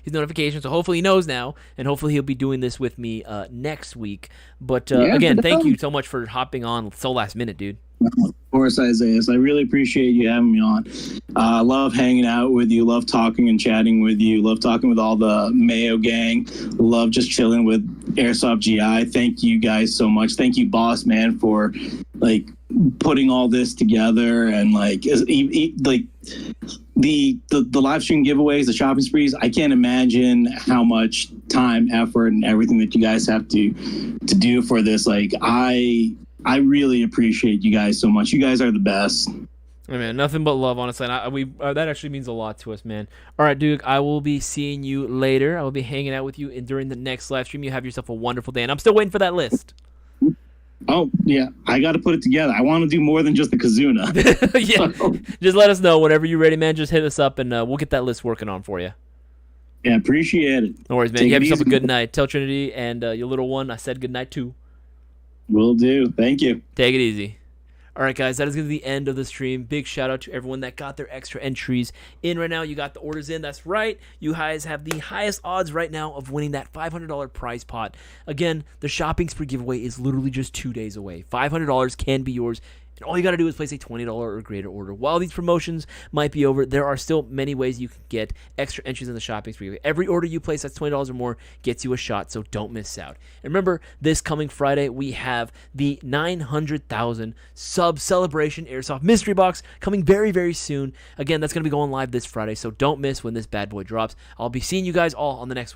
notifications, so hopefully he knows now, and hopefully he'll be doing this with me next week. But again, thank you so much for hopping on so last minute, dude. Of course, Isaias. I really appreciate you having me on. I love hanging out with you. Love talking and chatting with you. Love talking with all the Mayo Gang. Love just chilling with Airsoft GI. Thank you guys so much. Thank you, boss man, for like putting all this together and like the live stream giveaways, the shopping sprees. I can't imagine how much time, effort, and everything that you guys have to do for this. Like I really appreciate you guys so much. You guys are the best. Hey man, nothing but love, honestly. And that actually means a lot to us, man. All right, Duke, I will be seeing you later. I will be hanging out with you during the next live stream. You have yourself a wonderful day, and I'm still waiting for that list. Oh, yeah. I got to put it together. I want to do more than just the Kazuna. Yeah. So. Just let us know whenever you're ready, man. Just hit us up, and we'll get that list working on for you. Yeah, appreciate it. No worries, man. You have yourself a good night. Tell Trinity and your little one I said good night too. Will do. Thank you. Take it easy. All right, guys, that is going to be the end of the stream. Big shout out to everyone that got their extra entries in right now. You got the orders in. That's right. You guys have the highest odds right now of winning that $500 prize pot. Again, the shopping spree giveaway is literally just 2 days away. $500 can be yours. And all you got to do is place a $20 or greater order. While these promotions might be over, there are still many ways you can get extra entries in the shopping spree. Every order you place that's $20 or more gets you a shot, so don't miss out. And remember, this coming Friday, we have the 900,000 sub celebration Airsoft mystery box coming very, very soon. Again, that's going to be going live this Friday, so don't miss when this bad boy drops. I'll be seeing you guys all on the next one.